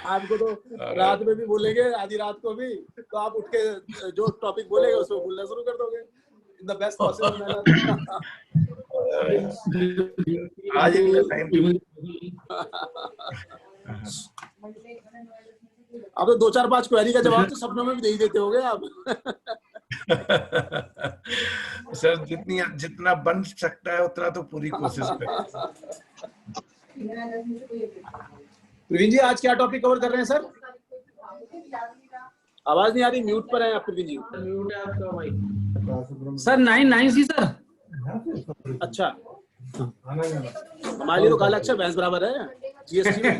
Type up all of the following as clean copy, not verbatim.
आपको तो रात में भी बोलेंगे, आधी रात को भी, तो आप उठ के जो टॉपिक बोलेंगे उसमें बोलना शुरू कर दोगे in the best possible manner. आज इतना टाइम अब तो 2-4-5 क्वेरी का जवाब तो सपनों में भी दे ही देते होगे आप। सर जितना बन सकता है उतना तो पूरी कोशिश करें। प्रवीण जी आज क्या टॉपिक कवर कर रहे हैं सर? आवाज नहीं आ रही, म्यूट पर है आप प्रवीण जी। म्यूट है आपका माइक सर। 9 सर। अच्छा, हमारे लिए तो काला अक्षर भैंस बराबर है जीएसटी में।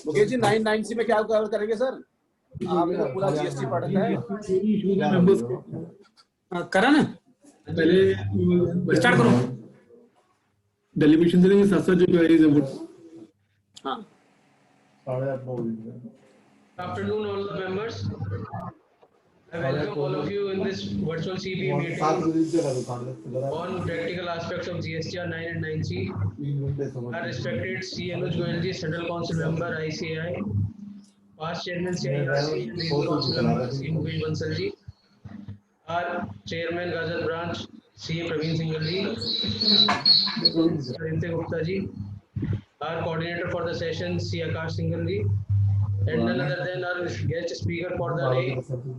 मुकेश जी 9(9)C में क्या कवर करेंगे सर? आपने तो पूरा जीएसटी पढ़ रखा है। करा ना, पहले स्टार्ट करो। डेलीब्रेशन से लेंगे साथ जो क्वेरीज है वो। हाँ। Afternoon all the members. I welcome all of you in this virtual CB meeting on practical aspects of GSTR 9 and 9C. Our respected C. Anuj Goyal ji, Central Council Member ICAI, past Chairman CIRC, Regional Council Member C. Mukesh Bansal ji, our Chairman Gajat Branch C. Praveen Singhal ji, Rinte Gupta ji, our Coordinator for the session C. Akash Singhal ji, and none other than our guest speaker for the day,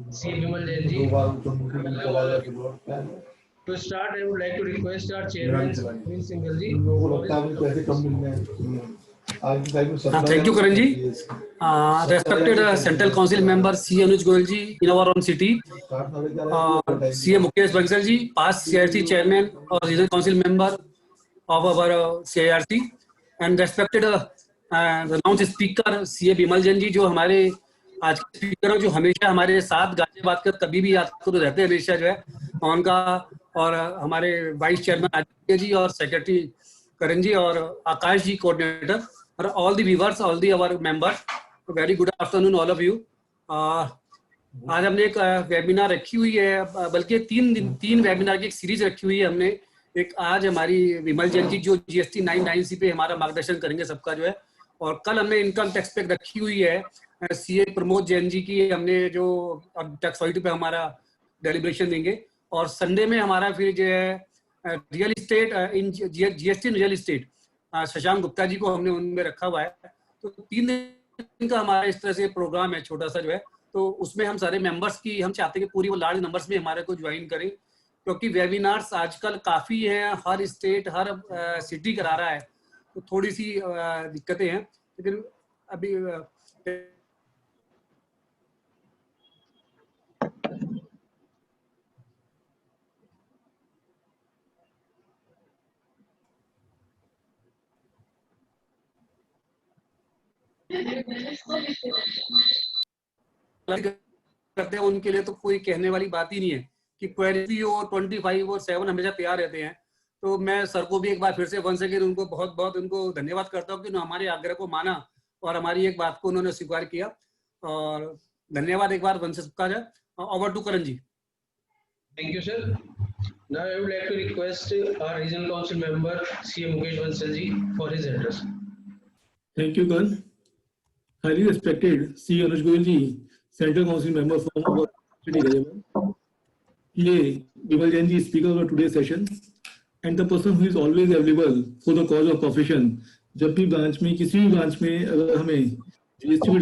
C. Bimal Jain ji. To start, I would like to request our chairman, Praveen Singhal ji. Thank you, Karan ji. Respected Central Council Member C. Anuj Goyal ji in our own city, C. Mukesh Bansal ji, past CIRC Chairman or Regional Council Member of our CIRC, and respected announce speaker C A Bimal Jain ji, जो हमारे आज के speaker हैं, जो हमेशा हमारे साथ गाजे बात कर कभी भी याद तो रहते हैं हमेशा जो है उनका, और हमारे वाइस चेयरमैन आदित्य जी और सेक्रेटरी करण जी और आकाश जी कोऑर्डिनेटर, और all the viewers, all the our members, very good afternoon all of you. आज हमने एक वेबिनार रखी हुई है, बल्कि तीन वेबिनार की एक सीरीज रखी हुई है हमने। एक आज हमारी विमल जैन जी जो जीएसटी 9(9)C पे हमारा मार्गदर्शन करेंगे सबका जो है, और कल हमने इनकम टैक्स पे रखी हुई है सीए प्रमोद जैन जी की, हमने जो अब टैक्स ऑडिट पे हमारा डेलिब्रेशन देंगे, और संडे में हमारा फिर जो है real estate in GST real estate Shashank Gupta ji को हमने उनमें रखा हुआ है। तो 3 दिन का हमारा इस तरह से प्रोग्राम है छोटा सा जो है, तो उसमें हम सारे मेंबर्स की हम चाहते हैं कि पूरी वो लार्ज नंबर्स में हमारे को ज्वाइन करें, क्योंकि वेबिनार्स आजकल काफ़ी हैं, हर स्टेट हर सिटी करा रहा है, तो थोड़ी सी दिक्कतें हैं, लेकिन अभी करते हैं उनके लिए तो कोई कहने वाली बात ही नहीं है कि क्वेरी और 25 और 7 हमेशा तैयार रहते हैं। तो मैं सर को भी एक बार फिर से वंस अगेन उनको बहुत बहुत उनको धन्यवाद करता हूँ कि उन्होंने हमारे आग्रह को माना और हमारी एक बात को उन्होंने स्वीकार किया, और धन्यवाद एक बार वंस का जाए। Over to Karan ji. Thank you, sir. Now I would like to request our regional council member C. Mukesh Bansal ji for his address. Thank you, Karan. Highly respected C. Anuj Goyal ji, Central Council member from our city Gajabad. He Bimal Jain ji, speaker of today's session, and the person who is always available for the cause of profession. जब भी branch में किसी भी branch में अगर हमें GST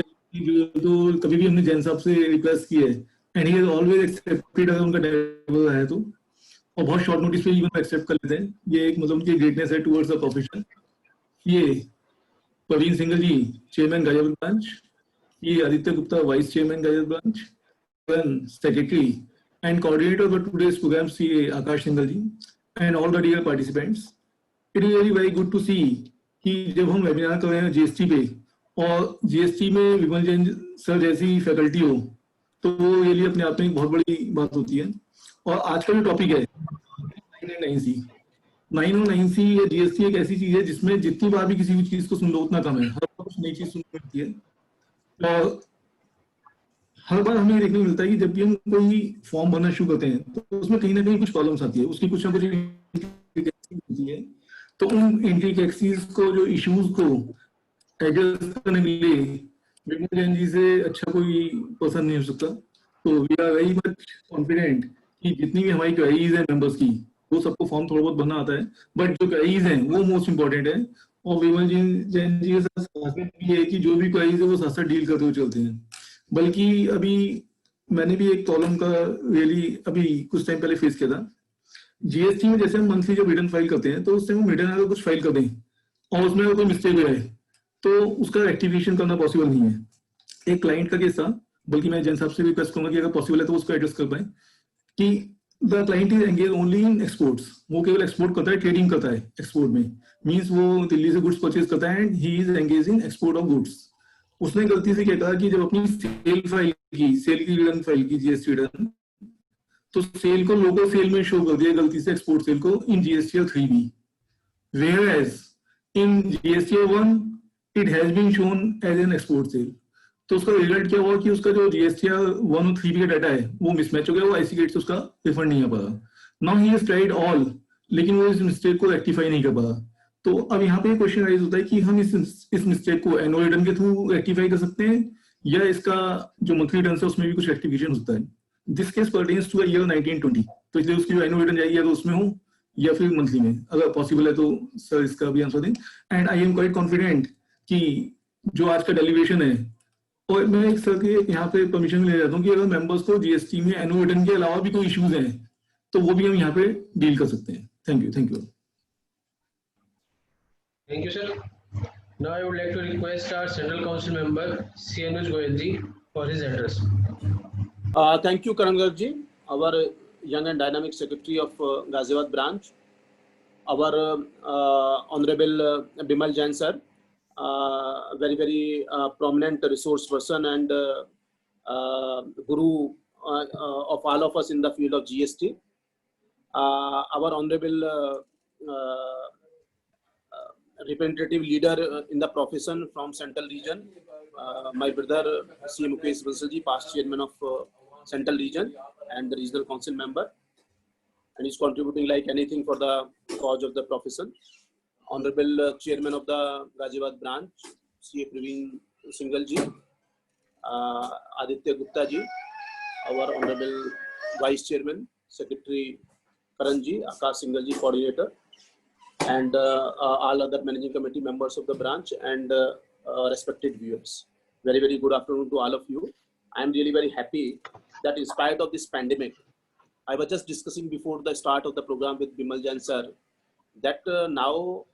तो कभी भी हमने जैन साहब से रिक्वेस्ट की है, and he has always accepted अगर उनका ड्राइवर है तो, और बहुत शॉर्ट नोटिस पे इवन एक्सेप्ट कर लेते हैं। ये एक मतलब उनकी ग्रेटनेस है टुवर्ड्स द प्रोफेशन। ये प्रवीण सिंघल जी, चेयरमैन गाजियाबाद ब्रांच, ये Aditya Gupta, vice chairman Ghaziabad branch, secretary and coordinator for today's program, C. Akash Singhal ji, and all the dear participants. It is very good to see कि जब हम वेबिनार कर रहे हैं GST पे और जीएसटी में विमल जैन सर जैसी फैकल्टी हो, तो वो ये लिए अपने आप में एक बहुत बड़ी बात होती है। और आज का जो टॉपिक है 9(9)C, 9(9)C या जीएसटी एक ऐसी चीज है जिसमें जितनी बार भी किसी भी चीज को सुन लो उतना कम है, हर बार कुछ नई चीज सुनने मिलती है। और हर बार हमें देखने को मिलता है कि जब भी हम कोई फॉर्म भरना शुरू करते हैं तो उसमें कहीं ना कहीं कुछ प्रॉब्लम्स आती है, उसकी कुछ ना कुछ होती है। तो उन इंट्रिकेसीज को, जो इश्यूज को एड्रेस करने के लिए विमल जैन जी से अच्छा कोई पर्सन नहीं हो सकता। तो we are very much confident कि जितनी भी हमारी क्वेरीज है मेंबर्स की, वो सबको फॉर्म थोड़ा बहुत भरना आता है, बट जो क्वेरीज हैं वो मोस्ट इंपॉर्टेंट है। और विमल जैन जी के साथ ये है कि जो भी क्वेरीज है वो साथ साथ डील करते हुए चलते हैं। बल्कि अभी मैंने भी एक प्रॉब्लम का रियली अभी कुछ टाइम पहले फेस किया था। जीएसटी में जैसे हम मंथली जब रिटर्न फाइल करते हैं तो उस टाइम हम रिटर्न अगर कुछ फाइल कर दें और उसमें कोई मिस्टेक हो जाए तो उसका रेक्टिफिकेशन करना पॉसिबल नहीं है। एक क्लाइंट का केस था, बल्कि मैं जैन साहब से भी रिक्वेस्ट करूंगा कि अगर पॉसिबल है तो उसको एड्रेस कर पाए कि the client is engage only in exports. वो केवल एक्सपोर्ट करता है, ट्रेडिंग करता है एक्सपोर्ट में, मीन्स वो दिल्ली से गुड्स परचेज करता है and he is engage in export of goods. उसने गलती से क्या कहा कि जब अपनी सेल की रिटर्न फाइल की जीएसटी रिटर्न, तो सेल को लोगो सेल में शो कर दिया गलती से एक्सपोर्ट सेल को इन GSTR 3B, whereas in GSTR 1 it has been shown as an export sale। तो उसका रिजल्ट क्या हुआ कि उसका जो GSTR 1 और 3B का डाटा है वो मिसमैच हो गया, वो IC गेट से उसका रिफंड नहीं आ पाया। Now he has tried all, लेकिन वो इस मिस्टेक को रेक्टिफाई नहीं कर पाया। तो अब यहाँ पे क्वेश्चन राइज होता है कि हम इस मिस्टेक को एनुअल रिटर्न के थ्रू रेक्टिफाई कर सकते हैं या इसका जो मंथली रिटर्न है उसमें भी कुछ रेक्टिफिकेशन होता है। This case pertains two year 1920, तो इसलिए उसकी जो एनुअल रिटर्न जाएगी या तो उसमें हो या फिर मंथली में, अगर पॉसिबल है तो सर इसका भी आंसर दें। And I am quite confident कि जो आज का डेलीब्रेशन है, और मैं एक सर के यहाँ पे परमिशन ले जाता हूँ कि अगर मेंबर्स को जीएसटी में एनुअल रिटर्न के अलावा भी कोई इश्यूज हैं तो वो भी हम यहाँ पे डील कर सकते हैं। Thank you. Thank you, sir. Now I would like to request our Central Council member C. Anuj Goyal ji for his address. Thank you, Karan Garg ji, our young and dynamic secretary of Ghaziabad branch, our Honorable Bimal Jain sir, very prominent resource person and guru of all of us in the field of GST, our Honorable representative leader in the profession from Central region, my brother C. Mukesh Bansal ji, past chairman of Central region and the regional council member, and is contributing like anything for the cause of the profession. Honorable chairman of the Ghaziabad branch, C. Praveen Singhal ji, Aditya Gupta ji, our honorable vice chairman, secretary Karan ji, Akash Singhal ji, coordinator, and all other managing committee members of the branch and respected viewers. Very good afternoon to all of you. I am really very happy that in spite of this pandemic, I was just discussing before the start of the program with Bimal Jain sir that now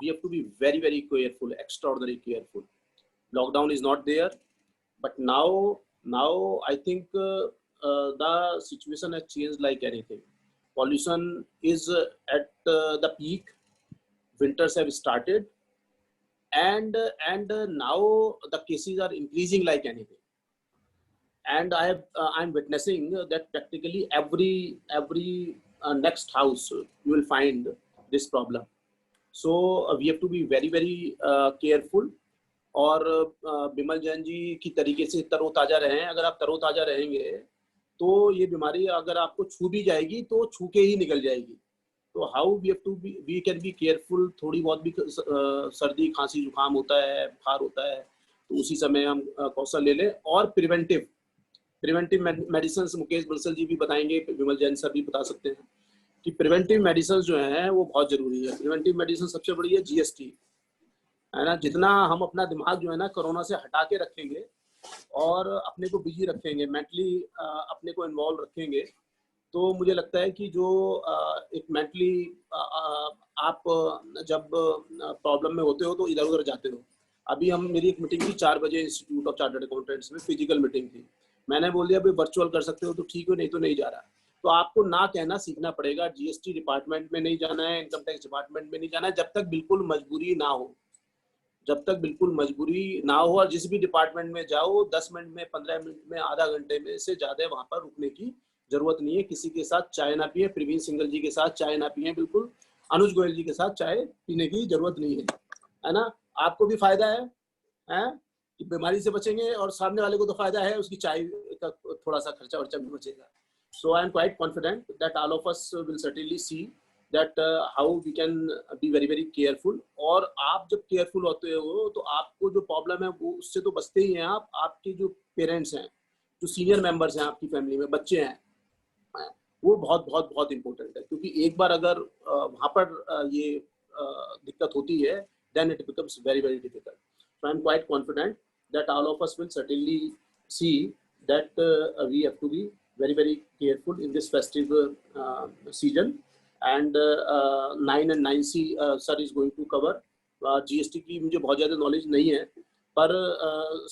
we have to be very careful, extraordinarily careful. Lockdown is not there, but now I think the situation has changed like anything. Pollution is at the peak. Winters have started, and now the cases are increasing like anything. And I'm witnessing that practically every next house you will find this problem. So we have to be very careful. और बिमल जैन जी की तरीके से तरोताजा रहें। अगर आप तरोताजा रहेंगे तो ये बीमारी अगर आपको छू भी जाएगी तो छू के ही निकल जाएगी। तो how we can be careful. थोड़ी बहुत भी सर्दी खांसी जुकाम होता है, बुखार होता है, तो उसी समय हम कौशल ले लें। और प्रिवेंटिव मेडिसिन मुकेश बंसल जी भी बताएंगे, विमल जैन सर भी बता सकते हैं कि प्रिवेंटिव मेडिसिन जो है वो बहुत जरूरी है। प्रिवेंटिव मेडिसिन सबसे बड़ी है जीएसटी, है ना। जितना हम अपना दिमाग जो है ना कोरोना से हटा के रखेंगे और अपने को बिजी रखेंगे, मेंटली अपने को इन्वॉल्व रखेंगे, तो मुझे लगता है कि जो एक मेंटली आप जब प्रॉब्लम में होते हो तो इधर उधर जाते हो। अभी मेरी एक मीटिंग थी 4 बजे इंस्टीट्यूट ऑफ चार्टर्ड अकाउंटेंट्स में, फिजिकल मीटिंग थी। मैंने बोल दिया भाई वर्चुअल कर सकते हो तो ठीक हो, नहीं तो नहीं जा रहा। तो आपको ना कहना सीखना पड़ेगा। जीएसटी डिपार्टमेंट में नहीं जाना है, इनकम टैक्स डिपार्टमेंट में नहीं जाना है जब तक बिल्कुल मजबूरी ना हो। जब तक बिल्कुल मजबूरी ना हो, और जिस भी डिपार्टमेंट में जाओ 10 मिनट में, 15 मिनट में, आधा घंटे में से ज़्यादा वहाँ पर रुकने की जरूरत नहीं है। किसी के साथ चाय ना पिए, प्रवीण सिंघल जी के साथ चाय ना पिए, बिल्कुल अनुज गोयल जी के साथ चाय पीने की जरूरत नहीं है ना। आपको भी फायदा है कि बीमारी से बचेंगे और सामने वाले को तो फायदा है, उसकी चाय का थोड़ा सा खर्चा वर्चा भी बचेगा। So I am quite confident that all of us will certainly see that how we can be very very careful. और आप जब केयरफुल होते हो तो आपको जो प्रॉब्लम है वो उससे तो बचते ही हैं आप, आपके जो पेरेंट्स हैं, जो सीनियर मेंबर्स हैं आपकी फैमिली में, बच्चे हैं, वो बहुत बहुत बहुत इंपॉर्टेंट है, क्योंकि एक बार अगर वहाँ पर ये दिक्कत होती है, then it becomes very very difficult. So I'm quite confident that all of us will certainly see that we have to be very very careful in this festive season. And 9 and 9C sir is going to cover. GST की मुझे बहुत ज़्यादा knowledge नहीं है, पर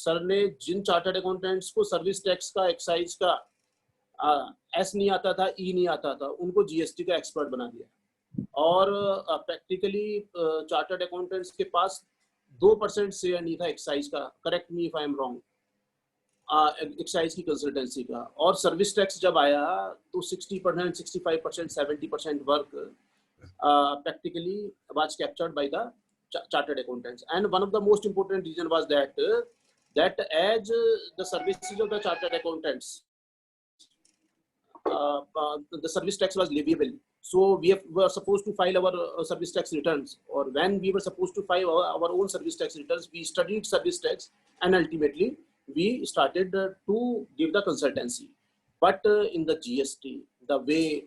sir ने जिन chartered accountants को service tax का, एक्साइज का एस नहीं आता था, ई नहीं आता था, उनको जीएसटी का एक्सपर्ट बना दिया। और प्रैक्टिकली चार्टर्ड अकाउंटेंट्स के पास 2% शेयर नहीं था एक्साइज का, correct me if I am wrong, excise की कंसल्टेंसी का। और सर्विस टैक्स जब आया तो 60%, 65%, 70% work practically was captured by the chartered accountants. And one of the most important reason was that as the services of the chartered accountants, the service tax was leviable. So we were supposed to file our service tax returns, or when we were supposed to file our own service tax returns, we studied service tax, and ultimately we started to give the consultancy. But in the GST, the way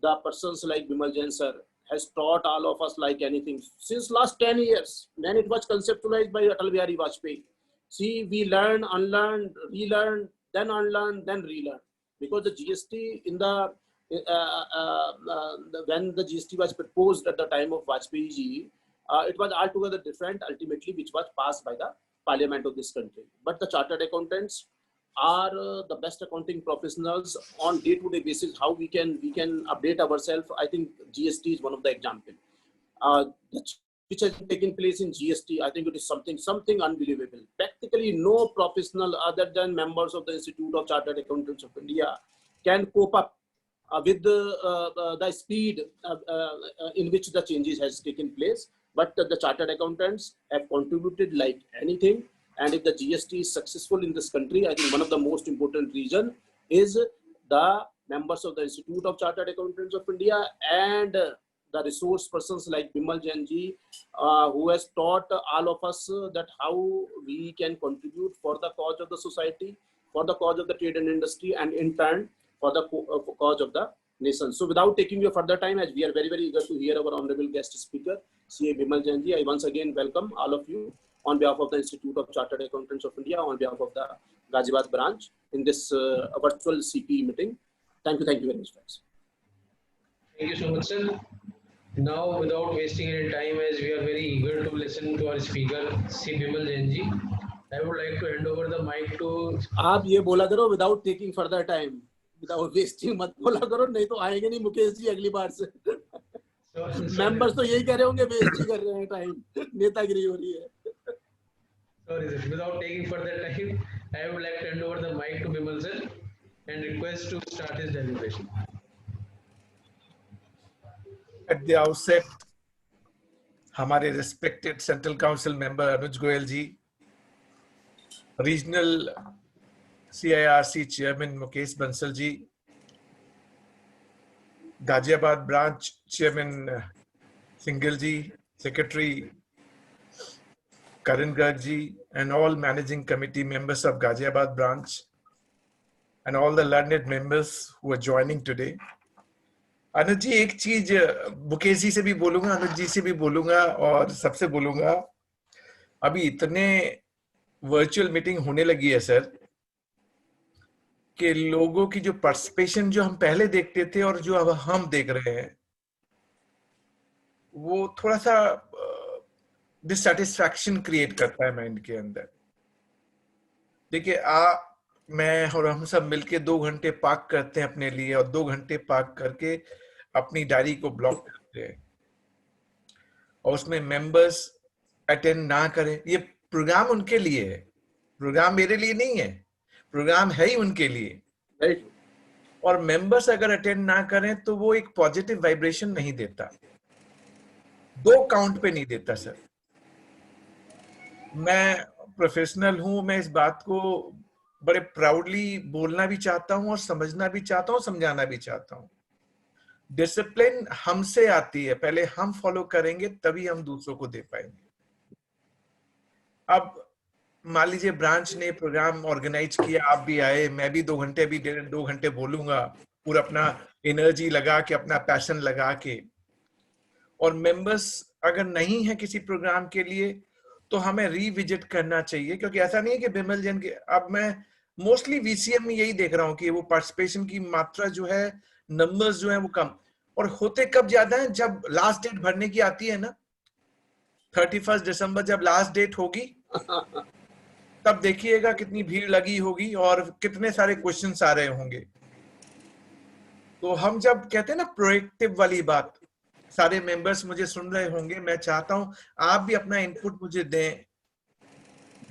the persons like Bimal Jain sir has taught all of us like anything since last 10 years, when it was conceptualized by Atal Bihari Vajpayee. See, we learn, unlearn, relearn, then unlearn, then relearn. Because the GST in the when the GST was proposed at the time of Vajpayee ji, it was altogether different ultimately, which was passed by the parliament of this country. But the chartered accountants are the best accounting professionals on day-to-day basis. How we can update ourselves. I think GST is one of the examples which has taken place in GST. I think it is something unbelievable. Practically no professional other than members of the Institute of Chartered Accountants of India can cope up with the speed in which the changes has taken place. But the chartered accountants have contributed like anything. And if the GST is successful in this country, I think one of the most important reason is the members of the Institute of Chartered Accountants of India and the resource persons like Bimal Jain ji, who has taught all of us that how we can contribute for the cause of the society, for the cause of the trade and industry, and in turn for the cause of the nation. So without taking your further time, as we are very, very eager to hear our honorable guest speaker, CA Bimal Jain ji, I once again welcome all of you on behalf of the Institute of Chartered Accountants of India, on behalf of the Ghaziabad branch in this virtual CPE meeting. Thank you very much, friends. Thank you so much, sir. Now, without wasting any time, as we are very eager to listen to our speaker, C. Bimal Jain ji, I would like to hand over the mic to. आप ये बोला करो without taking further time, without wasting मत बोला करो, नहीं तो आएंगे नहीं मुकेश जी अगली बार से. Members तो यही कह रहे होंगे, waste ही कर रहे हैं time, नेतागिरी हो रही है. Sorry, sir. Without taking further time, I would like to hand over the mic to Bimal sir and request to start his deliberation. At the outset, हमारे respected Central Council member Anuj Goyal ji, Regional CIRC Chairman Mukesh Bansal ji, Ghaziabad Branch Chairman Singhal ji, Secretary Karan Garg ji, and all managing committee members of Ghaziabad Branch, and all the learned members who are joining today. अनुज जी, एक चीज मुकेश जी से भी बोलूंगा, अनुज जी से भी बोलूंगा और सबसे बोलूंगा, अभी इतने वर्चुअल मीटिंग होने लगी है सर कि लोगों की जो पार्टिसिपेशन जो हम पहले देखते थे और जो अब हम देख रहे हैं, वो थोड़ा सा डिससैटिस्फैक्शन क्रिएट करता है माइंड के अंदर. देखिए, मैं और हम सब मिलके 2 घंटे पार्क करते हैं अपने लिए, और 2 घंटे पार्क करके अपनी डायरी को ब्लॉक करते हैं, और उसमें मेंबर्स अटेंड ना करें. ये प्रोग्राम उनके लिए है, प्रोग्राम मेरे लिए नहीं है, प्रोग्राम है ही उनके लिए. Right. और मेंबर्स अगर अटेंड ना करें तो वो एक पॉजिटिव वाइब्रेशन नहीं देता, 2 काउंट पे नहीं देता सर. मैं प्रोफेशनल हूं, मैं इस बात को बड़े प्राउडली बोलना भी चाहता हूं और समझना भी चाहता हूं, समझाना भी चाहता हूं. डिसिप्लिन हमसे आती है, पहले हम फॉलो करेंगे तभी हम दूसरों को दे पाएंगे। अब मान लीजिए ब्रांच ने प्रोग्राम ऑर्गेनाइज किया, आप भी आए, मैं भी 2 घंटे, भी 2 घंटे बोलूंगा पूरा अपना एनर्जी लगा के, अपना पैशन लगा के, और मेंबर्स अगर नहीं है किसी प्रोग्राम के लिए तो हमें रिविजिट करना चाहिए, क्योंकि ऐसा नहीं है कि बिमल जैन के, अब मैं मोस्टली वीसीएम में यही देख रहा हूँ कि वो पार्टिसिपेशन की मात्रा जो है, नंबर्स जो है वो कम, और होते कब ज्यादा है, जब लास्ट डेट भरने की आती है ना, 31 दिसंबर जब लास्ट डेट होगी तब देखिएगा कितनी भीड़ लगी होगी और कितने सारे क्वेश्चंस आ रहे होंगे। तो हम जब कहते हैं ना प्रोएक्टिव वाली बात, सारे मेंबर्स मुझे सुन रहे होंगे, मैं चाहता हूं आप भी अपना इनपुट मुझे दें।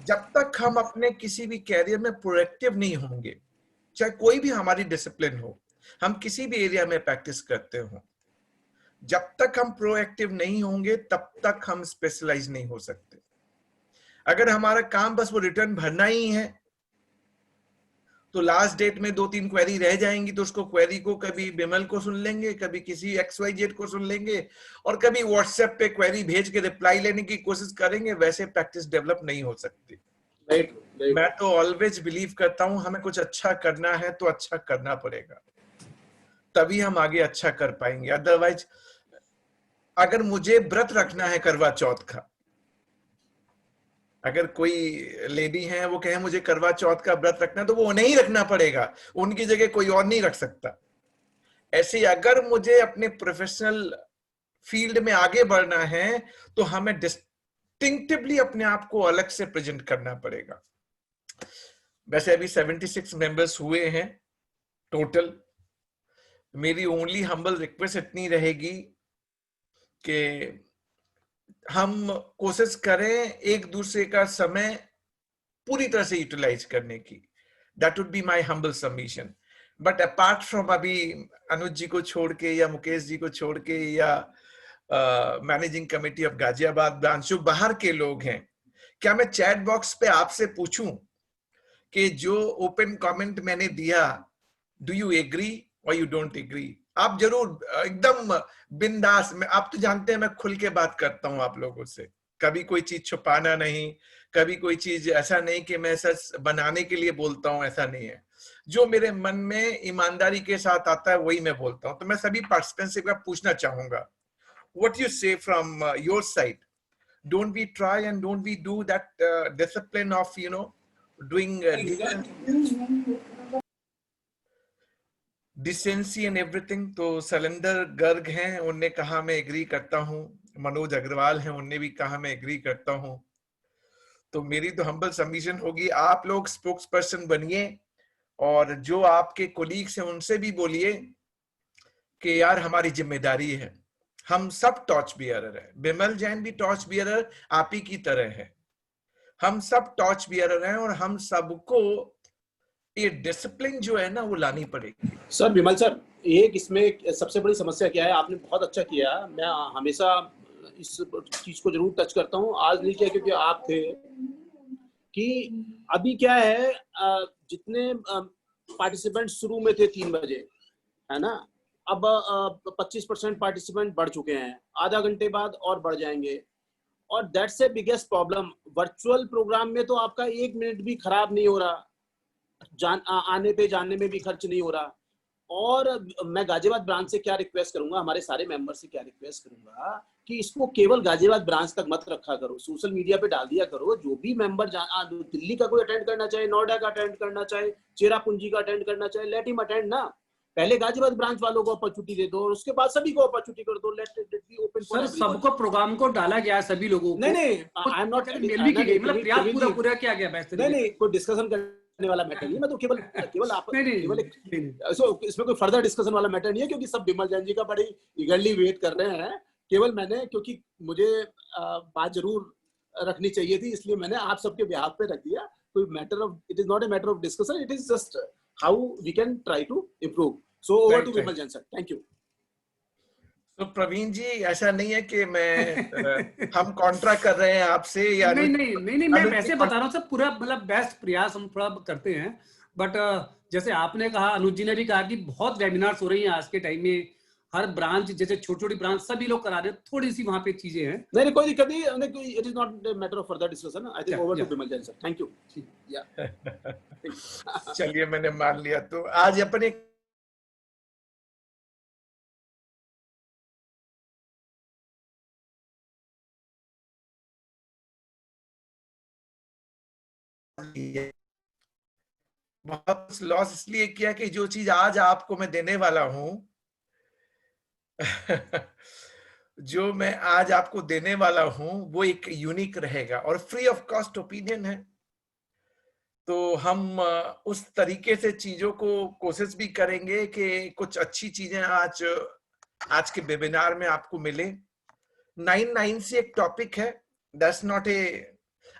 जब तक हम अपने किसी भी कैरियर में प्रोएक्टिव नहीं होंगे, चाहे कोई भी हमारी डिसिप्लिन हो, हम किसी भी एरिया में प्रैक्टिस करते हो, जब तक हम प्रोएक्टिव नहीं होंगे तब तक हम स्पेशलाइज नहीं हो सकते। अगर हमारा काम बस वो रिटर्न भरना ही है तो लास्ट डेट में 2-3 क्वेरी रह जाएंगी, तो उसको क्वेरी को कभी बिमल को सुन लेंगे, कभी किसी XYZ को सुन लेंगे, और कभी व्हाट्सएप पे क्वेरी भेज के रिप्लाई लेने की कोशिश करेंगे। वैसे प्रैक्टिस डेवलप नहीं हो सकती। मैं तो ऑलवेज बिलीव करता हूं हमें कुछ अच्छा करना है तो अच्छा करना पड़ेगा, तभी हम आगे अच्छा कर पाएंगे। अदरवाइज अगर मुझे व्रत रखना है करवा चौथ का, अगर कोई लेडी है वो कहे मुझे करवा चौथ का व्रत रखना, तो वो नहीं रखना पड़ेगा, उनकी जगह कोई और नहीं रख सकता। ऐसे अगर मुझे अपने प्रोफेशनल फील्ड में आगे बढ़ना है तो हमें डिस्टिंक्टिवली अपने आप को अलग से प्रेजेंट करना पड़ेगा। वैसे अभी 76 मेंबर्स हुए हैं टोटल। मेरी ओनली हम्बल रिक्वेस्ट इतनी रहेगी कि हम कोशिश करें एक दूसरे का समय पूरी तरह से यूटिलाइज करने की। That would be my humble submission. But apart from अभी अनुज जी को छोड़ के या मुकेश जी को छोड़ के या managing committee of Ghaziabad branch जो बाहर के लोग हैं, क्या मैं चैट बॉक्स पे आपसे पूछूं कि जो ओपन कमेंट मैंने दिया, डू यू एग्री और यू डोंट एग्री? आप जरूर एकदम बिंदास, में आप तो जानते हैं मैं खुल के बात करता हूं आप लोगों से, कभी कोई चीज छुपाना नहीं, कभी कोई चीज ऐसा नहीं कि मैं सच बनाने के लिए बोलता हूं, ऐसा नहीं है। जो मेरे मन में ईमानदारी के साथ आता है वही मैं बोलता हूं। तो मैं सभी पार्टिसिपेंट्स से पूछना चाहूंगा, what you say from your side? Don't we try and don't we do that discipline of doing decency and everything? तो सलेंदर गर्ग हैं, उनने कहा मैं एग्री करता हूं। मनोज अग्रवाल हैं, उनने भी कहा मैं एग्री करता हूं। तो मेरी तो हम्बल सबमिशन होगी, आप लोग स्पोक्स पर्सन बनिए और जो आपके कोलीग्स हैं उनसे भी बोलिए कि यार हमारी जिम्मेदारी है, हम सब टॉर्च बियरर है। बिमल जैन भी टॉर्च बियरर आप ही की तरह है, हम सब टॉर्च बियरर हैं और हम सबको ये डिसिप्लिन जो है ना वो लानी पड़ेगी। सर बिमल सर, एक इसमें सबसे बड़ी समस्या क्या है, आपने बहुत अच्छा किया, मैं हमेशा इस चीज को जरूर टच करता हूँ, आज नहीं किया क्योंकि आप थे, कि अभी क्या है, जितने पार्टिसिपेंट शुरू में थे 3 बजे, है ना, अब 25% पार्टिसिपेंट बढ़ चुके हैं, आधा घंटे बाद और बढ़ जाएंगे, और that's a biggest problem. Virtual program में तो आपका 1 मिनट भी खराब नहीं हो रहा, आने पे जाने में भी खर्च नहीं हो रहा। और मैं गाजियाबाद ब्रांच से क्या रिक्वेस्ट करूंगा, हमारे सारे मेंबर से क्या रिक्वेस्ट करूंगा कि इसको केवल गाजियाबाद ब्रांच तक मत रखा करो, सोशल मीडिया पे डाल दिया करो। जो भी मेंबर दिल्ली का कोई अटेंड करना चाहे, नोएडा का अटेंड करना चाहे, चेरापूंजी का अटेंड करना चाहे, लेट हिम अटेंड ना। पहले गाजियाबाद ब्रांच वालों को अपॉर्चुनिटी दे दो और उसके बाद सभी को अपॉर्चुनिटी कर दो। Let it be open for सबको प्रोग्राम को डाला गया, सभी लोगों को। नहीं आई एम नॉट, मतलब प्रयास पूरा किया गया। नहीं कोई डिस्कशन करने वाला मैटर नहीं, मैं तो केवल आप केवल इसमें कोई फर्दर डिस्कशन वाला मैटर नहीं है, क्योंकि सब बिमल जैन जी का बड़ी ईगरली वेट कर रहे हैं। केवल मैंने, क्योंकि मुझे बात जरूर रखनी चाहिए थी, इसलिए मैंने आप सबके बिहाफ पे रख दिया। कोई matter of, it is not a matter of discussion, it is just how we can try to improve. So over to Bimal Jain sir, thank you. तो प्रवीण जी, ऐसा नहीं है कि मैं हम कॉन्ट्रा कर रहे हैं आपसे या नहीं, मैं वैसे बता रहा हूँ सर, पूरा मतलब बेस्ट प्रयास हम थोड़ा करते हैं। बट जैसे आपने कहा, अनुज जी ने भी कहा कि बहुत वेबिनार्स हो रही हैं आज के टाइम में, हर ब्रांच जैसे छोटी छोटी ब्रांच सभी लोग करा रहे हैं, थोड़ी सी वहां पे चीजें हैं। नहीं कोई दिक्कत नहीं, it is not matter of further discussion. I think Yeah, over to yeah. Bimal Jain sir. Thank you. या चलिए मैंने मान लिया। तो आज अपने बहुत लॉस इसलिए किया कि जो चीज आज आपको मैं देने वाला हूं जो मैं आज आपको देने वाला हूं वो एक यूनिक रहेगा और फ्री ऑफ कॉस्ट ओपिनियन है। तो हम उस तरीके से चीजों को कोशिश भी करेंगे कि कुछ अच्छी चीजें आज के वेबिनार में आपको मिले। 99 से एक टॉपिक है, दैट्स नॉट ए,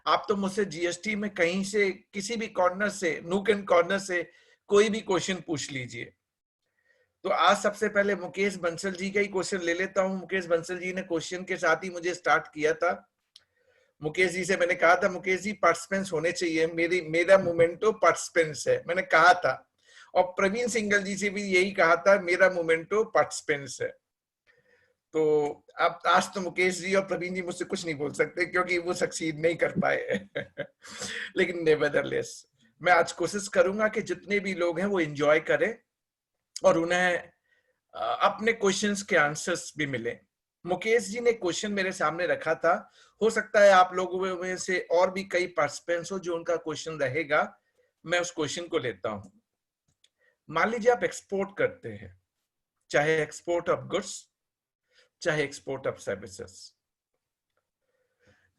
आप तो मुझसे जीएसटी में कहीं से किसी भी कॉर्नर से, नूक एंड कॉर्नर से कोई भी क्वेश्चन पूछ लीजिए। तो आज सबसे पहले मुकेश बंसल जी का ही क्वेश्चन ले लेता हूं। मुकेश बंसल जी ने क्वेश्चन के साथ ही मुझे स्टार्ट किया था। मुकेश जी से मैंने कहा था, मुकेश जी पार्टिसिपेंट्स होने चाहिए, मेरा मोमेंटो पार्टिसिपेंट्स है, मैंने कहा था। और प्रवीण सिंगल जी से भी यही कहा था, मेरा मोमेंटो पार्टिसिपेंट्स है। तो अब आज तो मुकेश जी और प्रवीण जी मुझसे कुछ नहीं बोल सकते क्योंकि वो सक्सीड नहीं कर पाए। लेकिन नेवरदलेस मैं आज कोशिश करूंगा कि जितने भी लोग हैं वो एंजॉय करें और उन्हें अपने क्वेश्चंस के आंसर्स भी मिले। मुकेश जी ने क्वेश्चन मेरे सामने रखा था, हो सकता है आप लोगों में से और भी कई पार्टिसिपेंट्स हो जो उनका क्वेश्चन रहेगा, मैं उस क्वेश्चन को लेता हूं। मान लीजिए आप एक्सपोर्ट करते हैं, चाहे एक्सपोर्ट ऑफ गुड्स चाहे एक्सपोर्ट ऑफ सर्विसेज।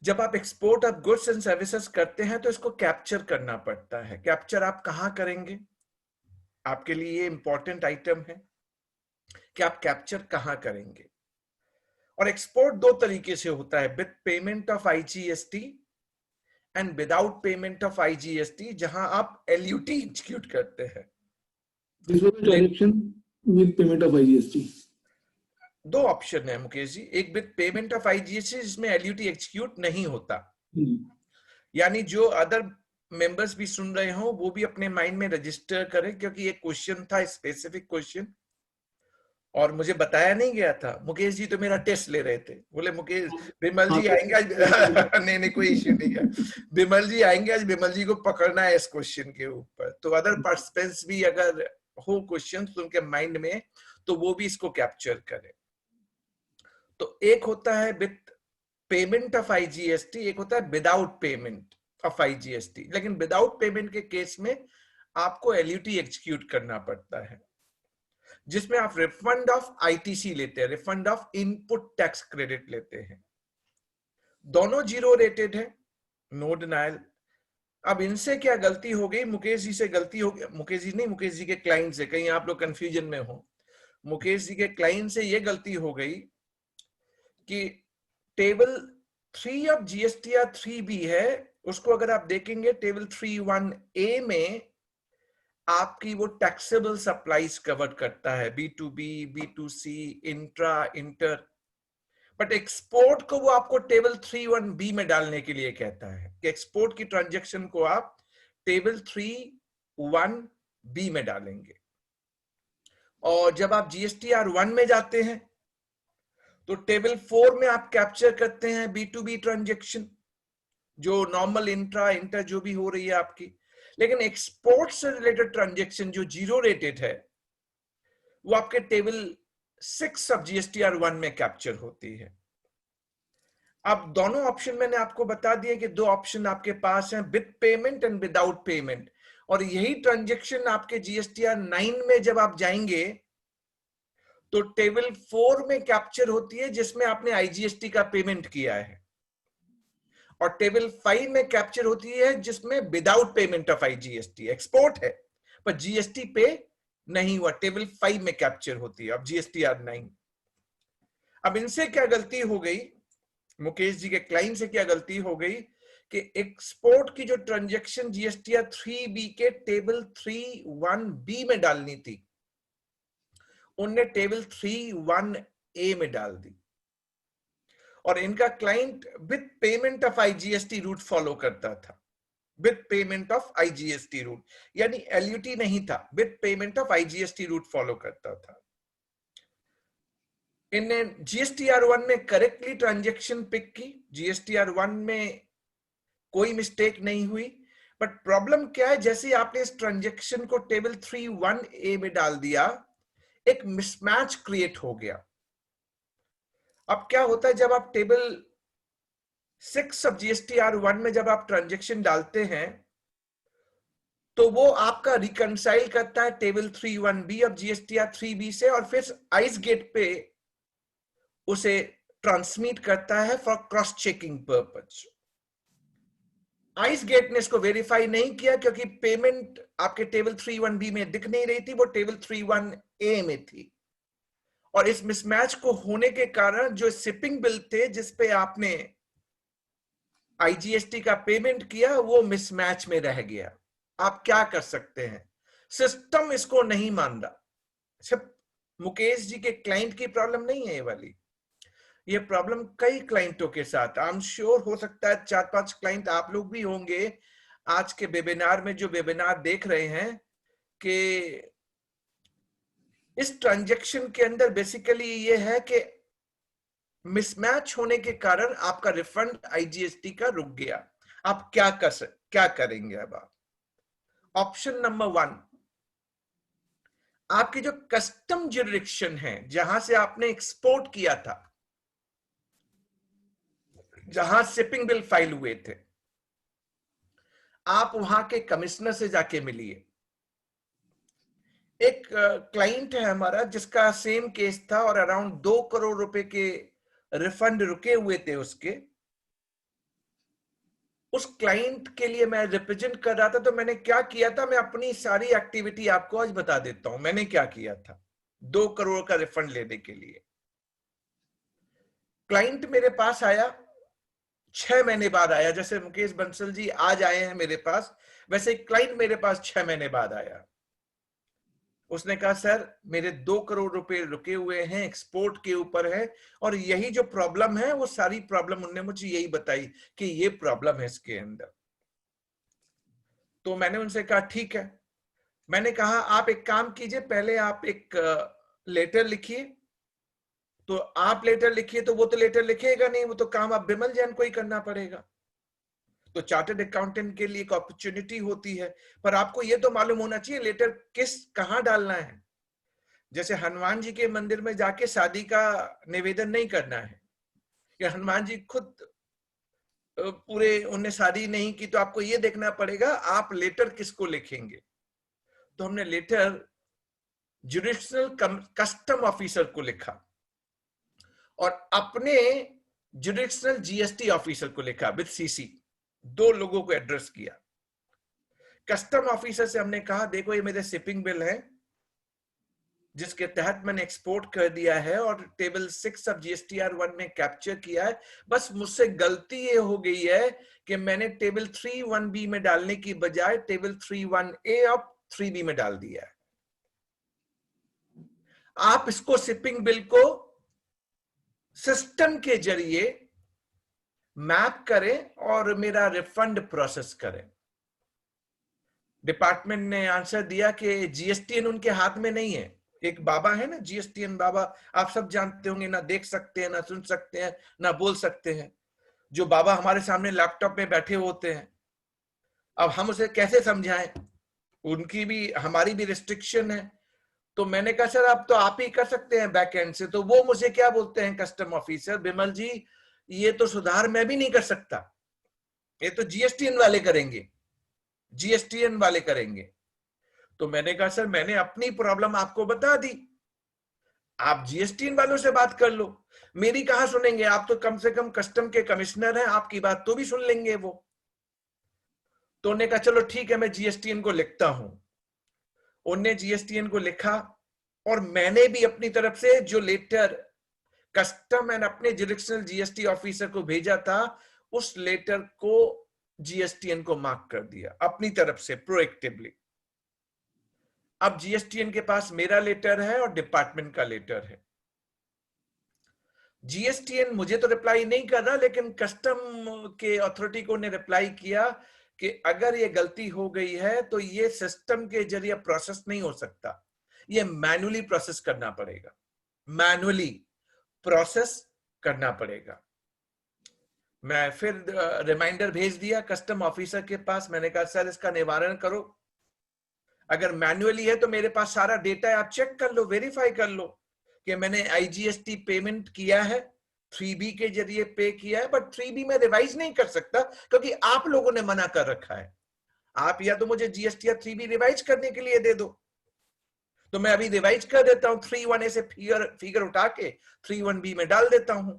जब आप export of goods and services करते हैं तो इसको कैप्चर करना पड़ता है। कैप्चर आप कहां करेंगे, आपके लिए ये इंपॉर्टेंट आइटम है कि आप कैप्चर कहां करेंगे। और एक्सपोर्ट दो तरीके से होता है, with payment of IGST and without payment of IGST, जहां आप एलयूटी एग्जीक्यूट करते हैं। This was a transaction with payment of IGST. दो ऑप्शन है मुकेश जी, एक विद पेमेंट ऑफ आईजीएसटी जिसमें एलयूटी एग्जीक्यूट नहीं होता। यानी जो अदर मेंबर्स भी सुन रहे हो वो भी अपने माइंड में रजिस्टर करें, क्योंकि एक क्वेश्चन था, स्पेसिफिक क्वेश्चन, और मुझे बताया नहीं गया था। मुकेश जी तो मेरा टेस्ट ले रहे थे, बोले मुकेश विमल जी आएंगे आज। नहीं कोई इश्यू नहीं है, विमल जी आएंगे आज, विमल जी को पकड़ना है इस क्वेश्चन के ऊपर। तो अदर पार्टिसिपेंट्स भी अगर हो क्वेश्चन उनके माइंड में, तो वो भी इसको कैप्चर करें। तो एक होता है विद पेमेंट ऑफ आईजीएसटी, एक होता है विदाउट पेमेंट ऑफ आईजीएसटी। लेकिन विदाउट पेमेंट के केस में आपको एलयूटी एग्जीक्यूट करना पड़ता है, जिसमें आप रिफंड ऑफ आईटीसी लेते हैं, refund of input tax credit लेते हैं। दोनों जीरो रेटेड है, नो डिनायल। अब इनसे क्या गलती हो गई, मुकेश जी से गलती हो गई, मुकेश जी नहीं, मुकेश जी के क्लाइंट से, कहीं आप लोग कंफ्यूजन में हो। मुकेश जी के क्लाइंट से ये गलती हो गई कि टेबल 3 ऑफ जीएसटीआर 3B है, उसको अगर आप देखेंगे टेबल 3(1)A में आपकी वो टैक्सेबल सप्लाईज कवर करता है, B2B, B2C, intra, inter. But export को वो आपको टेबल 3(1)B में डालने के लिए कहता है कि एक्सपोर्ट की ट्रांजैक्शन को आप टेबल 3(1)B में डालेंगे। और जब आप जीएसटीआर 1 में जाते हैं तो टेबल 4 में आप कैप्चर करते हैं B2B ट्रांजैक्शन, जो नॉर्मल इंट्रा, इंटर जो भी हो रही है आपकी। लेकिन एक्सपोर्ट से रिलेटेड ट्रांजैक्शन जो जीरो रेटेड है, वो आपके टेबल 6 ऑफ जीएसटीआर 1 में कैप्चर होती है। अब दोनों ऑप्शन मैंने आपको बता दिए कि दो ऑप्शन आपके पास हैं, with payment and without payment. और यही ट्रांजैक्शन आपके जीएसटीआर 9 में जब आप जाएंगे तो टेबल 4 में कैप्चर होती है, जिसमें आपने आईजीएसटी का पेमेंट किया है। और टेबल 5 में कैप्चर होती है जिसमें without payment of IGST, export है पर जीएसटी पे नहीं हुआ, टेबल 5 में कैप्चर होती है। अब जीएसटीआर 9, अब इनसे क्या गलती हो गई, मुकेश जी के क्लाइंट से क्या गलती हो गई कि एक्सपोर्ट की जो ट्रांजैक्शन जीएसटीआर 3B के टेबल 3(1)B में डालनी थी, उनने टेबल 3(1)A में डाल दी। और इनका client with payment of IGST route follow करता था, with payment of IGST route, यानी एलयूटी नहीं था, with payment of IGST route follow करता था। इनने GSTR1 में करेक्टली ट्रांजेक्शन पिक की, GSTR1 में कोई मिस्टेक नहीं हुई, बट प्रॉब्लम क्या है, जैसे ही आपने इस ट्रांजेक्शन को टेबल 3(1)A में डाल दिया, एक मिसमैच क्रिएट हो गया। अब क्या होता है, जब आप टेबल 6 ऑफ GSTR1 में जब आप ट्रांजेक्शन डालते हैं तो वो आपका रिकंसाइल करता है टेबल 3(1)B ऑफ GSTR3B से, और फिर आइस गेट पे उसे ट्रांसमिट करता है for cross checking purpose. Ice gate ने इसको वेरीफाई नहीं किया क्योंकि पेमेंट आपके टेबल 3(1)B में दिख नहीं रही थी, वो टेबल 3(1)A में थी। और इस मिसमैच को होने के कारण जो शिपिंग बिल थे जिसपे आपने IGST का पेमेंट किया, वो मिसमैच में रह गया। आप क्या कर सकते हैं, सिस्टम इसको नहीं मान रहा। सिर्फ मुकेश जी के क्लाइंट की प्रॉब्लम नहीं है ये वाली, ये प्रॉब्लम कई क्लाइंटों के साथ, आई एम श्योर हो सकता है 4-5 क्लाइंट आप लोग भी होंगे आज के वेबिनार में, जो वेबिनार देख रहे हैं, कि इस ट्रांजैक्शन के अंदर बेसिकली ये है कि मिसमैच होने के कारण आपका रिफंड IGST का रुक गया। आप क्या करेंगे? अब आप ऑप्शन नंबर 1, आपकी जो कस्टम जुरिडिक्शन है जहां से आपने एक्सपोर्ट किया था, जहां शिपिंग बिल फाइल हुए थे, आप वहां के कमिश्नर से जाके मिलिए। एक क्लाइंट है हमारा जिसका सेम केस था और अराउंड 2 करोड़ रुपए के रिफंड रुके हुए थे उसके। उस क्लाइंट के लिए मैं रिप्रेजेंट कर रहा था, तो मैंने क्या किया था, मैं अपनी सारी एक्टिविटी आपको आज बता देता हूं मैंने क्या किया था 2 करोड़ का रिफंड लेने के लिए। क्लाइंट मेरे पास आया, 6 महीने बाद आया, जैसे मुकेश बंसल जी आज आए हैं मेरे पास, वैसे क्लाइंट मेरे पास 6 महीने बाद आया। उसने कहा सर मेरे 2 करोड़ रुपए रुके हुए हैं, एक्सपोर्ट के ऊपर है, और यही जो प्रॉब्लम है वो सारी प्रॉब्लम उन्होंने मुझे यही बताई कि ये प्रॉब्लम है इसके अंदर। तो मैंने उनसे कहा ठीक है, मैंने कहा आप एक काम कीजिए, पहले आप एक लेटर लिखिए। तो आप लेटर लिखिए, तो वो तो लेटर लिखेगा नहीं, वो तो काम आप बिमल जैन को ही करना पड़ेगा। तो चार्टर्ड अकाउंटेंट के लिए एक अपॉर्चुनिटी होती है, पर आपको ये तो मालूम होना चाहिए लेटर कहां डालना है। जैसे हनुमान जी के मंदिर में जाके शादी का निवेदन नहीं करना है, कि हनुमान जी खुद पूरे उन्हें शादी नहीं की, तो आपको ये देखना पड़ेगा आप लेटर किसको लिखेंगे। तो हमने लेटर जुडिशनल कस्टम ऑफिसर को लिखा और अपने जुडिशनल GST ऑफिसर को लिखा विद CC, 2 लोगों को एड्रेस किया। कस्टम ऑफिसर से हमने कहा देखो ये मेरे शिपिंग बिल है जिसके तहत मैंने एक्सपोर्ट कर दिया है और टेबल 6 ऑफ GSTR1 में कैप्चर किया है, बस मुझसे गलती ये हो गई है कि मैंने टेबल 3(1)B में डालने की बजाय टेबल 3(1)A ऑफ 3B में डाल दिया है। आप इसको शिपिंग बिल को सिस्टम के जरिए मैप करें और मेरा रिफंड प्रोसेस करें। डिपार्टमेंट ने आंसर दिया कि GSTN उनके हाथ में नहीं है। एक बाबा है ना GSTN बाबा, आप सब जानते होंगे, ना देख सकते हैं, ना सुन सकते हैं, ना बोल सकते हैं। जो बाबा हमारे सामने लैपटॉप में बैठे होते हैं, अब हम उसे कैसे समझाएं, उनकी भी हमारी भी रिस्ट्रिक्शन है। तो मैंने कहा सर अब तो आप ही कर सकते हैं बैक एंड से। तो वो मुझे क्या बोलते हैं कस्टम ऑफिसर, बिमल जी ये तो सुधार मैं भी नहीं कर सकता, ये तो GSTN वाले करेंगे, GSTN वाले करेंगे। तो मैंने कहा सर मैंने अपनी प्रॉब्लम आपको बता दी, आप GSTN वालों से बात कर लो, मेरी कहां सुनेंगे, आप तो कम से कम कस्टम के कमिश्नर हैं, आपकी बात तो भी सुन लेंगे वो। तो उन्होंने कहा चलो ठीक है मैं GSTN को लिखता हूं। उन्होंने GSTN को लिखा और मैंने भी अपनी तरफ से जो लेटर कस्टम एंड अपने जुडिशनल GST ऑफिसर को भेजा था, उस लेटर को GSTN को मार्क कर दिया अपनी तरफ से प्रोएक्टिवली। अब GSTN के पास मेरा लेटर है और डिपार्टमेंट का लेटर है। GSTN मुझे तो रिप्लाई नहीं कर रहा, लेकिन कस्टम के अथॉरिटी को ने रिप्लाई किया कि अगर ये गलती हो गई है तो ये सिस्टम के जरिए प्रोसेस नहीं हो सकता, ये मैन्युअली प्रोसेस करना पड़ेगा, मैन्युअली। प्रोसेस करना पड़ेगा। मैं फिर रिमाइंडर भेज दिया कस्टम ऑफिसर के पास। मैंने कहा सर इसका निवारण करो, अगर मैन्युअली है तो मेरे पास सारा डेटा है, आप चेक कर लो, वेरीफाई कर लो कि मैंने आईजीएसटी पेमेंट किया है, 3B के जरिए पे किया है, बट 3B में रिवाइज नहीं कर सकता क्योंकि आप लोगों ने मना कर रखा है। आप या तो मुझे जीएसटी या 3B रिवाइज करने के लिए दे दो, तो मैं अभी रिवाइज कर देता हूं, 3(1)A से फिगर उठा के 3(1)B में डाल देता हूं।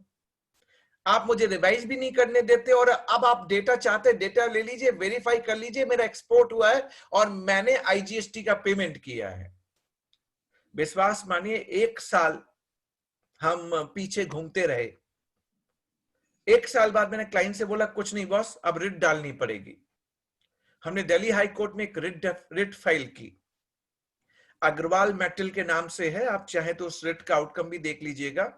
आप मुझे रिवाइज भी नहीं करने देते, और अब आप डेटा चाहते, डेटा ले लीजिए, वेरीफाई कर लीजिए मेरा एक्सपोर्ट हुआ है और मैंने आईजीएसटी का पेमेंट किया है। विश्वास मानिए 1 साल हम पीछे घूमते रहे। 1 साल बाद मैंने क्लाइंट से बोला कुछ नहीं बॉस, अब रिट डालनी पड़ेगी। हमने दिल्ली हाई कोर्ट में एक रिट फाइल की, अग्रवाल मेटल के नाम से है, आप चाहे तो उस रिट का आउटकम भी देख लीजिएगा।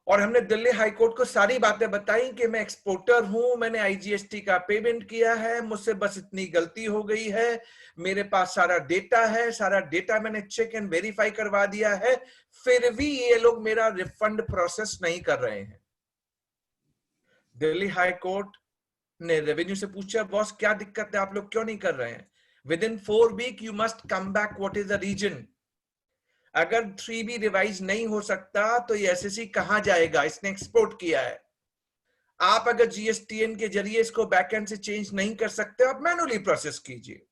और हमने दिल्ली हाई कोर्ट को सारी बातें बताई कि मैं एक्सपोर्टर हूं, मैंने आईजीएसटी का पेमेंट किया है, मुझसे बस इतनी गलती हो गई है, मेरे पास सारा डेटा है, सारा डेटा मैंने चेक एंड वेरीफाई करवा दिया है, फिर भी ये लोग मेरा रिफंड प्रोसेस नहीं कर रहे हैं। दिल्ली हाई कोर्ट ने रेवेन्यू से पूछा बॉस क्या दिक्कत है, आप लोग क्यों नहीं कर रहे हैं? Within 4 week you must come back, what is the reason? अगर 3B रिवाइज नहीं हो सकता तो ये एसएससी कहां जाएगा? इसने एक्सपोर्ट किया है। आप अगर जीएसटीएन के जरिए इसको बैकएंड से चेंज नहीं कर सकते, आप मैनुअली प्रोसेस कीजिए।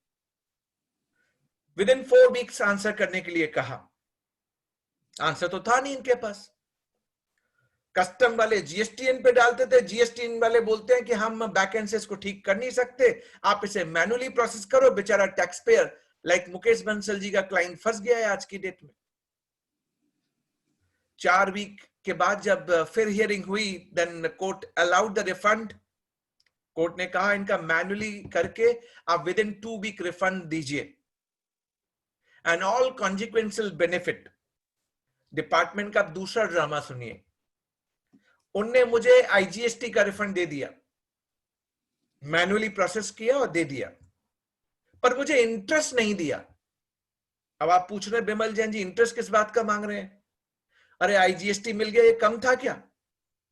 विदिन 4 वीक्स आंसर करने के लिए कहा, आंसर तो था नहीं इनके पास। कस्टम वाले जीएसटीएन पे डालते थे, जीएसटीएन वाले बोलते हैं कि हम बैकएंड से इसको ठीक कर नहीं सकते, आप इसे मैनुअली प्रोसेस करो। बेचारा tax payer like Mukesh Bansal ji का क्लाइंट फंस गया है आज की डेट में। 4 वीक के बाद जब फिर हियरिंग हुई, then court allowed the refund. Court ने कहा इनका मैनुअली करके आप विद इन 2 वीक रिफंड दीजिए, and all consequential benefit. Department का दूसरा ड्रामा सुनिए, उनने मुझे आईजीएसटी का रिफंड दे दिया, मैनुअली प्रोसेस किया और दे दिया, पर मुझे इंटरेस्ट नहीं दिया। अब आप पूछ रहे बिमल जैन जी इंटरेस्ट किस बात का मांग रहे हैं? अरे आईजीएसटी मिल गया, ये कम था क्या?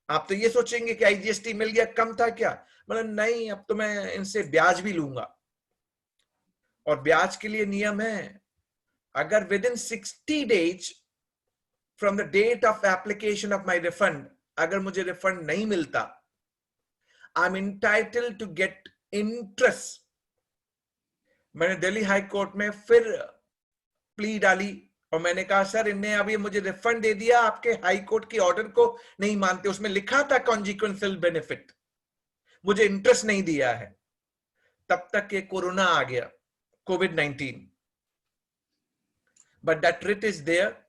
आप तो ये सोचेंगे कि आईजीएसटी मिल गया कम था क्या? मतलब नहीं, अब तो मैं इनसे ब्याज भी लूंगा, और ब्याज के लिए नियम है, अगर within 60 days from the date of application of my refund, अगर मुझे रिफंड नहीं मिलता, I am entitled to get interest. मैंने दिल्ली हाई कोर्ट में फिर प्ली डाली और मैंने कहा सर इनने अभी मुझे रिफंड दे दिया, आपके हाई कोर्ट की ऑर्डर को नहीं मानते, उसमें लिखा था कॉन्सिक्वेंशियल बेनिफिट, मुझे इंटरेस्ट नहीं दिया है। तब तक के कोरोना आ गया, कोविड-19, but that writ is there.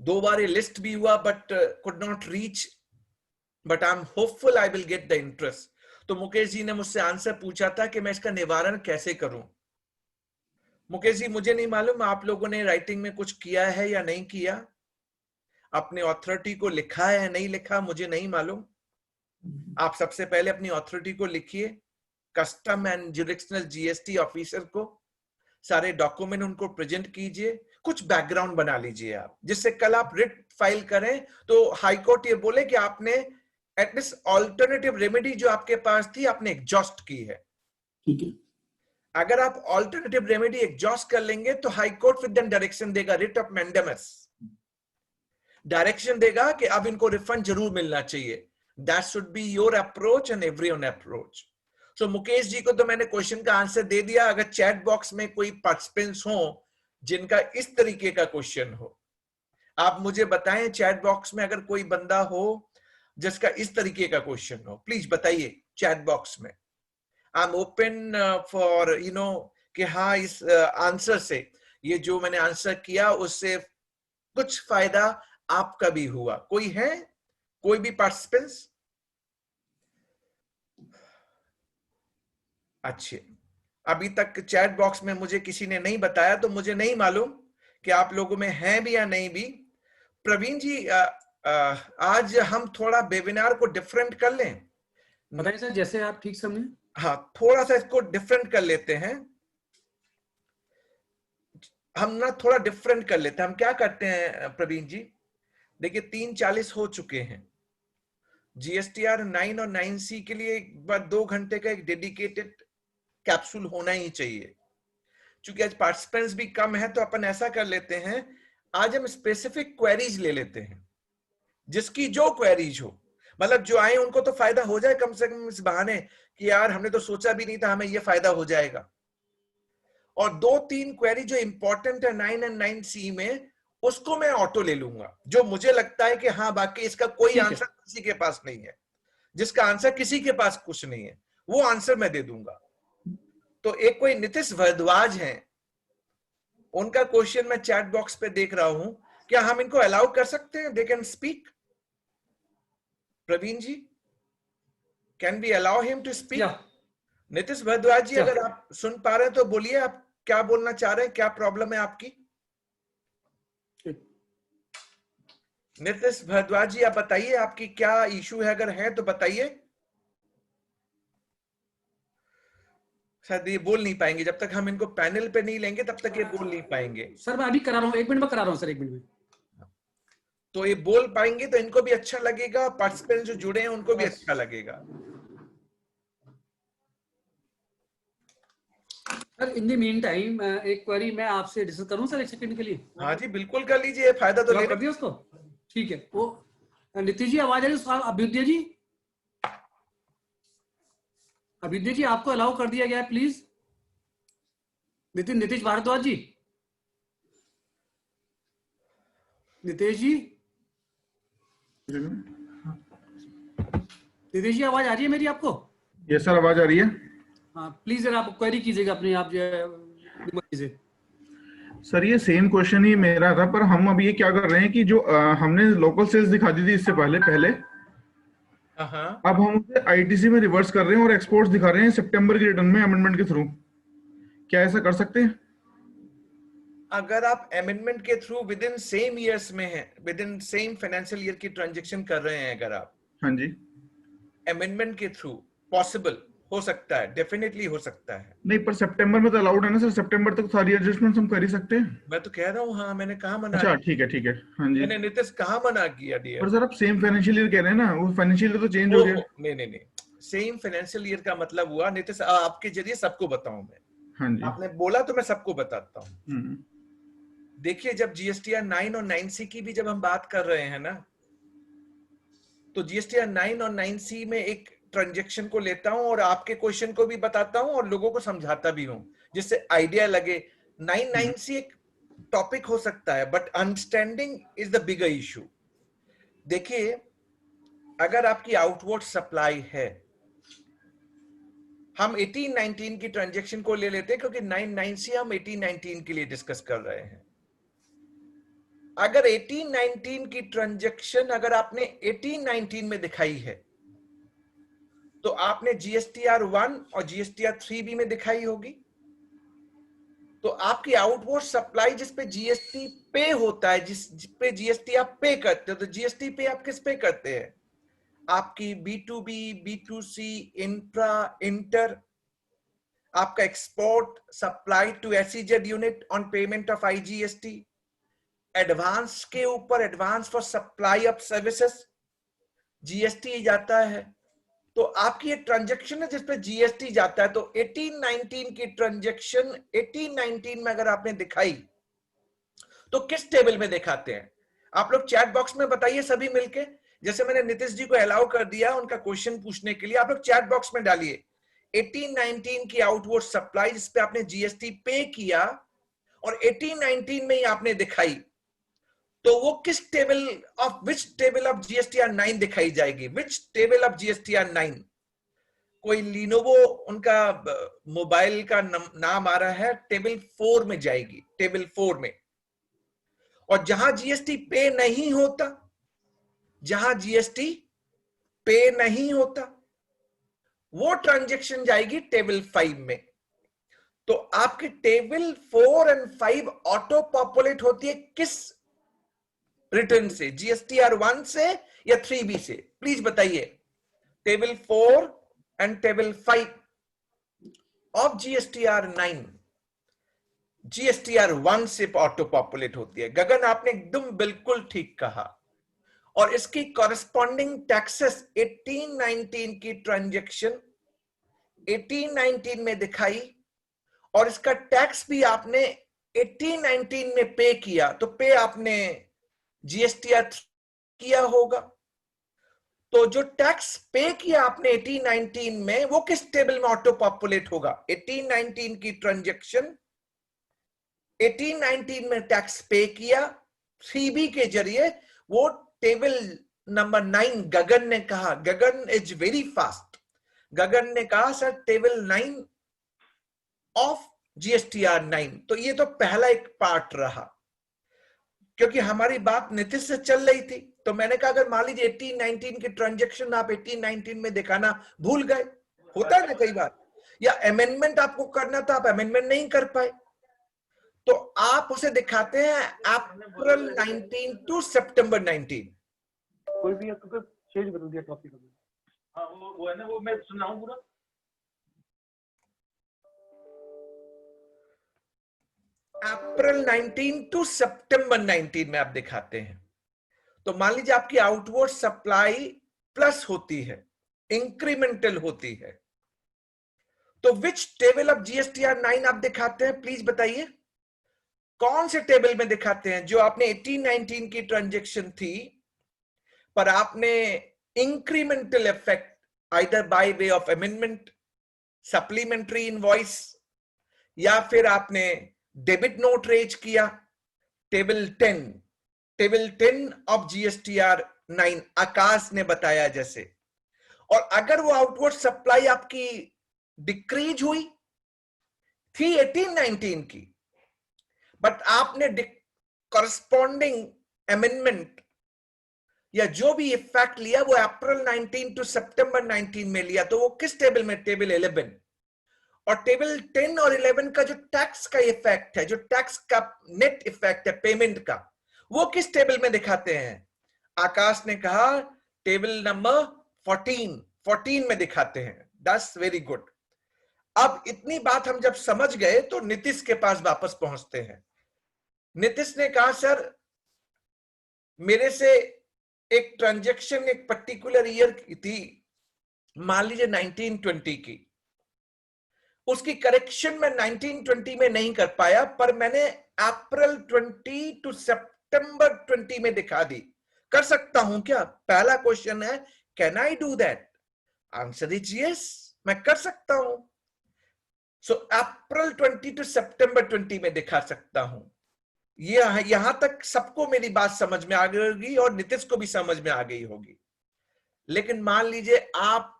2 बार ये लिस्ट भी हुआ but could not reach, but I am hopeful I will get the interest. तो मुकेश जी ने मुझसे आंसर पूछा था कि मैं इसका निवारण कैसे करूं। मुकेश जी मुझे नहीं मालूम आप लोगों ने राइटिंग में कुछ किया है या नहीं किया, अपने अथॉरिटी को लिखा है या नहीं लिखा, मुझे नहीं मालूम। आप सबसे पहले अपनी अथॉरिटी को लिखिए, कस्टम एंड जुरिडिक्शनल जीएसटी ऑफिसर को सारे डॉक्यूमेंट उनको प्रेजेंट कीजिए, कुछ बैकग्राउंड बना लीजिए आप, जिससे कल आप रिट फाइल करें तो हाई कोर्ट ये बोले कि आपने एटलीस्ट ऑल्टरनेटिव रेमेडी जो आपके पास थी आपने एग्जॉस्ट की है। ठीक है, अगर आप ऑल्टरनेटिव रेमेडी एग्जॉस्ट कर लेंगे तो हाई कोर्ट फिर देन डायरेक्शन देगा, रिट ऑफ मैंडेमस डायरेक्शन देगा कि अब इनको रिफंड जरूर मिलना चाहिए। That should be your approach and everyone approach. So Mukesh ji को तो मैंने क्वेश्चन का आंसर दे दिया। अगर चैट बॉक्स में कोई पार्टिसिपेंट्स हो जिनका इस तरीके का क्वेश्चन हो, आप मुझे बताएं। चैट बॉक्स में अगर कोई बंदा हो जिसका इस तरीके का क्वेश्चन हो, प्लीज बताइए चैट बॉक्स में। आई एम ओपन फॉर कि हाँ इस आंसर से, ये जो मैंने आंसर किया उससे कुछ फायदा आपका भी हुआ। कोई है, कोई भी पार्टिसिपेंट्स? अच्छे, अभी तक चैट बॉक्स में मुझे किसी ने नहीं बताया तो मुझे नहीं मालूम कि आप लोगों में हैं भी या नहीं भी। प्रवीण जी आज हम थोड़ा वेबिनार को डिफरेंट कर लें। बताइए सर, जैसे आप ठीक समझे। हाँ, थोड़ा सा इसको डिफरेंट कर लेते हैं हम ना, थोड़ा डिफरेंट कर लेते हैं। हम क्या करते हैं प्रवीण जी, देखिए 3:40 हो चुके हैं। GSTR 9 और 9C के लिए एक बार 2 घंटे का एक डेडिकेटेड कैप्सूल होना ही चाहिए। क्योंकि आज पार्टिसिपेंट्स भी कम है, तो अपन ऐसा कर लेते हैं, आज हम स्पेसिफिक क्वेरीज ले लेते हैं, जिसकी जो क्वेरीज हो, मतलब जो आए उनको तो फायदा हो जाए कम से कम इस बहाने कि यार हमने तो सोचा भी नहीं था हमें ये फायदा हो जाएगा। और 2-3 क्वेरी जो इंपॉर्टेंट है 9 और 9C में, उसको मैं ऑटो ले लूंगा, जो मुझे लगता है कि हाँ बाकी इसका कोई आंसर किसी के पास नहीं है, जिसका आंसर किसी के पास कुछ नहीं है, वो आंसर मैं दे दूंगा। तो एक कोई नीतीश भारद्वाज हैं, उनका क्वेश्चन मैं चैट बॉक्स पे देख रहा हूं, क्या हम इनको अलाउ कर सकते हैं? They can speak. Praveen ji, can be allow him to speak? Nitish Bhardwaj ji, अगर आप सुन पा रहे हैं तो बोलिए, आप क्या बोलना चाह रहे हैं, क्या प्रॉब्लम है आपकी? नीतीश भारद्वाज जी, आप बताइए आपकी क्या इशू है, अगर है तो बताइए। शायद ये बोल नहीं पाएंगे, जब तक हम इनको पैनल पे नहीं लेंगे तब तक ये बोल नहीं पाएंगे। सर मैं अभी करा रहा हूँ, 1 मिनट में करा रहा हूँ सर, 1 मिनट में। तो ये बोल पाएंगे तो इनको भी अच्छा लगेगा, पार्टिसिपेंट जो जुड़े हैं उनको भी अच्छा लगेगा। Sir in the mean time एक क्वेरी मैं आपसे डिस्कस करूं सर 1 सेकंड के लिए? हाँ जी बिल्कुल कर लीजिए, फायदा तो कर दिया उसको, ठीक है। वो नीतीश जी आवाज आ रही है? अभ्युदय जी, अभ्युदय जी आपको अलाउ कर दिया गया है, प्लीज। नीतीश भारद्वाज जी, नीतीश जी, नीतीश जी आवाज आ रही है मेरी आपको? यस सर, आवाज आ रही है। हाँ प्लीज सर आप क्वेरी कीजिएगा अपनी, आप जो सर ये सेम क्वेश्चन ही मेरा था, पर हम अभी ये क्या कर रहे हैं कि जो हमने लोकल सेल्स दिखा दी थी इससे पहले अब हम उसे आईटीसी में रिवर्स कर रहे हैं और एक्सपोर्ट्स दिखा रहे हैं सितंबर के रिटर्न में अमेंडमेंट के थ्रू। क्या ऐसा कर सकते हैं? अगर आप अमेंडमेंट के through with in same years में है, with in same financial year की ट्रांजैक्शन कर रहे हैं, अगर आप हाँ जी, अमेंडमेंट के थ्रू पॉसिबल हो सकता है, डेफिनेटली हो सकता है। नहीं पर सितंबर में तो अलाउड है ना सर, सितंबर तक सारी एडजस्टमेंट हम कर ही सकते हैं। मैं तो कह रहा हूँ, हाँ मैंने कहा मना अच्छा ठीक है, हाँ जी। मैंने नीतीश कहा मना किया डियर? पर सर आप सेम फाइनेंशियल ईयर कह रहे हैं ना, वो फाइनेंशियल ईयर तो चेंज हो गया। नहीं, सेम फाइनेंशियल ईयर का मतलब हुआ, नीतीश आपके जरिए सबको बताऊं मैं। हाँ जी, आपने बोला तो मैं सबको बताता हूँ। देखिए जब जीएसटीआर 9 और 9C की भी जब हम बात कर रहे हैं ना, तो जीएसटीआर 9 और 9C में एक ट्रांजैक्शन को लेता हूं और आपके क्वेश्चन को भी बताता हूं और लोगों को समझाता भी हूं, जिससे आइडिया लगे। 9-9C एक टॉपिक हो सकता है, but understanding is the bigger issue. देखिए अगर आपकी आउटवर्ड सप्लाई है, हम 18-19 की ट्रांजैक्शन को ले लेते हैं क्योंकि 9-9C हम 18-19 के लिए डिस्कस कर रहे हैं। अगर 18-19 की ट्रांजैक्शन अगर आपने 18-19 में दिखाई है, तो आपने जीएसटीआर 1 और जीएसटीआर 3B में दिखाई होगी। तो आपकी आउटवर्ड सप्लाई जिस पे जीएसटी पे होता है, जिस पे जीएसटी आप पे करते हो, तो जीएसटी पे आप किस पे करते हैं? आपकी B2B, B2C, इंट्रा, इंटर, आपका export, supply to SEZ unit on payment of IGST, advance के ऊपर advance for supply of services GST जाता है। तो आपकी एक ट्रांजैक्शन है जिसपे जीएसटी जाता है। तो 18-19 की ट्रांजैक्शन 18-19 में अगर आपने दिखाई तो किस टेबल में दिखाते हैं? आप लोग चैट बॉक्स में बताइए सभी मिलके। जैसे मैंने नीतीश जी को अलाउ कर दिया उनका क्वेश्चन पूछने के लिए, आप लोग चैट बॉक्स में डालिए 18-19 की आउटवर्ड सप्लाई जिसपे आपने जीएसटी पे किया और 18-19 में ही आपने दिखाई, तो वो किस table of which table of GSTR 9 दिखाई जाएगी? विच टेबल ऑफ जीएसटीआर 9? कोई लिनोवो उनका मोबाइल का नाम आ रहा है, टेबल 4 में जाएगी, टेबल 4 में। और जहां जीएसटी पे नहीं होता, जहां जीएसटी पे नहीं होता, वो ट्रांजैक्शन जाएगी टेबल 5 में। तो आपकी टेबल 4 और 5 ऑटो पॉपुलेट होती है किस रिटर्न से? जीएसटीआर 1 से या 3B से? प्लीज बताइए। Table 4 and table 5 of GSTR 9 GSTR 1 से ऑटो पॉपुलेट होती है। गगन आपने एकदम बिल्कुल ठीक कहा, और इसकी कॉरेस्पॉन्डिंग टैक्सेस 18-19 की ट्रांजैक्शन 18-19 में दिखाई, और इसका टैक्स भी आपने 18-19 में पे किया, तो पे आपने जीएसटीआर किया होगा। तो जो टैक्स पे किया आपने 18-19 में, वो किस टेबल में ऑटो पॉपुलेट होगा? 18-19 की ट्रांजैक्शन 18-19 में टैक्स पे किया 3B के जरिए, वो टेबल नंबर 9 गगन ने कहा, गगन इज वेरी फास्ट, गगन ने कहा सर टेबल 9 ऑफ जीएसटीआर 9। तो ये तो पहला एक पार्ट रहा, क्योंकि हमारी बात नीतीश से चल रही थी। तो मैंने कहा अगर मान लीजिए 18-19 की ट्रांजैक्शन आप 18-19 में दिखाना भूल गए, होता है ना कई बार, या अमेंडमेंट आपको करना था, आप अमेंडमेंट नहीं कर पाए, तो आप उसे दिखाते हैं अप्रैल 19 टू सितंबर 19। कोई भी है तो चेंज कर दिया टॉपिक। हाँ वो है ना, वो मैं सुनाऊं पूरा। अप्रैल 19 टू सितंबर 19 में आप दिखाते हैं। तो मान लीजिए आपकी आउटवर्ड सप्लाई प्लस होती है, इंक्रीमेंटल होती है, तो विच टेबल ऑफ जीएसटीआर 9 आप दिखाते हैं? प्लीज बताइए कौन से टेबल में दिखाते हैं? जो आपने 18-19 की ट्रांजैक्शन थी, पर आपने incremental effect either by way of amendment, supplementary invoice, या फिर आपने डेबिट नोट रेज किया, टेबल 10 ऑफ जीएसटीआर 9 आकाश ने बताया जैसे। और अगर वो आउटवर्ड सप्लाई आपकी डिक्रीज हुई थी 18-19 की, बट आपने कॉरेस्पॉन्डिंग अमेंडमेंट या जो भी इफेक्ट लिया वो अप्रैल 19 टू सितंबर 19 में लिया, तो वो किस टेबल में? टेबल 11। और टेबल 10 और 11 का जो टैक्स का इफेक्ट है, जो टैक्स का नेट इफेक्ट है पेमेंट का, वो किस टेबल में दिखाते हैं? आकाश ने कहा टेबल नंबर 14 में दिखाते हैं। That's very good. अब इतनी बात हम जब समझ गए तो नीतीश के पास वापस पहुंचते हैं। नीतीश ने कहा सर मेरे से एक ट्रांजैक्शन एक पर्टिकुलर ईयर की थी, मान लीजिए 1920 की, उसकी करेक्शन मैं 1920 में नहीं कर पाया, पर मैंने अप्रैल 20 टू सितंबर 20 में दिखा दी। कर सकता हूं क्या? पहला क्वेश्चन है can I do that? Answer is yes, मैं कर सकता हूं। सो अप्रैल 20 टू सितंबर 20 में दिखा सकता हूं। ये यहां तक सबको मेरी बात समझ में आ गई होगी और नीतीश को भी समझ में आ गई होगी। लेकिन मान लीजिए आप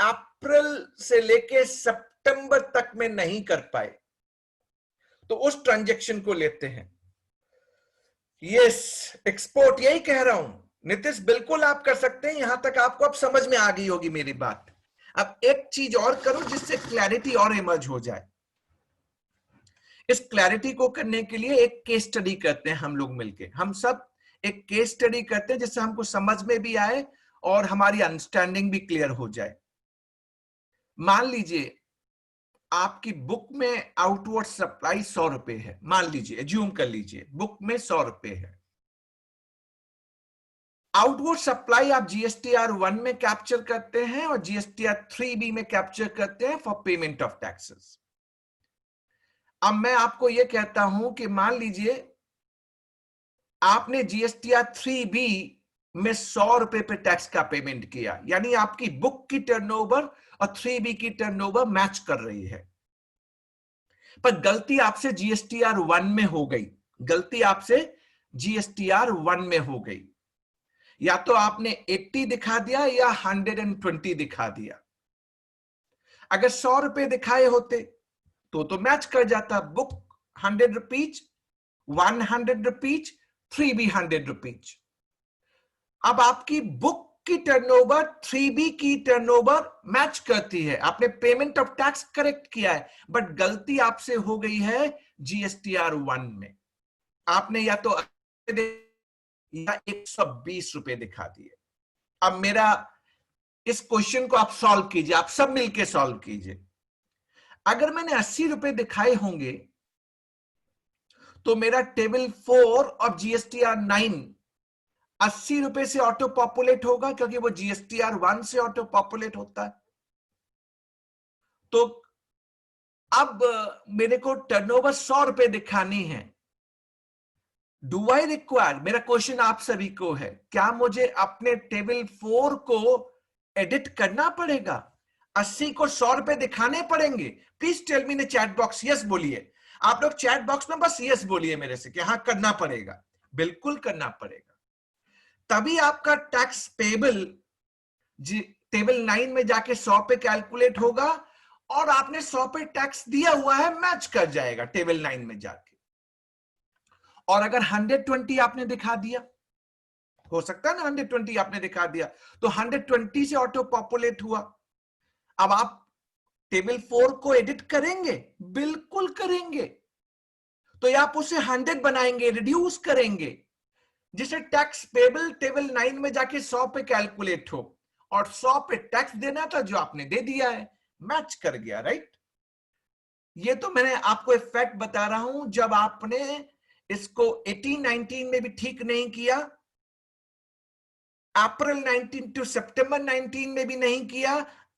अप्रैल से लेके सितंबर तक में नहीं कर पाए, तो उस ट्रांजैक्शन को लेते हैं। यस, एक्सपोर्ट, यही कह रहा हूं नीतीश, बिल्कुल आप कर सकते हैं। यहां तक आपको अब समझ में आ गई होगी मेरी बात। अब एक चीज और करो जिससे क्लैरिटी और इमर्ज हो जाए। इस क्लैरिटी को करने के लिए एक केस स्टडी करते हैं हम लोग मिलके। हम सब एक केस स्टडी करते हैं जिससे हमको समझ में भी आए और हमारी अंडरस्टैंडिंग भी क्लियर हो जाए। मान लीजिए आपकी बुक में आउटवर्ड सप्लाई 100 रुपए है, मान लीजिए, एज्यूम कर लीजिए बुक में 100 रुपए है। आउटवर्ड सप्लाई आप जीएसटीआर 1 में कैप्चर करते हैं और जीएसटीआर 3B में कैप्चर करते हैं फॉर पेमेंट ऑफ टैक्सेस। अब मैं आपको यह कहता हूं कि मान लीजिए आपने जीएसटीआर 3B में 100 रुपए पे टैक्स का पेमेंट किया, यानी आपकी बुक की टर्नओवर और 3B की टर्नओवर मैच कर रही है, पर गलती आपसे जीएसटीआर 1 में हो गई। गलती आपसे जीएसटीआर 1 में हो गई, या तो आपने 80 दिखा दिया या 120 दिखा दिया। अगर 100 रुपए दिखाए होते तो मैच कर जाता। Book 100 rupees, 100 rupees, 3B 100 rupees. अब आपकी बुक की टर्नओवर 3B की टर्नओवर मैच करती है, आपने पेमेंट ऑफ टैक्स करेक्ट किया है, बट गलती आपसे हो गई है जीएसटीआर 1 में। आपने या तो या 120 रुपए दिखा दिए। अब मेरा इस क्वेश्चन को आप सॉल्व कीजिए, आप सब मिलके सॉल्व कीजिए। अगर मैंने 80 रुपए दिखाए होंगे तो मेरा टेबल 4 और जीएसटीआर 9 ₹80 से ऑटो पॉपुलेट होगा क्योंकि वो GSTR 1 से ऑटो पॉपुलेट होता है। तो अब मेरे को टर्नओवर ₹100 दिखानी है। डू आई रिक्वायर, मेरा क्वेश्चन आप सभी को है, क्या मुझे अपने टेबल 4 को एडिट करना पड़ेगा? 80 को ₹100 दिखाने पड़ेंगे? Please tell me in chat box, yes बोलिए। आप लोग चैट बॉक्स में बस यस बोलिए मेरे से कि हाँ करना पड़ेगा। बिल्कुल करना पड़ेगा, तभी आपका टैक्स पेबल टेबल 9 में जाके 100 पे कैलकुलेट होगा और आपने 100 पे टैक्स दिया हुआ है, मैच कर जाएगा टेबल 9 में जाके। और अगर 120 आपने दिखा दिया, हो सकता है ना 120 आपने दिखा दिया, तो 120 से ऑटो पॉपुलेट हुआ। अब आप टेबल 4 को एडिट करेंगे? बिल्कुल करेंगे। तो या आप उसे 100 बनाएंगे, रिड्यूस करेंगे, जिसे टैक्स पेबल टेबल 9 में जाके 100 पे कैलकुलेट हो और 100 पे टैक्स देना था जो आपने दे दिया है, मैच कर गया, राइट? ये तो मैंने आपको इफेक्ट बता रहा हूं। जब आपने इसको 18-19 में भी ठीक नहीं किया, अप्रैल 19 टू सितंबर 19 में भी नहीं किया,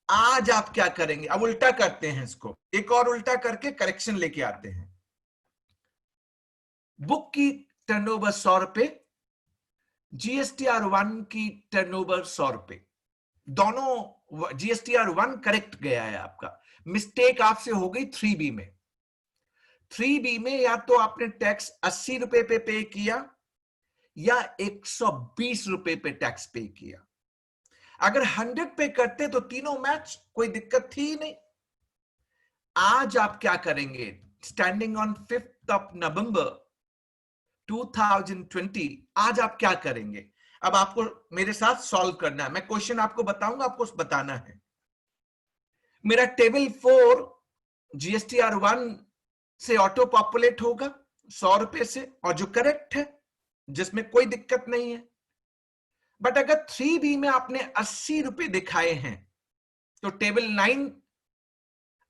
आज आप क्या करेंगे? अब उल्टा करते हैं इसको, एक और उल्टा करके करेक्शन लेके आते हैं। बुक की टर्नओवर ₹100, GSTR 1 की टर्नओवर ₹100, दोनों GSTR 1 करेक्ट गया है आपका। मिस्टेक आपसे हो गई 3B में। 3B में या तो आपने टैक्स ₹80 पे पे किया या ₹120 पे टैक्स पे किया। अगर 100 पे करते तो तीनों मैच, कोई दिक्कत थी ही नहीं। आज आप क्या करेंगे? स्टैंडिंग ऑन 5 नवंबर 2020, आज आप क्या करेंगे? अब आपको मेरे साथ सॉल्व करना है। मैं क्वेश्चन आपको बताऊंगा, आपको बताना है। मेरा टेबल 4 GSTR 1 से ऑटो पॉपुलेट होगा ₹100 से, और जो करेक्ट है, जिसमें कोई दिक्कत नहीं है। बट अगर 3B में आपने ₹80 दिखाए हैं तो टेबल 9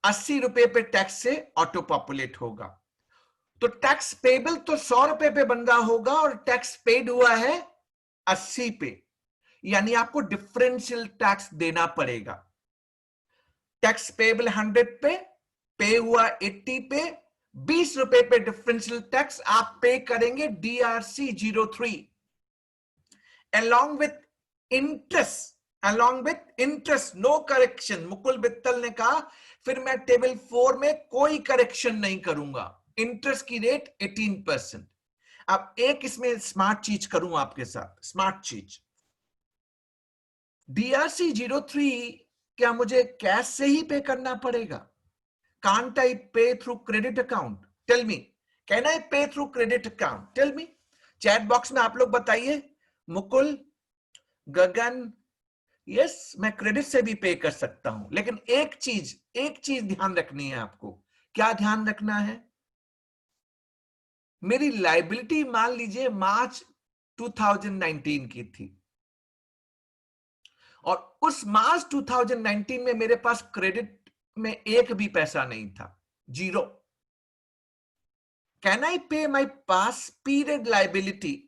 ₹80 पे टैक्स से ऑटो पॉपुलेट होगा। तो टैक्स पेबल तो ₹100 पे बन रहा होगा और टैक्स पेड हुआ है 80 पे, यानी आपको डिफरेंशियल टैक्स देना पड़ेगा। टैक्स पेबल 100 पे हुआ 80 पे, ₹20 पे डिफरेंशियल टैक्स आप पे करेंगे DRC 03 along with interest, no correction। Mukul बित्तल ने कहा फिर मैं टेबल 4 में कोई करेक्शन नहीं करूंगा, इंटरेस्ट की रेट 18%। अब एक इसमें स्मार्ट चीज करूं आपके साथ, स्मार्ट चीज। DRC 03 क्या मुझे कैश से ही पे करना पड़ेगा? Can't I pay through credit account? Tell me, can I pay through credit account? Tell me, chat box में आप लोग बताइए। मुकुल, गगन, यस, मैं क्रेडिट से भी पे कर सकता हूं, लेकिन एक चीज ध्यान रखनी है आपको। क्या ध्यान रखना है? मेरी लाइबिलिटी मान लीजिए मार्च 2019 की थी और उस मार्च 2019 में मेरे पास क्रेडिट में एक भी पैसा नहीं था, 0। Can I pay my past period liability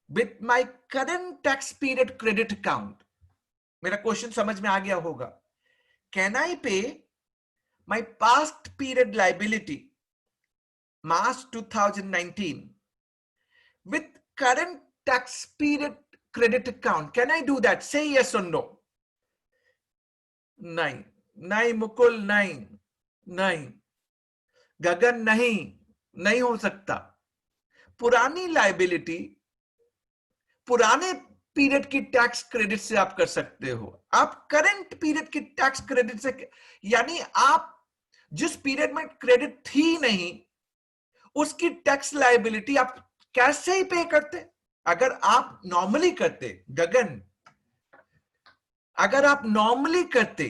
with my current tax period credit account? मेरा क्वेश्चन समझ में आ गया होगा। Can I pay my past period liability March 2019 with current tax period credit account? Can I do that? Say yes or no. नहीं मुकुल, नहीं गगन, नहीं हो सकता। पुरानी लाइबिलिटी पुराने पीरियड की टैक्स क्रेडिट से आप कर सकते हो, आप करंट पीरियड की टैक्स क्रेडिट से, यानी आप जिस पीरियड में क्रेडिट थी नहीं उसकी टैक्स लायबिलिटी आप कैश से ही पे करते। अगर आप नॉर्मली करते, गगन, अगर आप नॉर्मली करते,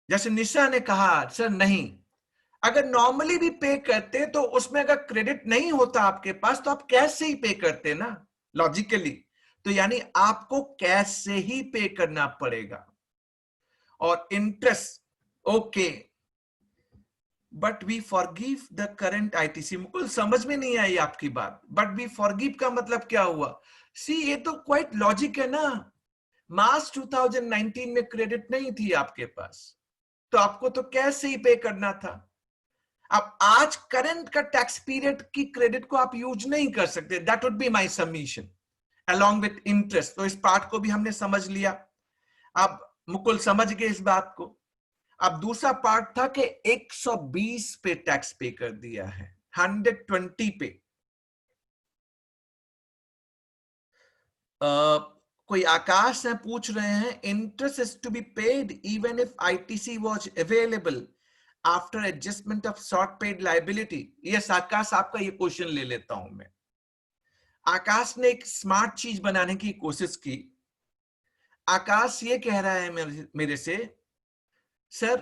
जैसे निशा ने कहा सर नहीं, अगर नॉर्मली भी पे करते तो उसमें अगर क्रेडिट नहीं होता आपके पास तो आप कैश से ही पे करते ना, लॉजिकली। तो यानी आपको कैश से ही पे करना पड़ेगा। और interest, okay, but we forgive the current ITC. Mukul समझ में नहीं आई आपकी बात। बट वी फॉरगिव का मतलब क्या हुआ? सी ये तो क्वाइट लॉजिक है ना। मार्च 2019 में क्रेडिट नहीं थी आपके पास, तो आपको तो कैश से ही पे करना था। अब आज करंट का टैक्स पीरियड की क्रेडिट को आप यूज नहीं कर सकते। That would be my submission along with interest। तो इस पार्ट को भी हमने समझ लिया। अब मुकुल समझ गए इस बात को। अब दूसरा पार्ट था कि 120 पे टैक्स पे कर दिया है, 120 पे। कोई आकाश से पूछ रहे हैं, interest is to be paid even if ITC was available after adjustment of short paid liability. Yes Akash, आपका ये क्वेश्चन ले लेता हूं मैं। आकाश ने एक स्मार्ट चीज बनाने की कोशिश की। आकाश ये कह रहा है मेरे से, सर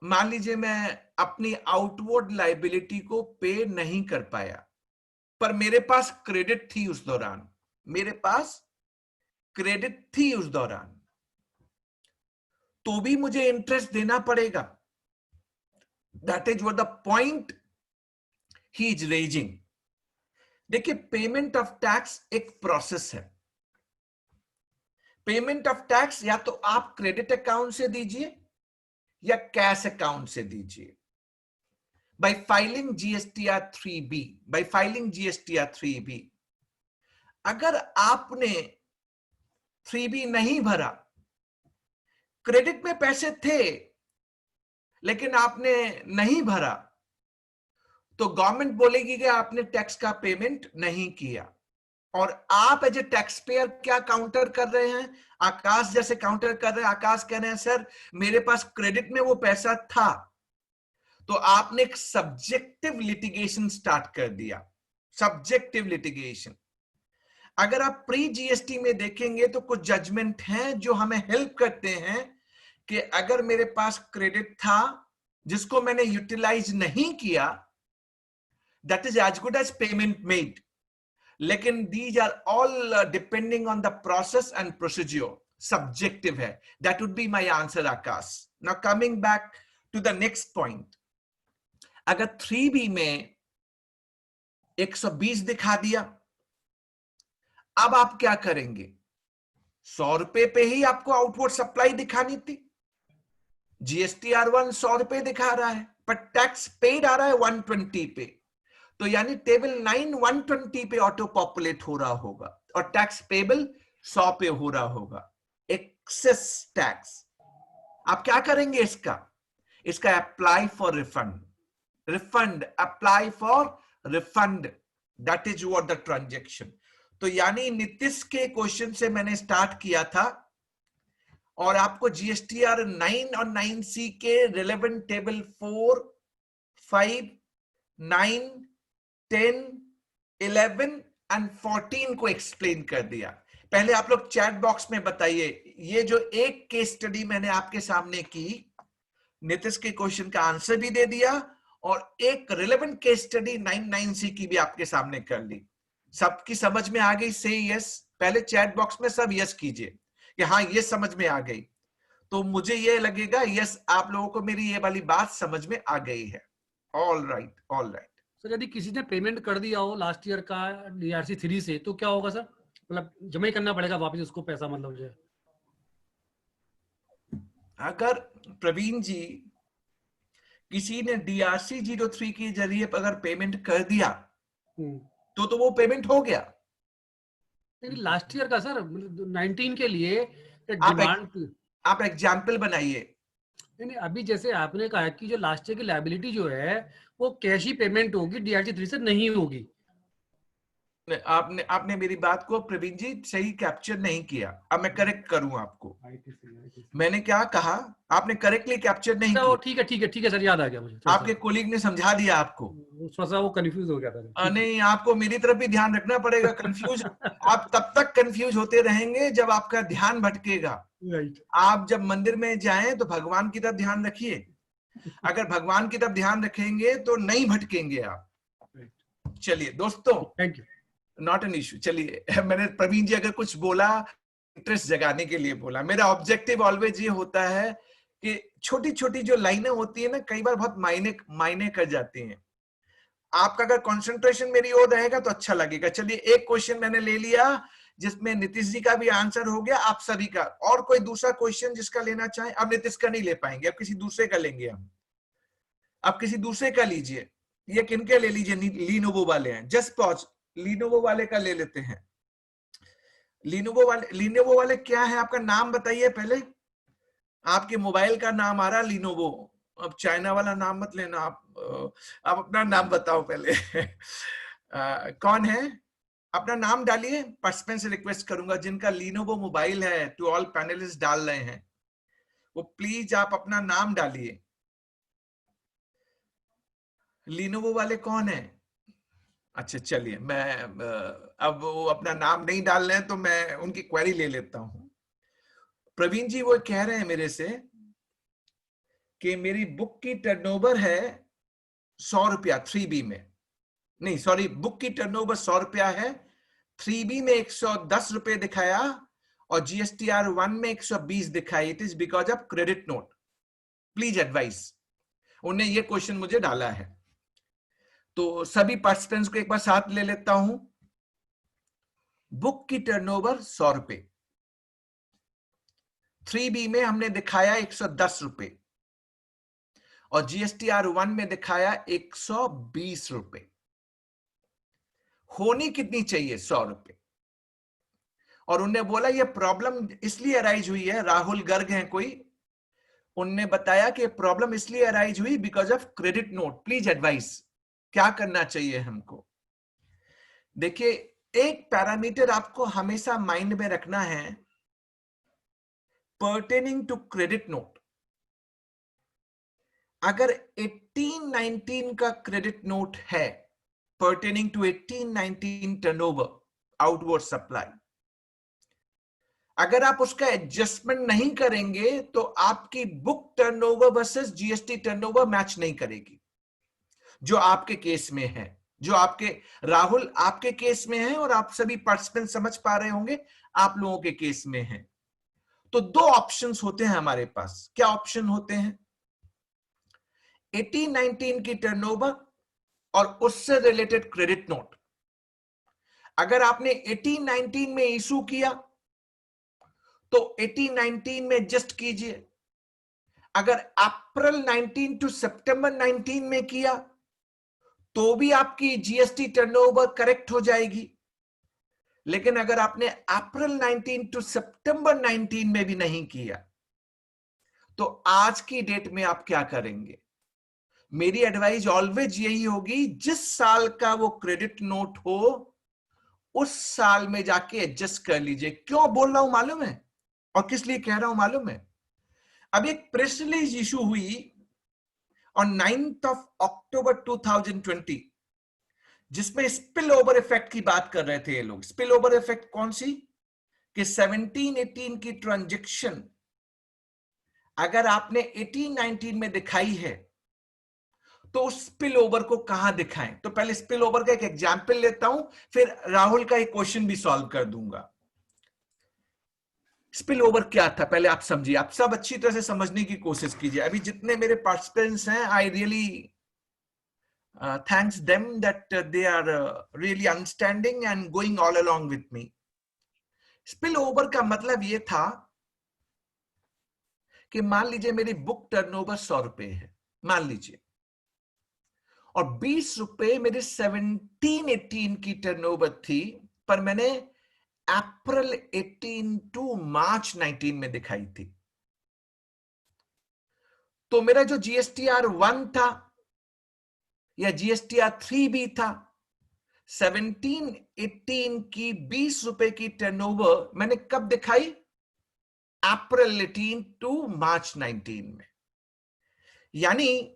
मान लीजिए मैं अपनी आउटवर्ड लायबिलिटी को पे नहीं कर पाया, पर मेरे पास क्रेडिट थी उस दौरान, मेरे पास क्रेडिट थी उस दौरान, तो भी मुझे इंटरेस्ट देना पड़ेगा। That is what the point he is raising. देखिए, पेमेंट ऑफ टैक्स एक प्रोसेस है। पेमेंट ऑफ टैक्स या तो आप क्रेडिट अकाउंट से दीजिए या कैश अकाउंट से दीजिए। Bye filing GSTR 3B, bye filing GSTR 3B। अगर आपने 3B नहीं भरा, क्रेडिट में पैसे थे लेकिन आपने नहीं भरा, तो गवर्नमेंट बोलेगी कि आपने टैक्स का पेमेंट नहीं किया। और आप एज ए टैक्स पेयर क्या काउंटर कर रहे हैं? आकाश जैसे काउंटर कर रहे हैं। आकाश कह रहे हैं, सर मेरे पास क्रेडिट में वो पैसा था। तो आपने एक सब्जेक्टिव लिटिगेशन स्टार्ट कर दिया, सब्जेक्टिव लिटिगेशन। अगर आप प्री जीएसटी में देखेंगे तो कुछ जजमेंट हैं जो हमें हेल्प करते हैं कि अगर मेरे पास क्रेडिट था जिसको मैंने यूटिलाइज नहीं किया, that is as good as payment made। लेकिन these are all depending on the process and procedure, subjective है। That would be my answer, Akash। Now coming back to the next point, अगर 3B में 120 दिखा दिया, अब आप क्या करेंगे? 100 रुपए पे ही आपको आउटवर्ड सप्लाई दिखानी थी। GSTR1 100 रुपए दिखा रहा है, पर टैक्स पेड आ रहा है 120 पे। तो यानी टेबल 9 120 पे ऑटो पॉपुलेट हो रहा होगा और टैक्स पेबल 100 पे हो रहा होगा। Excess tax. आप क्या करेंगे इसका apply for refund, refund, apply for refund. That is what the transaction. तो यानी नीतीश के क्वेश्चन से मैंने स्टार्ट किया था और आपको जीएसटीआर 9 और 9C के रिलेवेंट टेबल 4, 5, 9, 10, 11 एंड 14 को एक्सप्लेन कर दिया। पहले आप लोग चैट बॉक्स में बताइए, ये जो एक केस स्टडी मैंने आपके सामने की, नीतीश के क्वेश्चन का आंसर भी दे दिया और एक रिलेवेंट केस स्टडी 9C की भी आपके सामने कर ली। सबकी समझ में आ गई? से यस। पहले चैट बॉक्स में सब यस कीजिए कि हाँ ये समझ में आ गई, तो मुझे ये लगेगा यस आप लोगों को मेरी ये वाली बात समझ में आ गई है। All right, all right. Sir यदि किसी ने पेमेंट कर दिया हो लास्ट ईयर का DRC 3 से, तो क्या होगा सर? मतलब जमा ही करना पड़ेगा वापस उसको पैसा, मतलब जो है? अगर प्रवीण जी किसी ने DRC 03 के जरिए अगर पेमेंट कर दिया तो वो पेमेंट हो गया। लास्ट ईयर का सर 19 के लिए डिमांड आप एग्जाम्पल बनाइए। नहीं, अभी जैसे आपने कहा कि जो लास्ट ईयर की लायबिलिटी जो है वो कैश ही पेमेंट होगी, DRC 3 से नहीं होगी। आपने मेरी बात को प्रवीण जी सही कैप्चर नहीं किया। अब मैं करेक्ट करूं आपको। मैंने क्या कहा, आपने करेक्टली कैप्चर नहीं किया। ठीक है सर, याद आ गया मुझे। आपके कोलीग ने समझा दिया आपको। वो कंफ्यूज हो गया था। नहीं, आपको मेरी तरफ भी ध्यान रखना पड़ेगा। कंफ्यूज आप तब तक कंफ्यूज होते रहेंगे जब आपका ध्यान भटकेगा। आप जब मंदिर में जाएं तो भगवान की तरफ ध्यान रखिए। अगर भगवान की तरफ ध्यान रखेंगे तो नहीं भटकेंगे आप। चलिए दोस्तों, thank you. Not an issue. चलिए, मैंने प्रवीण जी अगर कुछ बोला इंटरेस्ट जगाने के लिए बोला। मेरा ऑब्जेक्टिव ऑलवेज ये होता है कि छोटी छोटी जो लाइनें होती है ना, कई बार बहुत मायने कर जाती हैं। आपका अगर कंसंट्रेशन मेरी ओर रहेगा तो अच्छा लगेगा। चलिए, एक क्वेश्चन मैंने ले लिया जिसमें नीतीश जी का भी आंसर हो गया, आप सभी का। और कोई दूसरा क्वेश्चन जिसका लेना चाहे? अब नीतीश का नहीं ले पाएंगे, अब किसी दूसरे का लेंगे हम। अब किसी दूसरे का लीजिए। ये किनके ले लीजिए? लीनोवो वाले हैं। जस्ट पॉज, लीनोवो वाले का ले लेते हैं। लीनोवो वाले क्या है? आपका नाम बताइए पहले। आपके मोबाइल का नाम आ रहा लीनोवो। अब चाइना वाला नाम मत लेना आप अपना नाम बताओ पहले। कौन है? अपना नाम डालिए। पार्टिसिपेंट से रिक्वेस्ट करूंगा जिनका लीनोवो मोबाइल है, टू ऑल पैनलिस्ट डाल रहे हैं, वो प्लीज आप अपना नाम डालिए। लीनोवो वाले कौन है? अच्छा चलिए, मैं अब वो अपना नाम नहीं डाल रहे हैं तो मैं उनकी क्वेरी ले लेता हूं। प्रवीण जी वो कह रहे हैं मेरे से कि मेरी बुक की टर्नओवर है 100 रुपया 3B में। नहीं सॉरी, बुक की टर्नओवर 100 रुपया है, 3B में 110 रुपए दिखाया और GSTR 1 में 120 दिखाई। It is because of credit note, please advice. उन्हें ये क्वेश्चन मुझे डाला है। तो सभी पार्टिसिपेंट्स को एक बार साथ ले लेता हूं। बुक की टर्नओवर 100 रुपए, 3B में हमने दिखाया 110 रुपए और GSTR 1 में दिखाया 120 रुपए। होनी कितनी चाहिए? 100 रुपए। और उनने बोला ये प्रॉब्लम इसलिए अराइज हुई है, राहुल गर्ग हैं कोई, उनने बताया कि प्रॉब्लम इसलिए अराइज हुई because of credit note. Please advice, क्या करना चाहिए हमको? देखिए, एक पैरामीटर आपको हमेशा माइंड में रखना है, पर्टेनिंग टू क्रेडिट नोट। अगर 18-19 का क्रेडिट नोट है, pertaining to 18-19 turnover outward supply, अगर आप उसका एडजस्टमेंट नहीं करेंगे तो आपकी book turnover versus GST turnover match नहीं करेगी, जो आपके केस में है, जो आपके राहुल आपके केस में है और आप सभी पार्टिसिपेंट समझ पा रहे होंगे आप लोगों के केस में है। तो दो ऑप्शंस होते हैं हमारे पास। क्या ऑप्शन होते हैं? 18-19 की टर्नओवर और उससे रिलेटेड क्रेडिट नोट। अगर आपने 18-19 में इशू किया तो 18-19 में एडजस्ट कीजिए। अगर अप्रैल 19 टू सितंबर 19 में किया तो भी आपकी जीएसटी टर्नओवर करेक्ट हो जाएगी। लेकिन अगर आपने अप्रैल 19 टू सितंबर 19 में भी नहीं किया तो आज की डेट में आप क्या करेंगे? मेरी एडवाइस ऑलवेज यही होगी, जिस साल का वो क्रेडिट नोट हो उस साल में जाके एडजस्ट कर लीजिए। क्यों बोल रहा हूं मालूम है और किस लिए कह रहा हूं मालूम है? अब एक प्रेस रिलीज इशू हुई ऑन 9th of October 2020 जिसमें स्पिल ओवर इफेक्ट की बात कर रहे थे ये लोग। स्पिल ओवर इफेक्ट कौन सी? कि 17-18 की ट्रांजैक्शन अगर आपने 18-19 में दिखाई है तो उस स्पिल ओवर को कहां दिखाएं? तो पहले स्पिल ओवर का एक एग्जांपल लेता हूं, फिर राहुल का एक क्वेश्चन भी सॉल्व कर दूंगा। स्पिल ओवर क्या था पहले आप समझिए, आप सब अच्छी तरह से समझने की कोशिश कीजिए। अभी जितने मेरे पार्टिसिपेंट्स हैं, I really thanks them that they are really understanding and going all along with me. Spill over का मतलब ये था कि मान लीजिए मेरी बुक टर्नओवर 100 रुपए है, मान लीजिए, और 20 रुपए मेरे 17-18 की टर्नओवर थी, पर मैंने अप्रैल 18 टू मार्च 19 में दिखाई थी। तो मेरा जो GSTR 1 था या GSTR 3B था, 17-18 की 20 रुपए की टर्नओवर मैंने कब दिखाई? अप्रैल 18 टू मार्च 19 में। यानी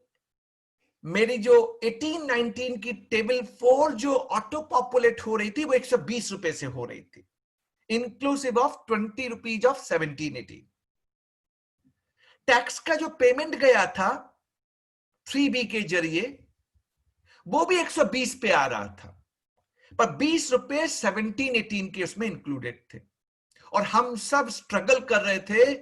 मेरी जो 18-19 की टेबल 4 जो ऑटो पॉपुलेट हो रही थी वो 120 रुपए से हो रही थी, inclusive of 20 rupees of 17-18। Tax का जो पेमेंट गया था 3B के जरिए वो भी 120 पे आ रहा था, पर 20 रुपए 17-18 के उसमें इंक्लूडेड थे। और हम सब स्ट्रगल कर रहे थे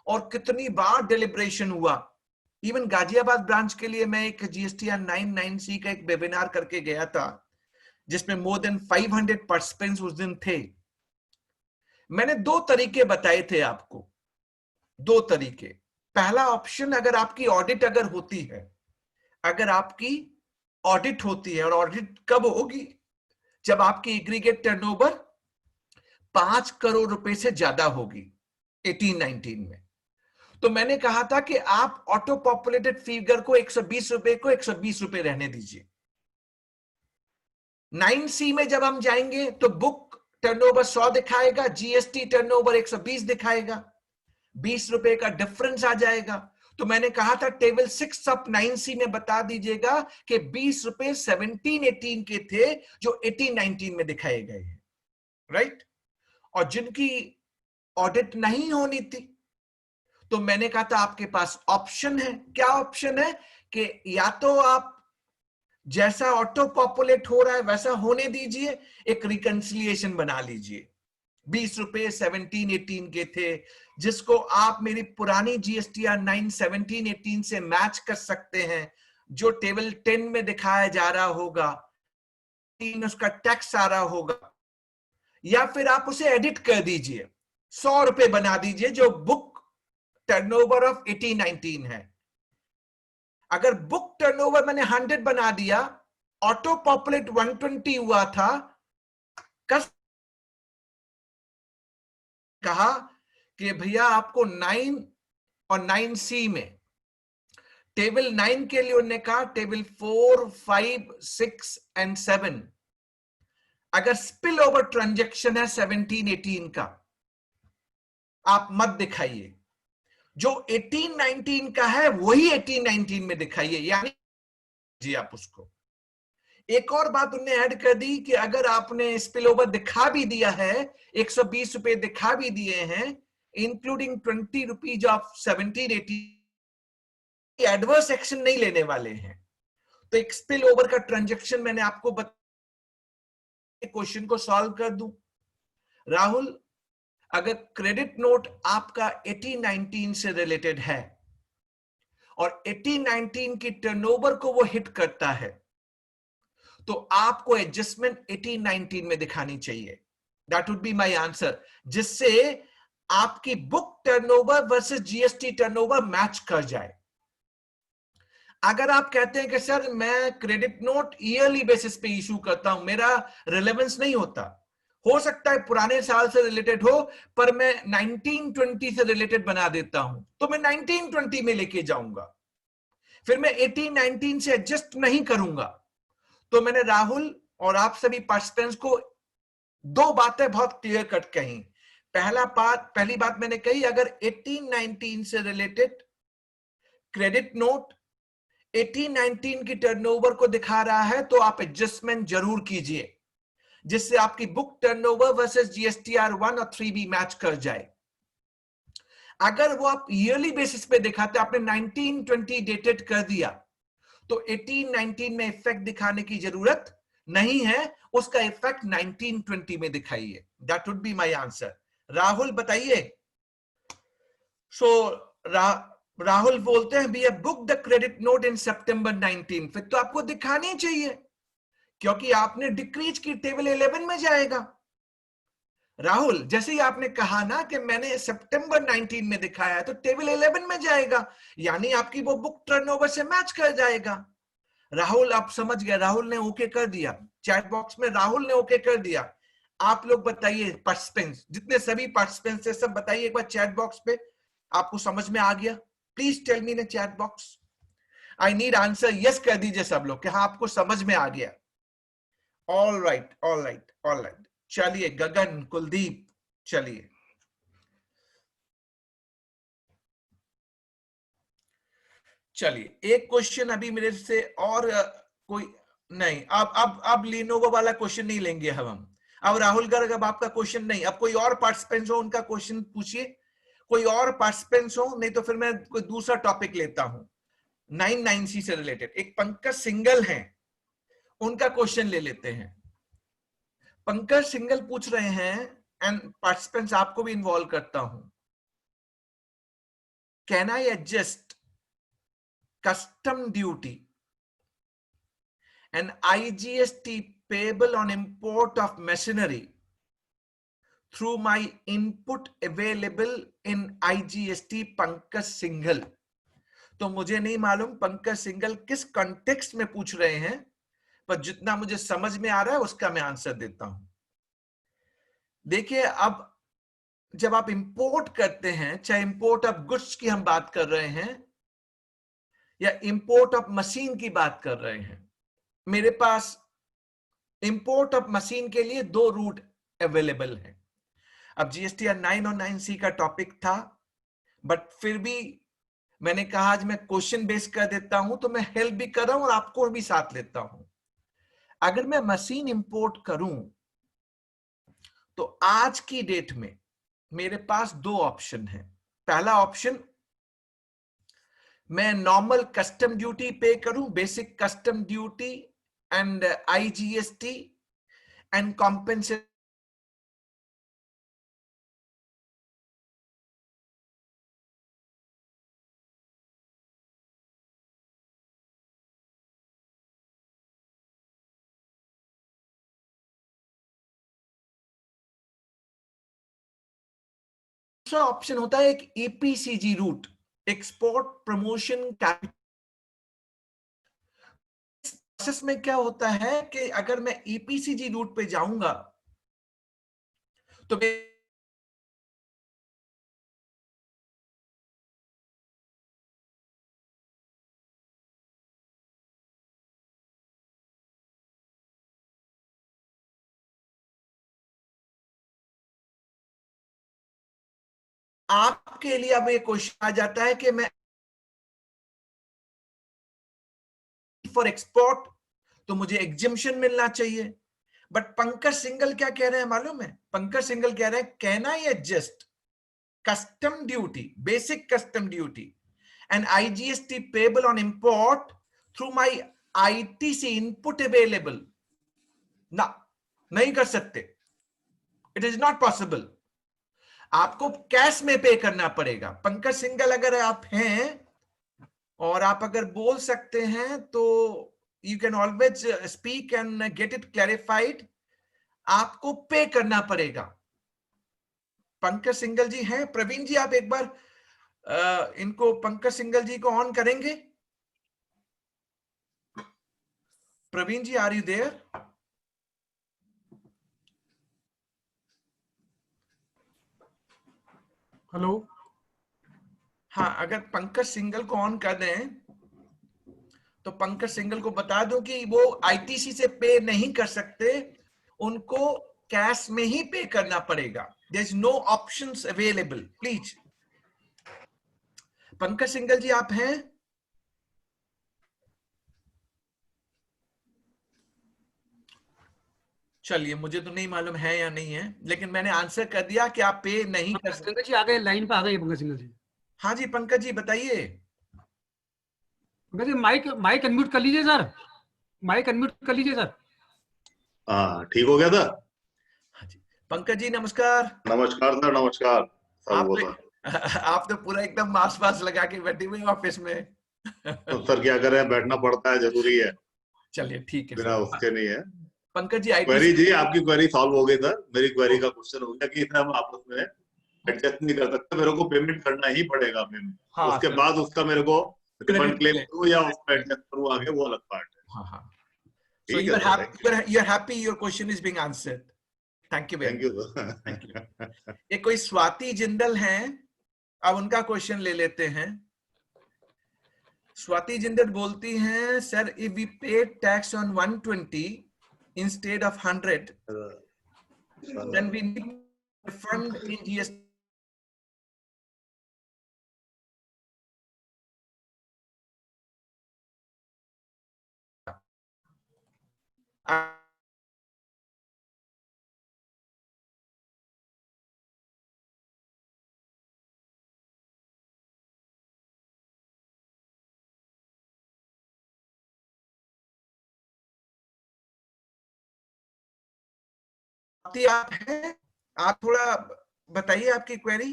और कितनी बार डिलिब्रेशन हुआ। इवन गाजियाबाद ब्रांच के लिए मैं एक GSTR 99C का एक वेबिनार करके गया था, जिसमें मोर देन 500 पार्टिसिपेंट्स उस दिन थे। मैंने 2 तरीके बताए थे आपको, 2 तरीके। पहला ऑप्शन, अगर आपकी ऑडिट अगर होती है, अगर आपकी ऑडिट होती है, और ऑडिट कब होगी? जब आपकी एग्रीगेट टर्नओवर 5 करोड़ रुपए से ज्यादा होगी 18-19 में। तो मैंने कहा था कि आप ऑटो पॉपुलेटेड फिगर को 120 रुपए को 120 रुपए रहने दीजिए। 9C में जब हम जाएंगे तो बुक टर्नओवर 100 दिखाएगा, GST टर्नओवर 120 दिखाएगा, 20 रुपए का डिफरेंस आ जाएगा। तो मैंने कहा था टेबल 6 ऑफ 9C में बता दीजिएगा कि 20 रुपए 17-18 के थे जो 18-19 में दिखाए गए हैं, राइट। और जिनकी ऑडिट नहीं होनी थी, तो मैंने कहा था आपके पास ऑप्शन है। क्या ऑप्शन है? कि या तो आप जैसा ऑटो पॉपुलेट हो रहा है वैसा होने दीजिए, एक रिकंसिलिएशन बना लीजिए। 20 रुपए 17-18 के थे, जिसको आप मेरी पुरानी GSTR 9 17-18 से मैच कर सकते हैं, जो टेबल 10 में दिखाया जा रहा होगा, 3 उसका टैक्स आ रहा होगा। या फिर आप उसे एडिट कर दीजिए, 100 रुपए बना दीजिए, जो बुक टर्नओवर ऑफ 18-19 है। अगर बुक टर्नओवर मैंने 100 बना दिया, ऑटो पॉपुलेट 120 हुआ था, कहा कि भैया आपको 9 और 9C में टेबल 9 के लिए उन्होंने कहा टेबल 4, 5, 6 एंड 7 अगर स्पिल ओवर ट्रांजेक्शन है 17-18 का, आप मत दिखाइए। जो 18-19 का है वही 18-19 में दिखाइए, यानी जी आप उसको। एक और बात उन्होंने ऐड कर दी कि अगर आपने स्पिल ओवर दिखा भी दिया है, 120 रुपए दिखा भी दिए हैं, including 20 rupees of 17-18, adverse action नहीं लेने वाले हैं। तो एक स्पिल ओवर का ट्रांजेक्शन मैंने आपको क्वेश्चन को सॉल्व कर दूं। राहुल, अगर क्रेडिट नोट आपका 18-19 से रिलेटेड है और 18-19 की टर्नओवर को वो हिट करता है, तो आपको एडजस्टमेंट 18-19 में दिखानी चाहिए। That would be my answer, जिससे आपकी book turnover versus GST turnover match कर जाए। अगर आप कहते हैं कि सर मैं क्रेडिट नोट ईयरली बेसिस पे इशू करता हूं, मेरा रिलेवेंस नहीं होता, हो सकता है पुराने साल से रिलेटेड हो, पर मैं 1920 से रिलेटेड बना देता हूं, तो मैं 1920 में लेके जाऊंगा, फिर मैं 18-19 से एडजस्ट नहीं करूंगा। तो मैंने राहुल और आप सभी पार्टिसिपेंट्स को 2 बातें बहुत क्लियर कट कही। पहली बात मैंने कही, अगर 18-19 से रिलेटेड क्रेडिट नोट 18-19 की टर्नओवर को दिखा रहा है, तो आप एडजस्टमेंट जरूर कीजिए, जिससे आपकी बुक टर्नओवर वर्सेस GSTR 1 और 3B मैच कर जाए। अगर वो आप ईयरली बेसिस पे दिखाते, आपने 1920 डेटेड कर दिया, तो 18-19 में इफेक्ट दिखाने की जरूरत नहीं है, उसका इफेक्ट 1920 में दिखाइए। That would be my answer. Rahul बताइए। राहुल बोलते हैं we have book the credit note in सितंबर 19, फिर तो आपको दिखानी चाहिए, क्योंकि आपने डिक्रीज की टेबल 11 में जाएगा। राहुल, जैसे ही आपने कहा ना कि मैंने सितंबर 19 में दिखाया है, तो टेबल 11 में जाएगा, यानी आपकी वो बुक टर्नओवर से मैच कर जाएगा। राहुल आप समझ गए, राहुल ने ओके कर दिया, चैट बॉक्स में राहुल ने ओके कर दिया। आप लोग बताइए, पार्टिसिपेंट्स, जितने सभी पार्टिसिपेंट्स है सब बताइए एक बार चैट बॉक्स पे, आपको समझ में आ गया? Please tell me in chat box. I need answer. Yes कर दीजिए सब लोग कि हाँ आपको समझ में आ गया। All right, all right, all right. चलिए गगन, कुलदीप, चलिए एक क्वेश्चन अभी मेरे से और कोई नहीं। अब लिनोवो वाला क्वेश्चन नहीं लेंगे हम। अब राहुल गर्ग, अब आपका क्वेश्चन नहीं, अब कोई और पार्टिसिपेंट्स हो उनका क्वेश्चन पूछिए। कोई और पार्टिसिपेंट्स हो, नहीं तो फिर मैं कोई दूसरा टॉपिक लेता हूं 9-9C से रिलेटेड। एक पंकज सिंगल हैं, उनका क्वेश्चन ले लेते हैं। पंकज सिंगल पूछ रहे हैं, एंड पार्टिसिपेंट्स आपको भी इन्वॉल्व करता हूं। can I adjust custom duty and IGST payable on import of machinery through my input available in IGST Pankaj Singhal? तो मुझे नहीं मालूम पंकज सिंघल किस कॉन्टेक्स्ट में पूछ रहे हैं, पर जितना मुझे समझ में आ रहा है उसका मैं आंसर देता हूं। देखिए, अब जब आप इंपोर्ट करते हैं, चाहे इंपोर्ट ऑफ गुड्स की हम बात कर रहे हैं या इंपोर्ट ऑफ मशीन की बात कर रहे हैं, मेरे पास इंपोर्ट ऑफ मशीन के लिए 2 रूट अवेलेबल है। अब GSTR 9 और 9C का टॉपिक था, बट फिर भी मैंने कहा आज मैं क्वेश्चन बेस कर देता हूं, तो मैं हेल्प भी कर रहा हूं और आपको भी साथ लेता हूं। अगर मैं मशीन इंपोर्ट करूं तो आज की डेट में मेरे पास 2 ऑप्शन है। पहला ऑप्शन, मैं नॉर्मल कस्टम ड्यूटी पे करूं, basic custom duty and IGST and compensate दूसरा ऑप्शन होता है एक EPCG route, export promotion capital. Process में क्या होता है कि अगर मैं EPCG रूट पे जाऊंगा तो आपके लिए अब ये क्वेश्चन आ जाता है कि मैं फॉर एक्सपोर्ट तो मुझे एग्जिम्पशन मिलना चाहिए। बट पंकज सिंघल क्या कह रहे हैं मालूम है? पंकज सिंघल कह रहे हैं can I adjust custom duty, basic custom duty and IGST payable on import through my ITC input available? ना, नहीं कर सकते। It is not possible. आपको कैश में पे करना पड़ेगा। पंकज सिंघल अगर आप हैं और आप अगर बोल सकते हैं तो you can always speak and get it clarified. आपको पे करना पड़ेगा। पंकज सिंघल जी हैं? प्रवीण जी आप एक बार इनको, पंकज सिंघल जी को ऑन करेंगे? प्रवीण जी, आर यू देयर? हेलो। हाँ, अगर पंकज सिंघल को ऑन कर दें तो पंकज सिंघल को बता दो कि वो ITC से पे नहीं कर सकते, उनको कैश में ही पे करना पड़ेगा। There is no options available. Please Pankaj Singhal ji आप हैं? चलिए, मुझे तो नहीं मालूम है या नहीं है, लेकिन मैंने आंसर कर दिया कि आप पे नहीं कर सकते। पंकज जी आ गए, लाइन पे आ गए पंकज सिंघल जी। हाँ जी पंकज जी बताइए। Pankaj ji mic mic unmute कर लीजिए सर, माइक अनम्यूट कर लीजिए सर। हाँ, ठीक हो गया था। हाँ जी पंकज जी नमस्कार। नमस्कार सर, नमस्कार। सब आप बोला। आप तो पूरा एकदम मास्क वास्क लगा के बैठे हुए ऑफिस में। तो सर क्या करें, बैठना पड़ता है, जरूरी है। चलिए ठीक है बिना सर। उसके नहीं है। पंकज जी क्वेरी ITC जी, आपकी क्वेरी सॉल्व हो गई सर। मेरी क्वेरी का क्वेश्चन हो गया कि इतना हम आपस में एडजस्ट नहीं कर सकते, मेरे को पेमेंट करना ही पड़ेगा पेमेंट। हाँ, उसके सर। बाद उसका मेरे को रिफंड क्लेम Credit करूँ या उसको एडजस्ट करूँ आगे, वो अलग पार्ट है। हाँ हाँ। So ठीक you है are sir, happy, you're happy your question is being answered. Thank you very thank you much. Sir. Thank you. ये कोई स्वाति जिंदल हैं, अब उनका क्वेश्चन ले लेते हैं। स्वाति जिंदल बोलती हैं, sir if we paid tax on 120 instead of 100 then we need refund in GST. आप हैं, आप थोड़ा बताइए आपकी क्वेरी।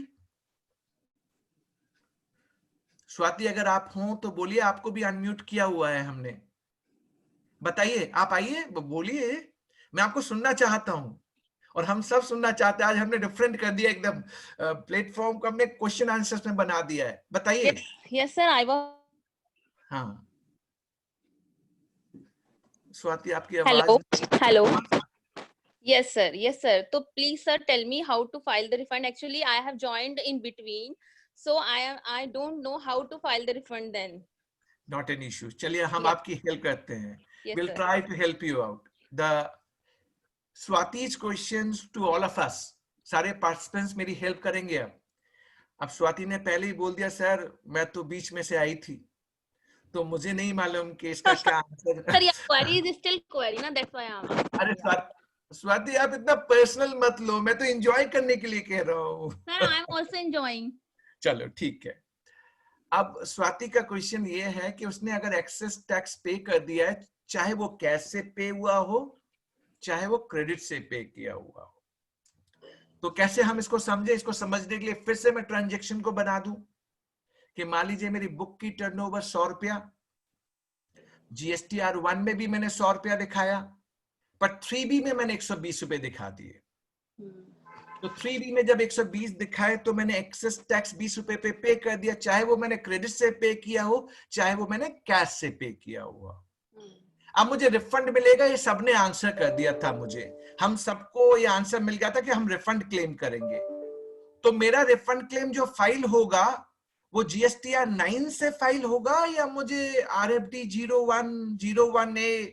स्वाति अगर आप हो तो बोलिए, आपको भी अनम्यूट किया हुआ है हमने। बताइए, आप आइए, बोलिए, मैं आपको सुनना चाहता हूं और हम सब सुनना चाहते हैं। आज हमने डिफरेंट कर दिया एकदम, प्लेटफॉर्म को हमने क्वेश्चन आंसर्स में बना दिया है। बताइए। Yes sir, I was. हाँ स्वाति, आपकी हेलो आवाज। Hello. Yes, sir. Yes, sir. So please, sir, tell me how to file the refund. Actually, I have joined in between, so I don't know how to file the refund then. Not an issue. चलिए हम Yeah. आपकी help करते हैं. Yes, We'll sir. try to help you out. The Swati's questions to all of us. सारे participants मेरी help करेंगे अब. अब स्वाति ने पहले ही बोल दिया, सर मैं तो बीच में से आई थी, तो मुझे नहीं मालूम कि इसका क्या answer. Sir, your query is still query, ना? That's why I'm. अरे स्वाति आप इतना पर्सनल मत लो, मैं तो एंजॉय करने के लिए कह रहा हूँ। Sir, I'm also enjoying. चलो ठीक है। अब स्वाति का क्वेश्चन ये है कि उसने अगर एक्सेस टैक्स पे कर दिया है, चाहे वो कैश से पे हुआ हो, चाहे वो क्रेडिट से पे किया हुआ हो, तो कैसे हम इसको समझे? इसको समझने के लिए फिर से मैं ट्रांजैक्शन को बना दूं कि मान लीजिए मेरी बुक की टर्नओवर 100 रुपया, जीएसटीआर 1 में भी मैंने 100 रुपया दिखाया, पर 3B में मैंने 120 रुपए दिखा दिए। तो 3B में जब 120 दिखाए तो मैंने एक्सेस टैक्स 20 रुपए पे कर दिया, चाहे वो मैंने क्रेडिट से पे किया हो, चाहे वो मैंने कैश से पे किया हुआ। अब मुझे रिफंड मिलेगा, ये सबने आंसर कर दिया था मुझे, हम सबको ये आंसर मिल गया था कि हम रिफंड क्लेम करेंगे। तो मेरा रिफंड क्लेम जो फाइल होगा वो जीएसटीआर 9 से फाइल होगा या मुझे आरएफडी 0101A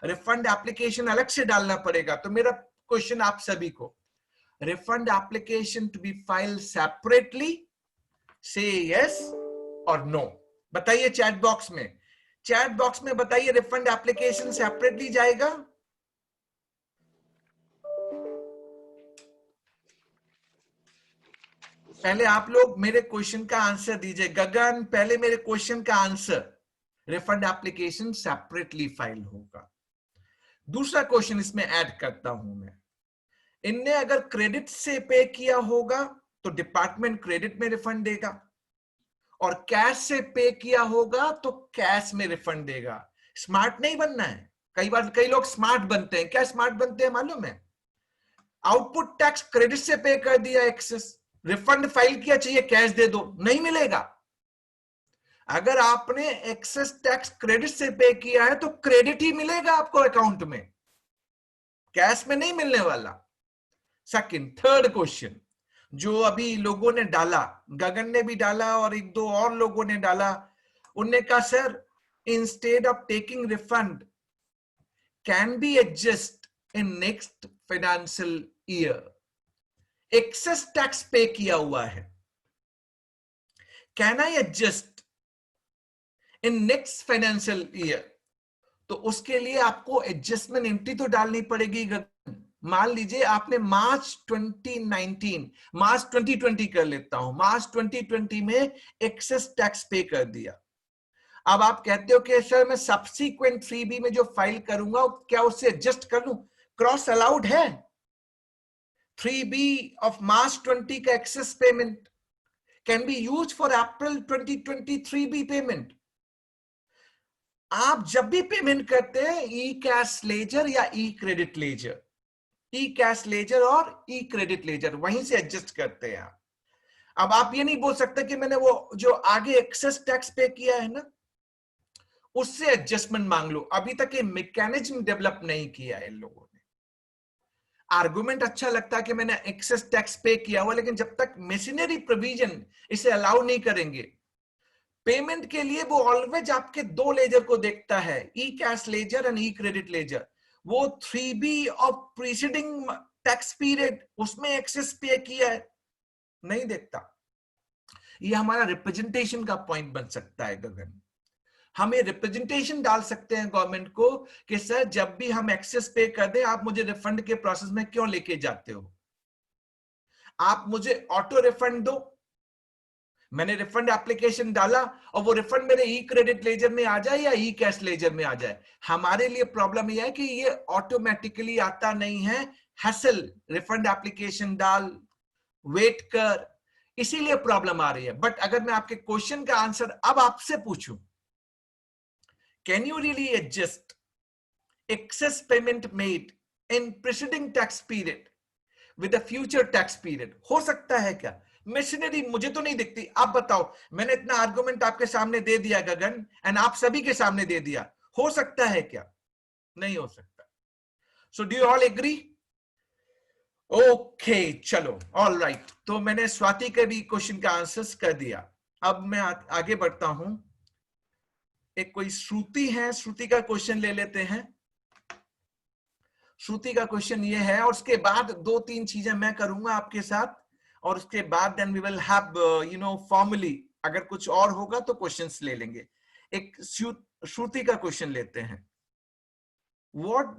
रिफंड एप्लीकेशन अलग से डालना पड़ेगा? तो मेरा क्वेश्चन आप सभी को, refund application to be filed separately, say yes or no. बताइए चैट बॉक्स में, चैट बॉक्स में बताइए, रिफंड एप्लीकेशन सेपरेटली जाएगा? पहले आप लोग मेरे क्वेश्चन का आंसर दीजिए। गगन, पहले मेरे क्वेश्चन का answer, refund application separately file होगा। दूसरा क्वेश्चन इसमें ऐड करता हूं मैं, इनने अगर क्रेडिट से पे किया होगा तो डिपार्टमेंट क्रेडिट में रिफंड देगा, और कैश से पे किया होगा तो कैश में रिफंड देगा। स्मार्ट नहीं बनना है। कई बार कई लोग स्मार्ट बनते हैं। क्या स्मार्ट बनते हैं मालूम है? आउटपुट टैक्स क्रेडिट से पे कर दिया, एक्सेस रिफंड फाइल किया, चाहिए कैश दे दो, नहीं मिलेगा। अगर आपने एक्सेस टैक्स क्रेडिट से पे किया है तो क्रेडिट ही मिलेगा आपको अकाउंट में, कैश में नहीं मिलने वाला। सेकंड, थर्ड क्वेश्चन जो अभी लोगों ने डाला, गगन ने भी डाला और एक दो और लोगों ने डाला, उनने कहा sir instead of taking refund can be adjust in next financial year. Excess tax पे किया हुआ है, can I adjust in next financial year? तो उसके लिए आपको एडजस्टमेंट एंट्री तो डालनी पड़ेगी। मान लीजिए आपने मार्च 2020 कर लेता हूं, मार्च 2020 में एक्सेस टैक्स पे कर दिया। अब आप कहते हो कि सर मैं सब्सीक्वेंट 3B में जो फाइल करूंगा क्या उससे एडजस्ट कर लूं? क्रॉस अलाउड है। 3B ऑफ मार्च 20 का access payment can be use for April 2020 3B payment. आप जब भी पेमेंट करते हैं ई कैश लेजर या ई क्रेडिट लेजर, ई कैश लेजर और ई क्रेडिट लेजर, वहीं से एडजस्ट करते हैं आप। अब आप ये नहीं बोल सकते कि मैंने वो जो आगे एक्सेस टैक्स पे किया है ना उससे एडजस्टमेंट मांग लो। अभी तक ये मैकेनिज्म डेवलप नहीं किया है इन लोगों ने। आर्गुमेंट अच्छा लगता है कि मैंने एक्सेस टैक्स पे किया हुआ, लेकिन जब तक मशीनरी प्रोविजन इसे अलाउ नहीं करेंगे, पेमेंट के लिए वो ऑलवेज आपके दो लेजर को देखता है, e cash ledger and e credit ledger. वो 3B of preceding tax period उसमें एक्सेस पे किया है नहीं देखता। ये हमारा रिप्रेजेंटेशन का पॉइंट बन सकता है गगन। हम ये रिप्रेजेंटेशन डाल सकते हैं गवर्नमेंट को कि सर जब भी हम एक्सेस पे कर दें आप मुझे रिफंड के प्रोसेस में क्यों लेके जाते हो? आप मुझे ऑटो रिफंड दो। मैंने रिफंड एप्लीकेशन डाला और वो रिफंड मेरे ई क्रेडिट लेजर में आ जाए या ई कैश लेजर में आ जाए। हमारे लिए प्रॉब्लम यह है कि ये ऑटोमेटिकली आता नहीं है। हैसल, रिफंड एप्लीकेशन डाल, वेट कर, इसीलिए प्रॉब्लम आ रही है। बट अगर मैं आपके क्वेश्चन का आंसर अब आपसे पूछूं, can you really adjust excess payment made in preceding tax period with a future tax period? हो सकता है क्या? मशीनरी मुझे तो नहीं दिखती, आप बताओ। मैंने इतना आर्गुमेंट आपके सामने दे दिया गगन, एंड आप सभी के सामने दे दिया, हो सकता है क्या? नहीं हो सकता। So do you all agree? Okay, चलो, ऑल राइट। तो मैंने स्वाति के भी क्वेश्चन का आंसर्स कर दिया। अब मैं आगे बढ़ता हूं। एक कोई श्रुति है, श्रुति का क्वेश्चन ले लेते हैं। श्रुति का क्वेश्चन ये है, और उसके बाद 2-3 चीजें मैं करूंगा आपके साथ, और उसके बाद then we will have formally, अगर कुछ और होगा तो क्वेश्चंस ले लेंगे। एक श्रुति का क्वेश्चन लेते हैं। व्हाट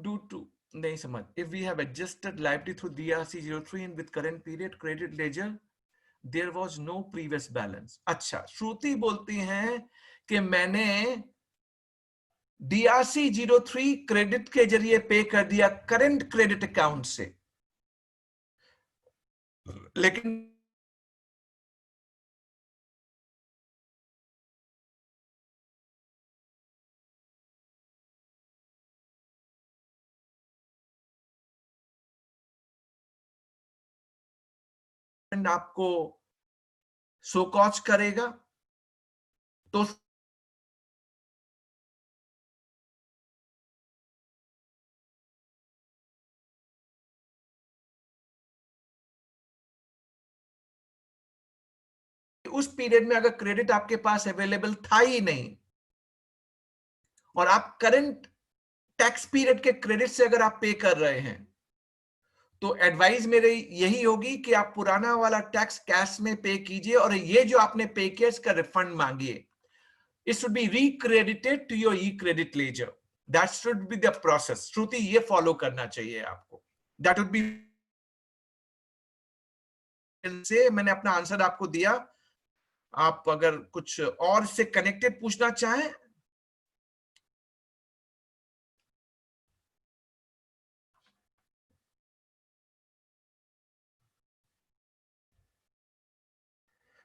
डू टू नहीं समझ, if we have adjusted liability through DRC 03 in with current period credit ledger there was no previous balance. अच्छा, श्रुति बोलती हैं कि मैंने DRC 03 क्रेडिट के जरिए पे कर दिया करंट क्रेडिट अकाउंट से, लेकिन आपको शोकॉज करेगा तो उस पीरियड में अगर क्रेडिट आपके पास अवेलेबल था ही नहीं, और आप करंट टैक्स पीरियड के क्रेडिट से अगर आप पे कर रहे हैं, तो एडवाइस मेरी यही होगी कि आप पुराना वाला टैक्स कैश में पे कीजिए, और ये जो आपने पे किया इसका रिफंड मांगिए। It should be recredited to your e credit ledger. That should be the process. Shruti, ये फॉलो करना चाहिए आपको। दैट वुड बी, से मैंने अपना आंसर आपको दिया। आप अगर कुछ और से कनेक्टेड पूछना चाहें।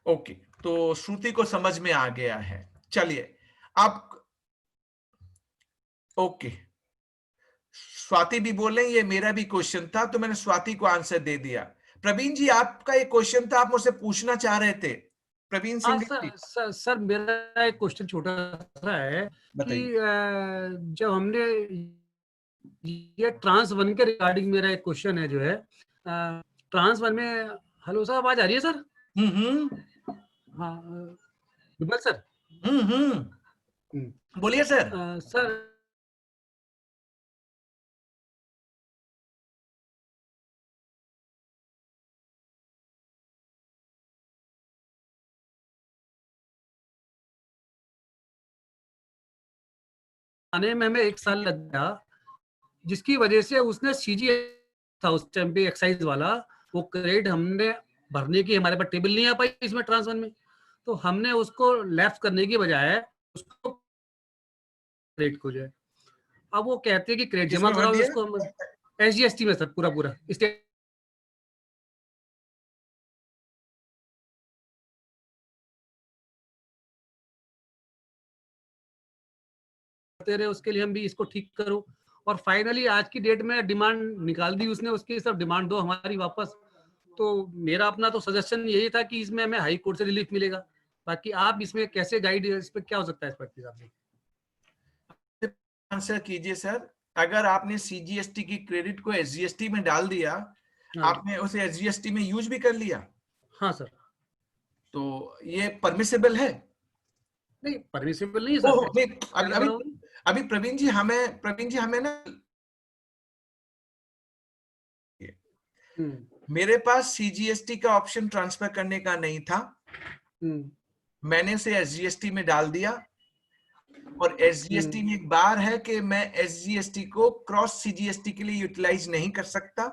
ओके, तो श्रुति को समझ में आ गया है। चलिए अब, ओके, स्वाति भी बोले ये मेरा भी क्वेश्चन था, तो मैंने स्वाति को आंसर दे दिया। प्रवीण जी, आपका एक क्वेश्चन था, आप मुझसे पूछना चाह रहे थे। प्रवीण सिंह जी। सर मेरा एक क्वेश्चन छोटा सा है कि जब हमने ये ट्रांस 1 के रिगार्डिंग मेरा एक क्वेश्चन है जो है ट्रांस 1 में, हेलो सर आवाज आ रही है सर? हाँ विमल सर। बोलिए सर। सर आने में हमें 1 साल लग गया, जिसकी वजह से उसने CG था उस टाइम पे एक्साइज वाला, वो क्रेडिट हमने भरने की हमारे पास टेबल नहीं आ पाई इसमें ट्रांस 1 में, तो हमने उसको लैप्स करने की बजाय उसको क्रेडिट को जो है, अब वो कहते हैं कि क्रेडिट जमा कराओ उसको हम SGST में सर पूरा स्टेट रहे, उसके लिए हम भी इसको ठीक करो। और फाइनली आज की डेट में डिमांड निकाल दी उसने, उसकी सब डिमांड दो हमारी वापस। तो मेरा अपना तो सजेशन यही था कि इसमें हमें हाई कोर्ट से रिलीफ मिलेगा। बाकी आप इसमें कैसे गाइड, इस पे क्या हो सकता है इस पर आंसर कीजिए सर। अगर आपने CGST की क्रेडिट को SGST में डाल दिया, आपने उसे SGST में यूज भी कर लिया। हाँ सर। तो ये परमिसिबल है? नहीं परमिसिबल नहीं सर। अभी प्रवीण जी हमें ना, मेरे पास CGST का ऑप्शन ट्रांसफर करने का नहीं था, मैंने उसे SGST में डाल दिया, और SGST में एक बार है कि मैं SGST को क्रॉस CGST के लिए यूटिलाइज नहीं कर सकता।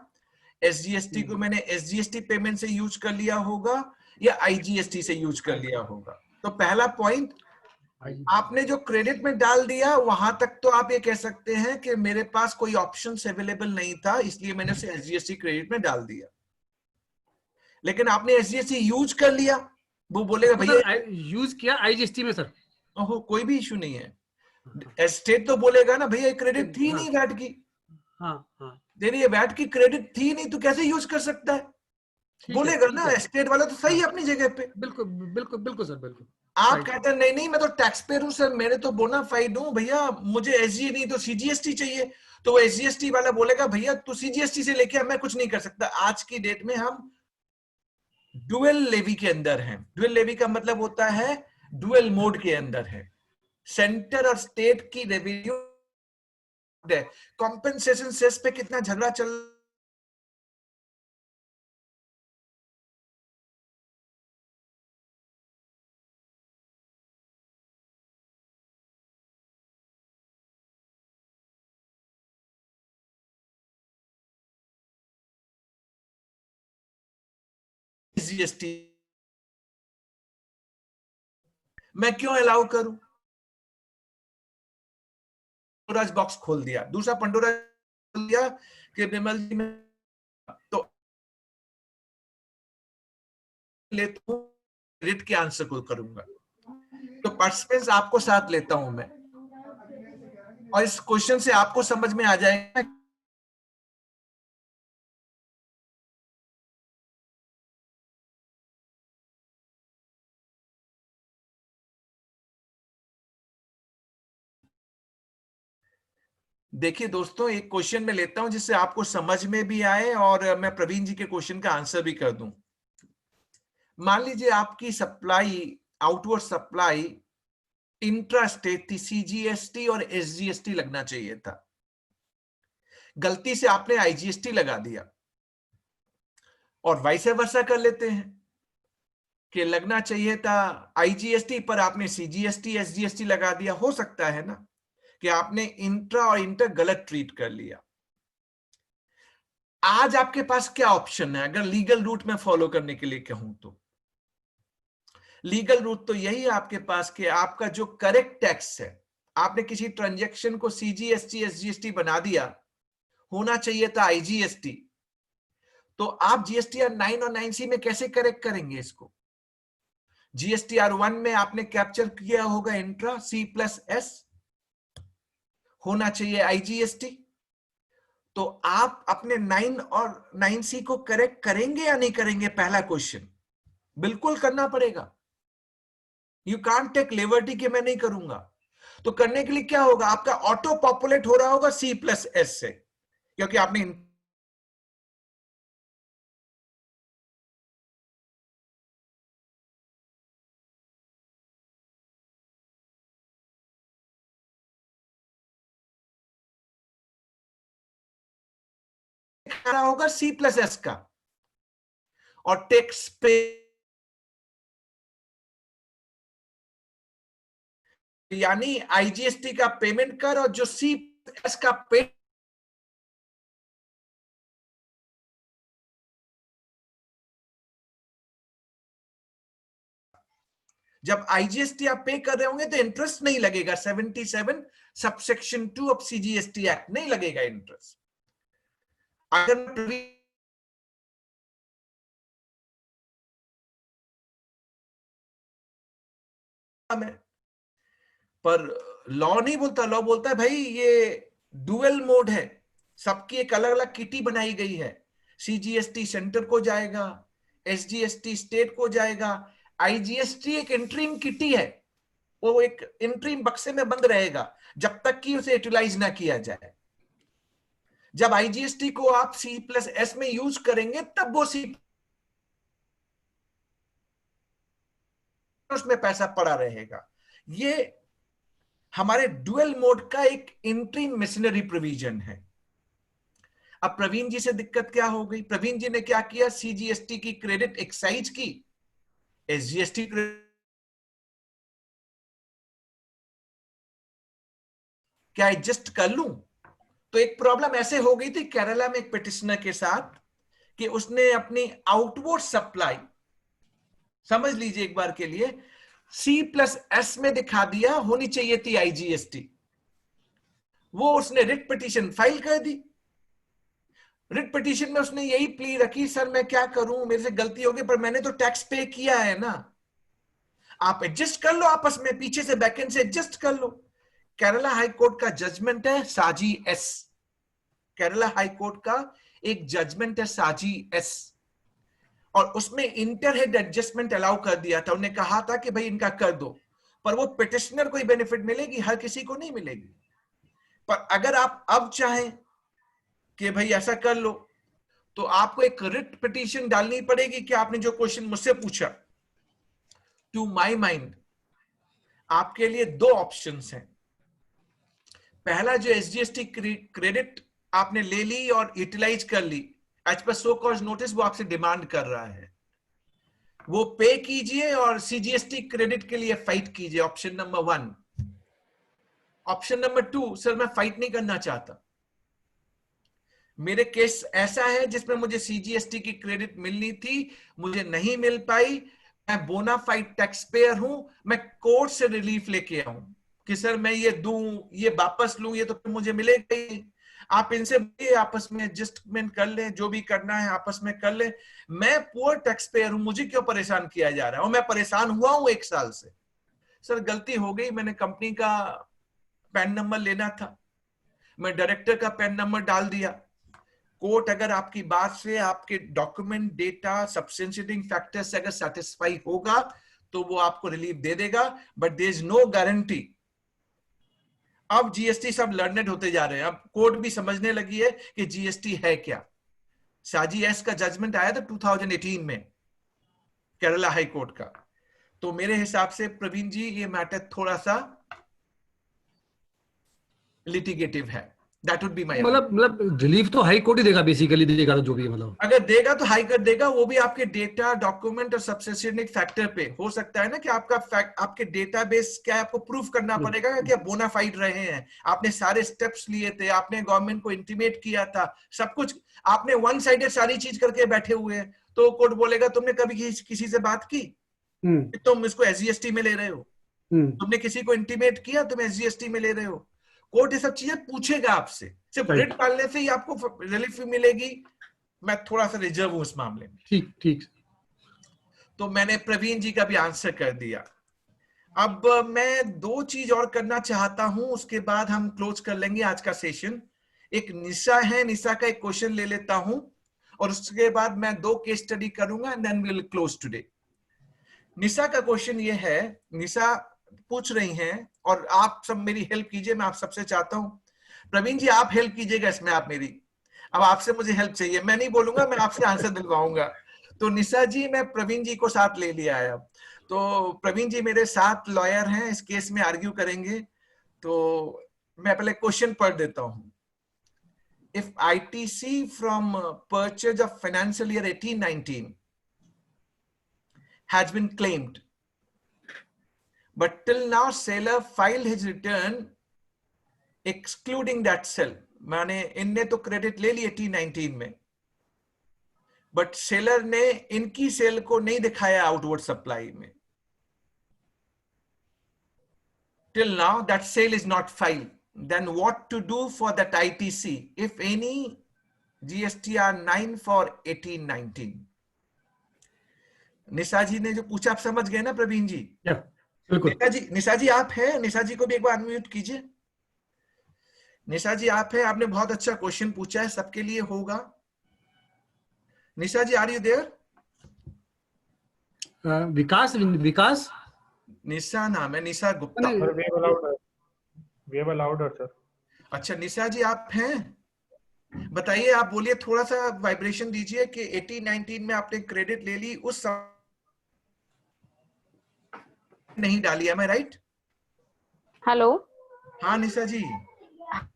SGST को मैंने SGST पेमेंट से यूज कर लिया होगा या IGST से यूज कर लिया होगा। तो पहला पॉइंट, आपने जो क्रेडिट में डाल दिया वहां तक तो आप ये कह सकते हैं कि मेरे पास कोई ऑप्शन अवेलेबल नहीं था, इसलिए मैंने उसे SGST क्रेडिट में डाल दिया। लेकिन आपने एसजीएसटी यूज कर लिया, वो बोलेगा भैया यूज किया आईजीएसटी में सर। ओहो, कोई भी इशू नहीं है। स्टेट तो बोलेगा ना भैया क्रेडिट थी नहीं वैट की, हाँ हाँ तेरी ये वैट की क्रेडिट थी नहीं, तो कैसे यूज कर सकता है, बोलेगा ना। स्टेट वाला तो सही है अपनी जगह पे। बिल्कुल बिल्कुल बिल्कुल सर बिल्कुल। आप कहते हैं नहीं नहीं मैं तो टैक्स पेयर हूं सर, मैंने तो बोनाफाइड हूं भैया, मुझे एसजी नहीं तो सीजीएसटी चाहिए, तो वो एसजीएसटी वाला बोलेगा भैया तू सीजीएसटी से लेके मैं कुछ नहीं कर सकता। आज की डेट में हम डुअल लेवी के अंदर हैं। डुअल लेवी का मतलब होता है डुअल मोड के अंदर है, सेंटर और स्टेट की रेवेन्यू है। कॉम्पेंसेशन सेस पे कितना झगड़ा चल जीएसटी मैं क्यों अलाउ करूं? पंडोराज बॉक्स खोल दिया, दूसरा पंडोरा खोल दिया कि विमल जी में तो लेता हूं, क्रेडिट के आंसर को करूंगा, तो पार्टिसिपेंट्स आपको साथ लेता हूं मैं, और इस क्वेश्चन से आपको समझ में आ जाएगा देखिए दोस्तों, एक क्वेश्चन में लेता हूं जिससे आपको समझ में भी आए और मैं प्रवीण जी के क्वेश्चन का आंसर भी कर दूं। मान लीजिए आपकी supply, outward supply intra state थी, सीजीएसटी और एसजीएसटी लगना चाहिए था, गलती से आपने आईजीएसटी लगा दिया, और वाइस वर्सा कर लेते हैं कि लगना चाहिए था आईजीएसटी पर आपने सीजीएसटी एसजीएसटी लगा दिया। हो सकता है ना कि आपने इंट्रा और इंटर गलत ट्रीट कर लिया। आज आपके पास क्या ऑप्शन है अगर लीगल रूट में फॉलो करने के लिए कहूं तो? लीगल रूट तो यही है आपके पास कि आपका जो करेक्ट टैक्स है, आपने किसी ट्रांजैक्शन को सीजीएसटी एसजीएसटी बना दिया, होना चाहिए था आईजीएसटी, तो आप जीएसटीआर 9 और 9C में कैसे करेक्ट करेंगे इसको? जीएसटीआर 1 में आपने कैप्चर किया होगा इंट्रा C+S, होना चाहिए आईजीएसटी, तो आप अपने 9 और 9C को करेक्ट करेंगे या नहीं करेंगे? पहला क्वेश्चन बिल्कुल करना पड़ेगा। यू कांट टेक लिबर्टी कि मैं नहीं करूंगा। तो करने के लिए क्या होगा? आपका ऑटो पॉपुलेट हो रहा होगा C+S से, क्योंकि आपने होगा C+S का, और टैक्स पे यानी आईजीएसटी का पेमेंट कर, और जो C+S का पे जब आईजीएसटी आप पे कर रहे होंगे तो इंटरेस्ट नहीं लगेगा। 77 सबसेक्शन 2 ऑफ सीजीएसटी एक्ट नहीं लगेगा इंटरेस्ट। अगर पर लॉ नहीं बोलता, लॉ बोलता है भाई ये डुअल मोड है, सबकी एक अलग अलग किटी बनाई गई है। सीजीएसटी सेंटर को जाएगा, एसजीएसटी स्टेट को जाएगा, आईजीएसटी एक इंट्रीम किटी है, वो एक इंट्रीम बक्से में बंद रहेगा जब तक कि उसे यूटिलाइज ना किया जाए। जब आईजीएसटी को आप C+S में यूज करेंगे तब वो उसमें पैसा पड़ा रहेगा। ये हमारे डुअल मोड का एक इंट्रीम मिशनरी प्रोविजन है। अब प्रवीण जी से दिक्कत क्या हो गई? प्रवीण जी ने क्या किया? सीजीएसटी की क्रेडिट एक्साइज की, एसजीएसटी क्या एडजस्ट कर लूं? तो एक प्रॉब्लम ऐसे हो गई थी केरला में एक पिटिशनर के साथ कि उसने अपनी आउटवर्ड सप्लाई, समझ लीजिए एक बार के लिए, C+S में दिखा दिया, होनी चाहिए थी आईजीएसटी। वो उसने रिट पिटीशन फाइल कर दी। रिट पिटीशन में उसने यही प्ली रखी, सर मैं क्या करूं, मेरे से गलती हो गई, पर मैंने तो टैक्स पे किया है ना। आप एडजस्ट कर लो आपस में, पीछे से बैकएंड से एडजस्ट कर लो। केरला हाई कोर्ट का जजमेंट है साजी एस, केरला हाई कोर्ट का एक जजमेंट है साजी एस, और उसमें इंटरहेड एडजस्टमेंट अलाउ कर दिया था। उन्हें कहा था कि भाई इनका कर दो, पर वो पिटिशनर को ही बेनिफिट मिलेगी, हर किसी को नहीं मिलेगी। पर अगर आप अब चाहें कि भाई ऐसा कर लो, तो आपको एक रिट पिटीशन डालनी पड़ेगी कि आपने जो क्वेश्चन मुझसे पूछा। टू माय माइंड आपके लिए दो ऑप्शंस हैं। पहला, जो एसजीएसटी क्रेडिट आपने ले ली और यूटिलाइज कर ली as per show cause notice, वो आपसे डिमांड कर रहा है, वो पे कीजिए और सीजीएसटी क्रेडिट के लिए फाइट कीजिए। Option number 1। Option number 2, sir मैं फाइट नहीं करना चाहता, मेरे केस ऐसा है जिसमें मुझे सीजीएसटी की क्रेडिट मिलनी थी, मुझे नहीं मिल पाई, मैं बोनाफाइड टैक्स पेयर हूं, मैं कोर्ट से रिलीफ लेके आऊं कि सर मैं ये दूं, ये वापस लूं, ये तो फिर मुझे मिलेगा ही। आप इनसे आपस में एडजस्टमेंट कर लें, जो भी करना है आपस में कर लें। मैं पुअर टैक्स पेयर हूं, मुझे क्यों परेशान किया जा रहा है? और मैं परेशान हुआ हूं 1 साल से। सर गलती हो गई, मैंने कंपनी का पैन नंबर लेना था, मैं डायरेक्टर का पैन नंबर डाल दिया। कोर्ट अगर आपकी बात से, आपके डॉक्यूमेंट, डेटा, सब्सटेंशिएटिंग फैक्टर से अगर सेटिस्फाई होगा तो वो आपको रिलीफ दे देगा, but there is no guarantee. अब जीएसटी सब लर्नेड होते जा रहे हैं, अब कोर्ट भी समझने लगी है कि जीएसटी है क्या। साजी एस का जजमेंट आया था 2018 में केरला हाई कोर्ट का। तो मेरे हिसाब से प्रवीण जी ये मैटर थोड़ा सा लिटिगेटिव है। दैट वुड बी माय, मतलब रिलीफ तो हाई कोर्ट ही देगा, बेसिकली देगा तो जो भी है, मतलब अगर देगा तो हाई कोर्ट देगा, वो भी आपके डेटा, डॉक्यूमेंट और सब्सिस्टेंट फैक्टर पे। हो सकता है ना कि आपके डेटाबेस क्या है, आपको प्रूफ करना पड़ेगा कि आप बोनाफाइड रहे हैं, आपने सारे स्टेप्स लिए थे, आपने गवर्नमेंट को इंटीमेट किया था, सब कुछ आपने वन साइडेड सारी चीज करके बैठे हुए हैं। तो कोर्ट बोलेगा तुमने कभी किसी से बात की, तुम इसको एसजीएसटी में ले रहे हो, तुमने किसी को इंटीमेट किया, तुम एसजीएसटी में ले रहे हो। कोर्ट ये सब चीजें पूछेगा आपसे। सिर्फ रिट डालने से ही आपको रिलीफ मिलेगी, मैं थोड़ा सा रिजर्व हूं इस मामले में। ठीक। तो मैंने प्रवीण जी का भी आंसर कर दिया। अब मैं 2 चीज और करना चाहता हूं, उसके बाद हम क्लोज कर लेंगे आज का सेशन। एक निशा है, निशा का एक क्वेश्चन ले लेता हूं और उसके बाद मैं 2 केस स्टडी करूंगा and then we will close today. Nisha का क्वेश्चन ये है, निशा पूछ रही हैं और आप सब मेरी हेल्प कीजिए, मैं आप सबसे चाहता हूं। प्रवीण जी आप हेल्प कीजिएगा इसमें, आप मेरी, अब आपसे मुझे हेल्प चाहिए, मैं नहीं बोलूंगा, मैं आपसे आंसर दिलवाऊंगा। तो निशा जी, मैं प्रवीण जी को साथ ले लिया है। तो प्रवीण जी मेरे साथ लॉयर हैं, इस केस में आर्ग्यू करेंगे। तो मैं पहले क्वेश्चन पढ़ देता हूं। If ITC from purchase of financial year 18-19 has been claimed, but till now seller filed his return excluding that sale, माने इनने तो क्रेडिट ले ली 18-19 में, बट सेलर ने इनकी सेल को नहीं दिखाया आउटवर्ड सप्लाई में। Till now that sale is not filed. Then what to do for that ITC, if any GSTR 9 for 18-19? निशा जी ने जो पूछा आप समझ गए ना प्रवीण जी? निशा जी आप हैं? निशा जी को भी एक बार अनम्यूट कीजिए। निशा जी आप हैं, आपने बहुत अच्छा क्वेश्चन पूछा है, सबके लिए होगा। निशा जी आर यू देयर? विकास निशा नाम है, निशा Gupta. We have allowed her, sir. अच्छा निशा जी आप हैं, बताइए, आप बोलिए, थोड़ा सा वाइब्रेशन दीजिए कि 18-19 में आपने क्रेडिट ले ली, उस नहीं डाली, है मैं राइट? हेलो, हाँ निशा जी।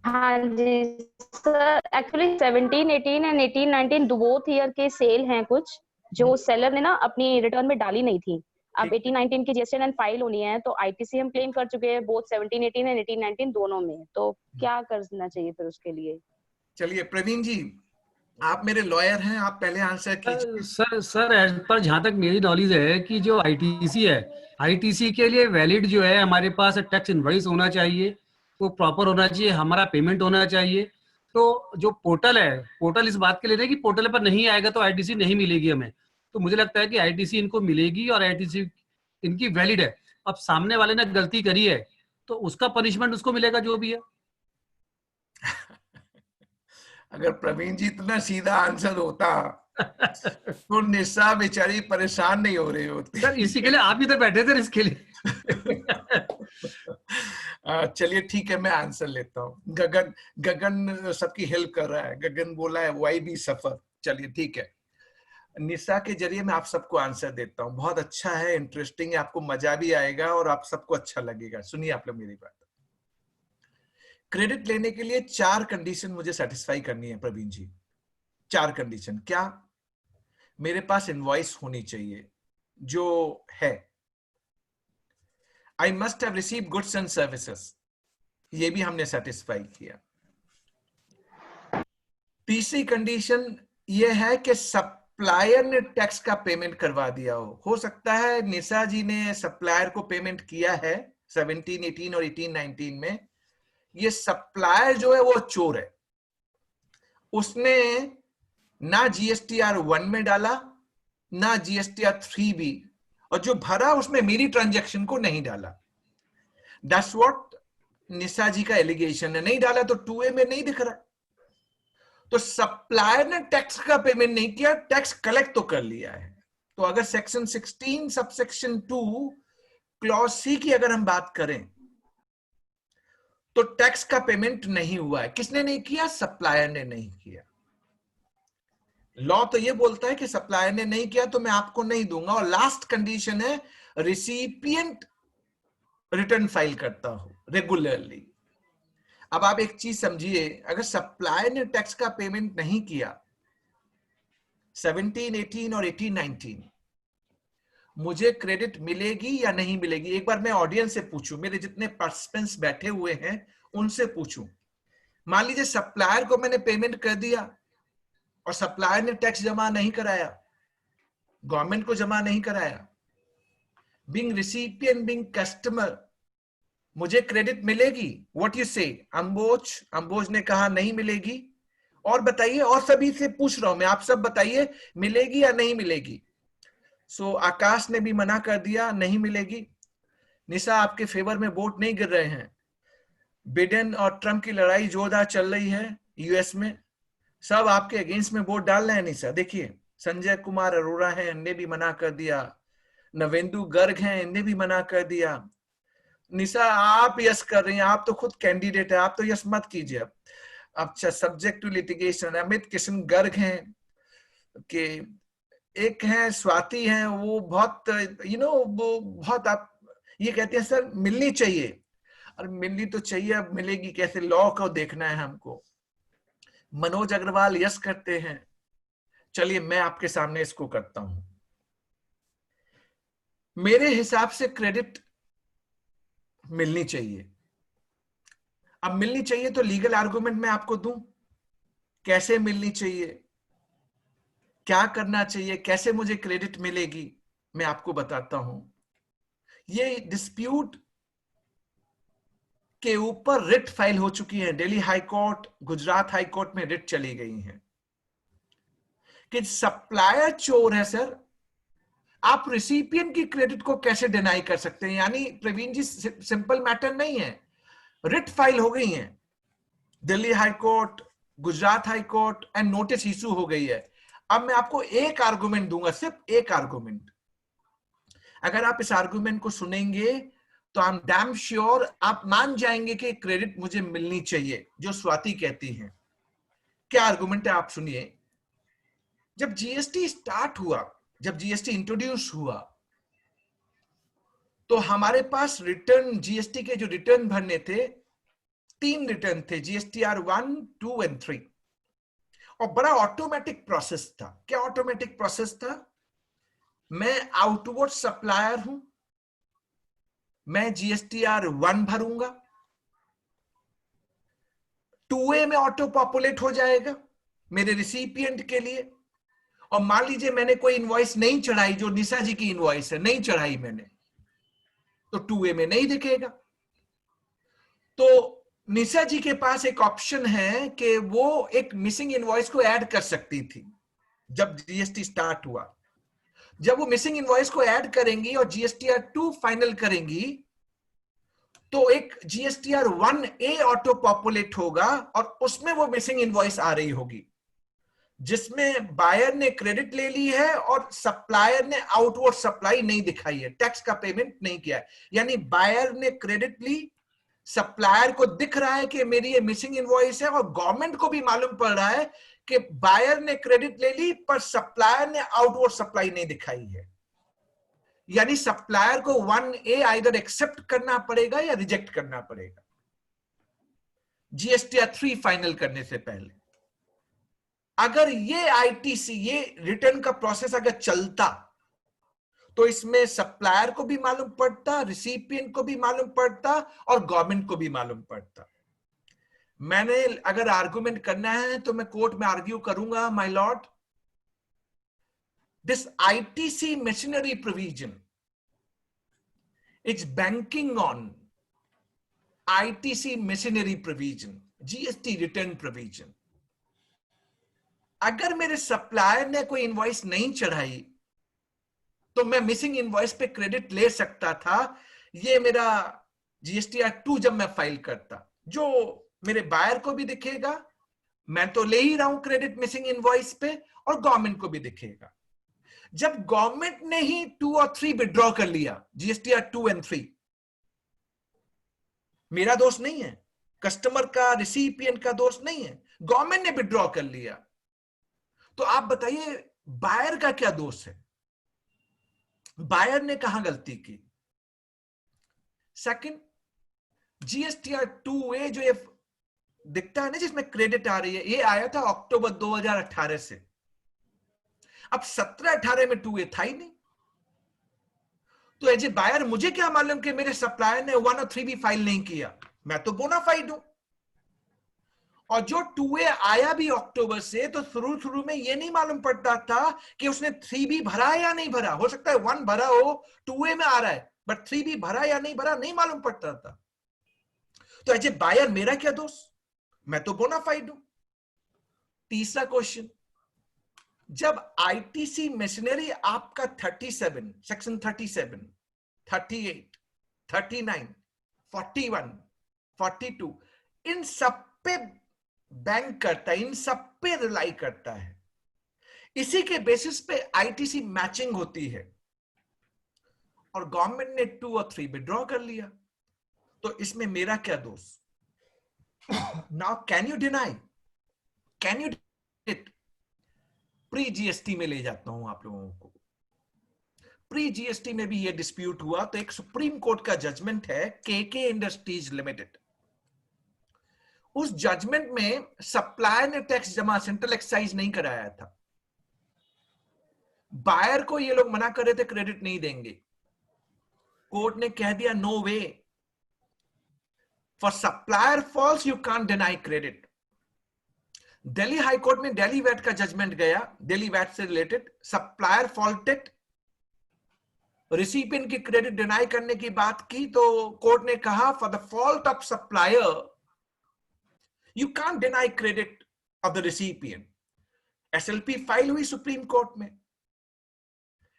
हाँ जी sir, actually 17-18 and 18-19 both year के सेल हैं कुछ जो सेलर ने ना अपनी रिटर्न में डाली नहीं थी। अब 18-19 की जीएसटी फाइल होनी है, तो आईटीसी हम क्लेम कर चुके हैं बोथ 17-18 एंड 18-19 दोनों में, तो क्या करना चाहिए फिर उसके लिए? चलिए प्रवीण जी, आप मेरे लॉयर हैं, आप पहले आंसर कीजिए। सर एज पर जहाँ तक मेरी नॉलेज है कि जो आईटीसी है, आईटीसी के लिए वैलिड जो है हमारे पास टैक्स इनवॉइस होना चाहिए, वो प्रॉपर होना चाहिए, हमारा पेमेंट होना चाहिए। तो जो पोर्टल है, पोर्टल इस बात के लिए है कि पोर्टल पर नहीं आएगा तो आईटीसी नहीं मिलेगी हमें। तो मुझे लगता है कि आईटीसी इनको मिलेगी और आईटीसी इनकी वैलिड है। अब सामने वाले ने गलती करी है तो उसका पनिशमेंट उसको मिलेगा जो भी है। अगर प्रवीण जी इतना सीधा आंसर होता तो निशा बेचारी परेशान नहीं हो रही होती। सर इसी के लिए आप ही तो बैठे थे इसके लिए। चलिए ठीक है, मैं आंसर लेता हूँ। गगन सबकी हेल्प कर रहा है। गगन बोला है वाई बी सफर। चलिए ठीक है, निशा के जरिए मैं आप सबको आंसर देता हूँ। बहुत अच्छा है, इंटरेस्टिंग है, आपको मजा भी आएगा और आप सबको अच्छा लगेगा। सुनिए आप लोग मेरी बात। क्रेडिट लेने के लिए 4 कंडीशन मुझे सेटिस्फाई करनी है प्रवीण जी। 4 कंडीशन। क्या? मेरे पास इनवॉइस होनी चाहिए जो है। I must have received goods and services, ये भी हमने सेटिस्फाई किया। तीसरी कंडीशन ये है कि सप्लायर ने टैक्स का पेमेंट करवा दिया हो सकता है निशा जी ने सप्लायर को पेमेंट किया है 17, 18 और 18, 19 में। ये सप्लायर जो है वो चोर है, उसने ना जीएसटीआर 1 में डाला ना जीएसटीआर 3 भी, और जो भरा उसमें मेरी ट्रांजैक्शन को नहीं डाला। दैट्स व्हाट निशा जी का एलिगेशन है। नहीं डाला तो 2A में नहीं दिख रहा। तो सप्लायर ने टैक्स का पेमेंट नहीं किया, टैक्स कलेक्ट तो कर लिया है। तो अगर सेक्शन 16 सबसेक्शन 2 क्लॉज C की अगर हम बात करें तो टैक्स का पेमेंट नहीं हुआ है। किसने नहीं किया? सप्लायर ने नहीं किया। लॉ तो ये बोलता है कि सप्लायर ने नहीं किया तो मैं आपको नहीं दूंगा। और लास्ट कंडीशन है रिसिपिएंट रिटर्न फाइल करता हो रेगुलरली। अब आप एक चीज समझिए, अगर सप्लायर ने टैक्स का पेमेंट नहीं किया 17, 18 और 18, 19, मुझे क्रेडिट मिलेगी या नहीं मिलेगी? एक बार मैं ऑडियंस से पूछूं, मेरे जितने पार्टिसिपेंट्स बैठे हुए हैं उनसे पूछूं। मान लीजिए सप्लायर को मैंने पेमेंट कर दिया और सप्लायर ने टैक्स जमा नहीं कराया, गवर्नमेंट को जमा नहीं कराया। बीइंग रिसिपिएंट, बीइंग कस्टमर, मुझे क्रेडिट मिलेगी? व्हाट यू से? अंबोज ने कहा नहीं मिलेगी। और बताइए, और सभी से पूछ रहा हूं मैं, आप सब बताइए मिलेगी या नहीं मिलेगी? सो आकाश ने भी मना कर दिया नहीं मिलेगी। निशा आपके फेवर में वोट नहीं गिर रहे हैं। बिडेन और ट्रम्प की लड़ाई जोरदार चल रही है यूएस में, सब आपके अगेंस्ट में वोट डाल रहे हैं। निशा देखिए, संजय कुमार अरोड़ा है, इनने भी मना कर दिया। नवेंदु गर्ग हैं, इनने भी मना कर दिया। निशा आप यस कर रही हैं, आप तो खुद कैंडिडेट है, आप तो यस मत कीजिए। अच्छा, subject to litigation Amit Kishan Garg हैं, कि एक है स्वाति हैं, वो बहुत वो बहुत, आप ये कहते हैं सर मिलनी चाहिए। और मिलनी तो चाहिए, अब मिलेगी कैसे? लॉ को देखना है हमको। मनोज अग्रवाल यस करते हैं। चलिए मैं आपके सामने इसको करता हूं। मेरे हिसाब से क्रेडिट मिलनी चाहिए। अब मिलनी चाहिए तो लीगल आर्गुमेंट मैं आपको दूं, कैसे मिलनी चाहिए, क्या करना चाहिए, कैसे मुझे क्रेडिट मिलेगी, मैं आपको बताता हूं। ये डिस्प्यूट के ऊपर रिट फाइल हो चुकी है। Delhi high court, Gujarat high court में रिट चली गई है कि सप्लायर चोर है सर, आप रिसिपिएंट की क्रेडिट को कैसे डिनाई कर सकते हैं? यानी प्रवीण जी सिंपल मैटर नहीं है, रिट फाइल हो गई है Delhi high court, Gujarat high court, and notice issue हो गई है। अब मैं आपको एक आर्गुमेंट दूंगा, सिर्फ एक आर्गुमेंट। अगर आप इस आर्गुमेंट को सुनेंगे तो आई एम डैम श्योर आप मान जाएंगे कि क्रेडिट मुझे मिलनी चाहिए, जो स्वाति कहती हैं। क्या आर्गुमेंट है आप सुनिए। जब जीएसटी स्टार्ट हुआ, जब जीएसटी इंट्रोड्यूस हुआ, तो हमारे पास रिटर्न, जीएसटी के जो रिटर्न भरने थे, 3 रिटर्न थे, जीएसटीआर 1, 2 एंड 3, और बड़ा ऑटोमेटिक प्रोसेस था। क्या ऑटोमेटिक प्रोसेस था? मैं आउटवर्ड सप्लायर हूं, मैं जीएसटीआर 1 भरूंगा, 2A में ऑटो पॉपुलेट हो जाएगा मेरे रिसिपिएंट के लिए। और मान लीजिए मैंने कोई इनवॉइस नहीं चढ़ाई, जो निशा जी की इनवॉइस है नहीं चढ़ाई मैंने, तो 2A में नहीं दिखेगा। तो निशा जी के पास एक ऑप्शन है कि वो एक मिसिंग इनवॉइस को ऐड कर सकती थी जब जीएसटी स्टार्ट हुआ। जब वो मिसिंग इनवॉइस को ऐड करेंगी और जीएसटीआर 2 फाइनल करेंगी तो एक जीएसटीआर 1A ऑटो पॉपुलेट होगा और उसमें वो मिसिंग इनवॉइस आ रही होगी जिसमें बायर ने क्रेडिट ले ली है और सप्लायर ने आउटवर्ड सप्लाई नहीं दिखाई है, टैक्स का पेमेंट नहीं किया है। यानी बायर ने क्रेडिट ली, सप्लायर को दिख रहा है कि मेरी ये मिसिंग इनवॉइस है और गवर्नमेंट को भी मालूम पड़ रहा है कि बायर ने क्रेडिट ले ली पर सप्लायर ने आउटवर्ड सप्लाई नहीं दिखाई है। यानी सप्लायर को 1A आइदर एक्सेप्ट करना पड़ेगा या रिजेक्ट करना पड़ेगा जीएसटीआर 3 फाइनल करने से पहले। अगर ये आईटीसी, ये रिटर्न का प्रोसेस अगर चलता तो इसमें सप्लायर को भी मालूम पड़ता, रिसिपिएंट को भी मालूम पड़ता और गवर्नमेंट को भी मालूम पड़ता। मैंने अगर आर्गुमेंट करना है तो मैं कोर्ट में आर्ग्यू करूंगा, my Lord, this ITC machinery provision, it's banking on ITC machinery provision, GST return provision. अगर मेरे सप्लायर ने कोई इनवॉइस नहीं चढ़ाई तो मैं मिसिंग इनवॉइस पे क्रेडिट ले सकता था। ये मेरा जीएसटीआर 2 जब मैं फाइल करता, जो मेरे बायर को भी दिखेगा, मैं तो ले ही रहा हूं क्रेडिट मिसिंग इनवॉइस पे, और गवर्नमेंट को भी दिखेगा। जब गवर्नमेंट ने ही 2 और 3 विड्रॉ कर लिया, जीएसटीआर 2 और 3, मेरा दोष नहीं है, कस्टमर का, रिसिपिएंट का दोष नहीं है, गवर्नमेंट ने विड्रॉ कर लिया, तो आप बताइए बायर का क्या दोष है? बायर ने कहां गलती की? सेकंड, जीएसटीआर 2A जो ये दिखता है ना जिसमें क्रेडिट आ रही है, ये आया था अक्टूबर 2018 से। अब 17-18 में 2A था ही नहीं, तो एज ए बायर मुझे क्या मालूम कि मेरे सप्लायर ने 1 और 3 भी फाइल नहीं किया, मैं तो बोनाफाइड हूं। और जो 2A आया भी अक्टूबर से, तो शुरू में ये नहीं मालूम पड़ता था कि उसने 3 भी भरा या नहीं भरा। हो सकता है 1 भरा हो, 2A में आ रहा है, बट 3 भी भरा या नहीं भरा नहीं मालूम पड़ता था। तो एज ए बायर मेरा क्या दोष, मैं तो बोनाफाइड हूं। तीसरा क्वेश्चन, जब आईटीसी मशीनरी आपका 37, सेक्शन 37, 38, 39, 41, 42 इन सब पे बैंक करता है, इन सब पे रिलाई करता है, इसी के बेसिस पे आईटीसी मैचिंग होती है, और गवर्नमेंट ने 2 और 3 विड्रॉ कर लिया, तो इसमें मेरा क्या दोष? Now can you deny, can you it? Pre GST में ले जाता हूं आप लोगों को। प्री जीएसटी में भी ये डिस्प्यूट हुआ, तो एक सुप्रीम कोर्ट का जजमेंट है केके इंडस्ट्रीज लिमिटेड। उस जजमेंट में सप्लायर ने टैक्स जमा, सेंट्रल एक्साइज नहीं कराया था, बायर को ये लोग मना कर रहे थे क्रेडिट नहीं देंगे। कोर्ट ने कह दिया no way, for supplier falls you can't deny credit. Delhi high court में दिल्ली वैट का जजमेंट गया, दिल्ली वैट से रिलेटेड, सप्लायर फॉल्टेड, रिसिपिएंट की क्रेडिट डिनाई करने की बात की, तो कोर्ट ने कहा for the fault of supplier you can't deny credit of the recipient. SLP file हुई सुप्रीम कोर्ट में,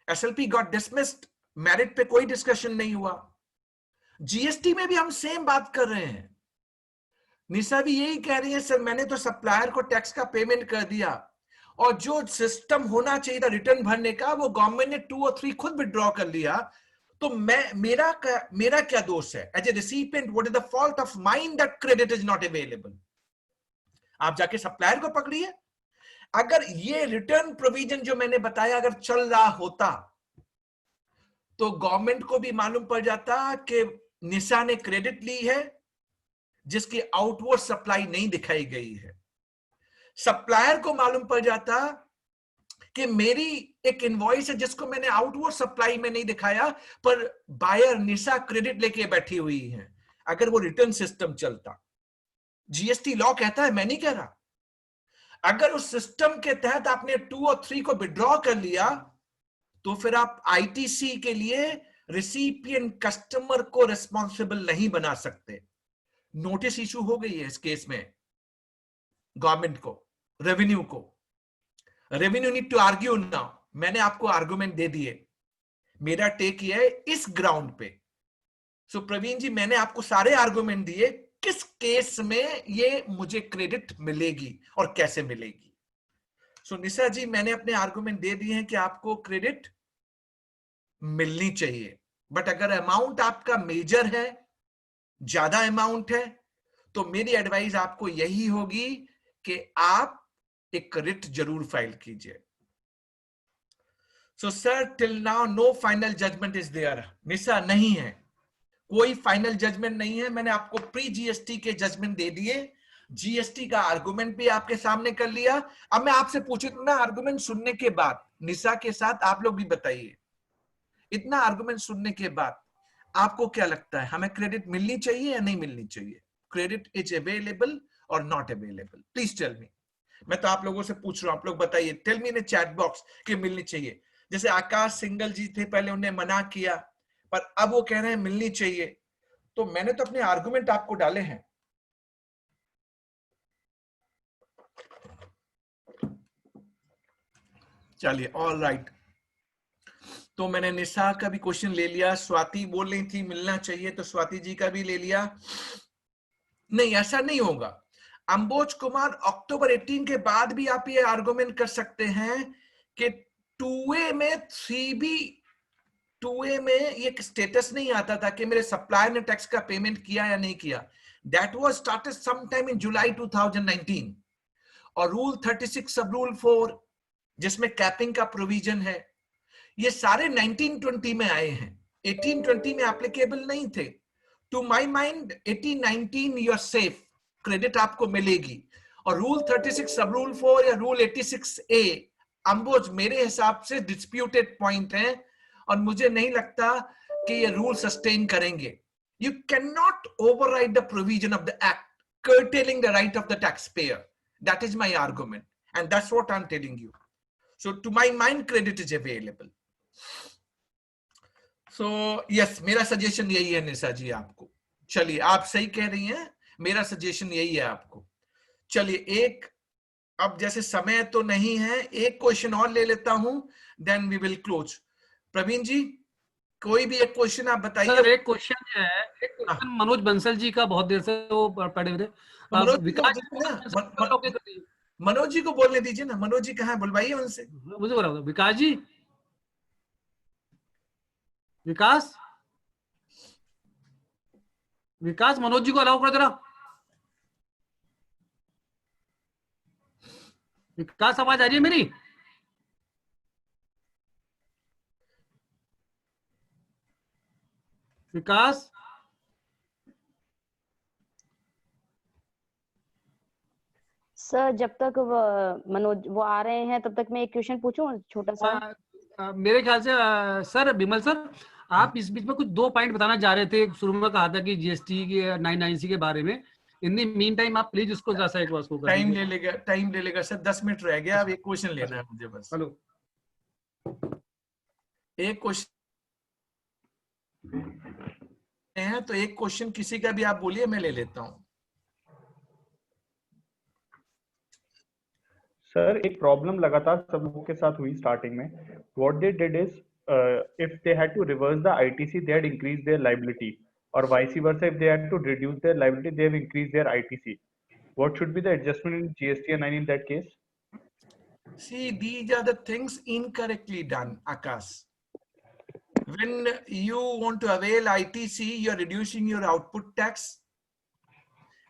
SLP got dismissed, मेरिट पे कोई डिस्कशन नहीं हुआ। जीएसटी में भी हम सेम बात कर रहे हैं। निशा भी यही कह रही है, सर मैंने तो सप्लायर को टैक्स का पेमेंट कर दिया, और जो सिस्टम होना चाहिए था रिटर्न भरने का, वो गवर्नमेंट ने 2 और 3 खुद विड्रॉ कर लिया, तो मेरा क्या दोष है? As a recipient, what is the fault of mine that credit is not available? आप जाके सप्लायर को पकड़िए। अगर ये रिटर्न प्रोविजन जो मैंने बताया अगर चल रहा होता, तो गवर्नमेंट को भी मालूम पड़ जाता कि निशा ने क्रेडिट ली है जिसकी आउटवर्ड सप्लाई नहीं दिखाई गई है। सप्लायर को मालूम पड़ जाता कि मेरी एक इनवॉइस है जिसको मैंने आउटवर्ड सप्लाई में नहीं दिखाया, पर बायर निशा क्रेडिट लेके बैठी हुई है। अगर वो रिटर्न सिस्टम चलता, जीएसटी लॉ कहता है, मैं नहीं कह रहा, अगर उस सिस्टम के तहत आपने 2 और 3 को विड्रॉ कर लिया, तो फिर आप आईटीसी के लिए रिसिपिएंट कस्टमर को रिस्पॉन्सिबल नहीं बना सकते। नोटिस इशू हो गई है इस केस में गवर्नमेंट को, रेवेन्यू को। Revenue need to argue now. मैंने आपको आर्गुमेंट दे दिए, मेरा टेक ये है इस ग्राउंड पे। सो प्रवीण जी, मैंने आपको सारे आर्गुमेंट दिए, किस केस में ये मुझे क्रेडिट मिलेगी और कैसे मिलेगी। सो निशा जी, मैंने अपने आर्गुमेंट दे दिए हैं कि आपको क्रेडिट मिलनी चाहिए, बट अगर अमाउंट आपका मेजर है, ज्यादा अमाउंट है, तो मेरी एडवाइस आपको यही होगी कि आप एक रिट जरूर फाइल कीजिए। So sir, till now no final judgement is there. Nisha, नहीं है, कोई फाइनल जजमेंट नहीं है। मैंने आपको प्री जीएसटी के जजमेंट दे दिए, जीएसटी का आर्गुमेंट भी आपके सामने कर लिया। अब मैं आपसे पूछूं, इतना आर्गुमेंट सुनने के बाद, निशा के साथ आप लोग भी बताइए, इतना आर्गुमेंट सुनने के बाद आपको क्या लगता है, हमें क्रेडिट मिलनी चाहिए या नहीं मिलनी चाहिए? क्रेडिट इज अवेलेबल और not available? Please tell me. मैं तो आप लोगों से पूछ रहा हूं, आप लोग बताइए, tell me in chat box कि मिलनी चाहिए। जैसे आकाश सिंगल जी थे, पहले उन्हें मना किया, पर अब वो कह रहे हैं मिलनी चाहिए। तो मैंने तो अपने आर्गुमेंट आपको डाले हैं। चलिए, ऑल राइट। तो मैंने निशा का भी क्वेश्चन ले लिया, स्वाति बोल रही थी मिलना चाहिए, तो स्वाति जी का भी ले लिया। नहीं, ऐसा नहीं होगा। अंबोज कुमार, अक्टूबर 18 के बाद भी आप ये आर्गुमेंट कर सकते हैं कि 2A में 3B 2A में ये स्टेटस नहीं आता था कि मेरे सप्लायर ने टैक्स का पेमेंट किया या नहीं किया। That was started some time in July 2019। और रूल 36 सब रूल 4 जिसमें कैपिंग का प्रोविजन है, ये सारे 1920 में आए हैं, 1820 में एप्लीकेबल नहीं थे। To my mind 1819 you are safe, credit आपको मिलेगी। और रूल 36 सब रूल 4 या रूल 86A अंबोज मेरे हिसाब से डिस्प्यूटेड पॉइंट है, और मुझे नहीं लगता कि ये रूल सस्टेन करेंगे। You can not override the provision of the act curtailing the right of the taxpayer. That is my argument, and that's what I'm telling you. So to my mind, credit is available. So yes, मेरा suggestion यही है निशा जी आपको। चलिए, आप सही कह रही हैं, मेरा सजेशन यही है आपको। चलिए, एक अब जैसे समय तो नहीं है, एक क्वेश्चन और ले लेता हूं, then we will close. Praveen ji, कोई भी एक क्वेश्चन आप बताइए। सर, एक क्वेश्चन है, एक क्वेश्चन मनोज बंसल जी का, बहुत देर से वो पढ़े हुए थे। मनोज जी को बोलने दीजिए ना, मनोज जी कहाँ है, बुलवाइए उनसे। मुझे बोला विकास जी, विकास विकास मनोज जी को अलाउ कर जरा। विकास, आवाज आ रही है मेरी? विकास, सर जब तक मनोज वो आ रहे हैं, तब तक मैं एक क्वेश्चन पूछूं छोटा सा। मेरे ख्याल से सर विमल सर, आप इस बीच में कुछ 2 पॉइंट बताना चाह रहे थे। शुरू में कहा था कि जीएसटी के 990 के बारे में। इन द मीन टाइम आप प्लीज उसको जैसा एक बार उसको टाइम ले लेगा सर, 10 मिनट रह गया। अब एक क्वेश्चन लेना है मुझे बस। हेलो, एक क्वेश्चन है, तो एक क्वेश्चन किसी का भी आप बोलिए, मैं ले लेता हूँ। सर, एक प्रॉब्लम लगातार सब लोगों के साथ हुई स्टार्टिंग में। What they did is if they had to reverse the ITC, they had increased their liability, or vice versa, if they had to reduce their liability, they have increased their ITC. What should be the adjustment in GST 9 in that case? See, these are the things incorrectly done, Akash. When you want to avail ITC, you are reducing your output tax,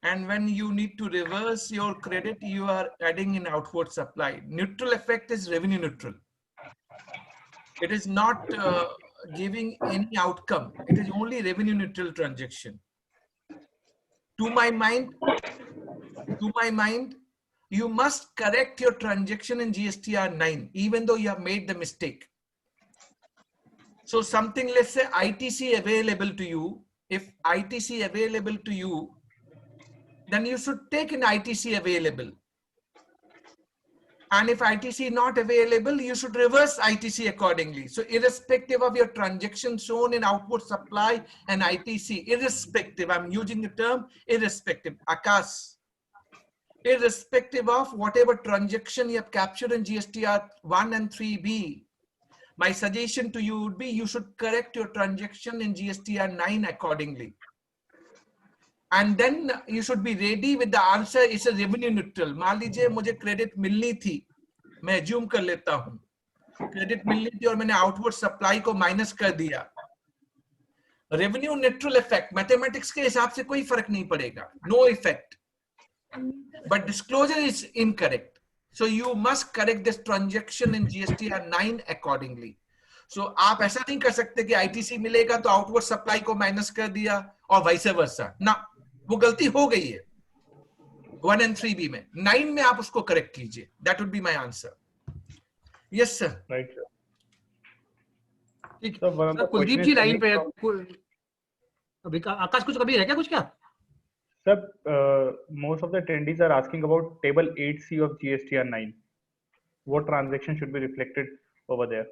and when you need to reverse your credit, you are adding in outward supply. Neutral effect is revenue neutral. It is not giving any outcome. It is only revenue neutral transaction. To my mind, you must correct your transaction in GSTR 9, even though you have made the mistake. So something, let's say ITC available to you. If ITC available to you, then you should take an ITC available. And if ITC is not available, you should reverse ITC accordingly. So irrespective of your transaction shown in outward supply and ITC, irrespective, I'm using the term irrespective, Akash, irrespective of whatever transaction you have captured in GSTR 1 and 3B, my suggestion to you would be you should correct your transaction in GSTR 9 accordingly. And then you should be ready with the answer. It's a revenue neutral. मान लीजिए मुझे credit मिलनी थी, मैं assume कर लेता हूं credit मिलनी थी और मैंने आउटवर्ड सप्लाई को माइनस कर दिया. रेवेन्यू न्यूट्रल इफेक्ट, मैथमेटिक्स के हिसाब से कोई फर्क नहीं पड़ेगा, no effect, but disclosure is incorrect. So you must correct this transaction in GSTR 9 accordingly. So आप ऐसा नहीं कर सकते कि ITC मिलेगा तो आउटवर्ड सप्लाई को माइनस कर दिया और वाइस वर्सा ना, वो गलती हो गई है 1 and 3B में. 9 में आप उसको करेक्ट कीजिए. That would be my answer. Yes sir. Right sir. ठीक. कुलदीप जी लाइन पे अभी आकाश कुछ कभी है क्या कुछ क्या? Sir, most of the attendees are asking about table 8C of GSTR 9. What transaction should be reflected over there?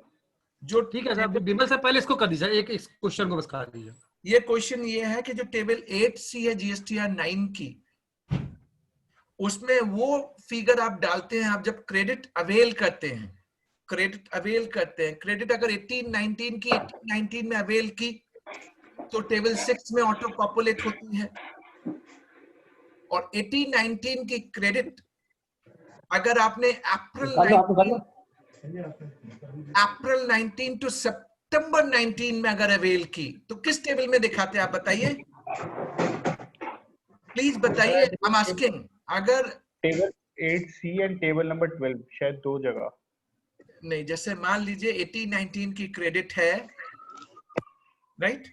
जो ठीक है सर, बिमल सर पहले इसको कर दीजिए, एक इस क्वेश्चन को बस कर दीजिए. ये क्वेश्चन ये है कि जो टेबल 8C है GSTR 9 की, उसमें वो फिगर आप डालते हैं आप जब क्रेडिट अवेल करते हैं. क्रेडिट अगर 18-19 की 18-19 में अवेल की तो टेबल 6 में ऑटो पॉपुलेट होती है. और 18-19 की क्रेडिट अगर आपने अप्रैल 19 टू सितंबर 19 में अगर अवेल की तो किस टेबल में दिखाते हैं आप बताइए, प्लीज बताइए. I am asking. अगर table 8C and table number 12 शायद दो जगह नहीं, जैसे मान लीजिए 18-19 की क्रेडिट है, राइट.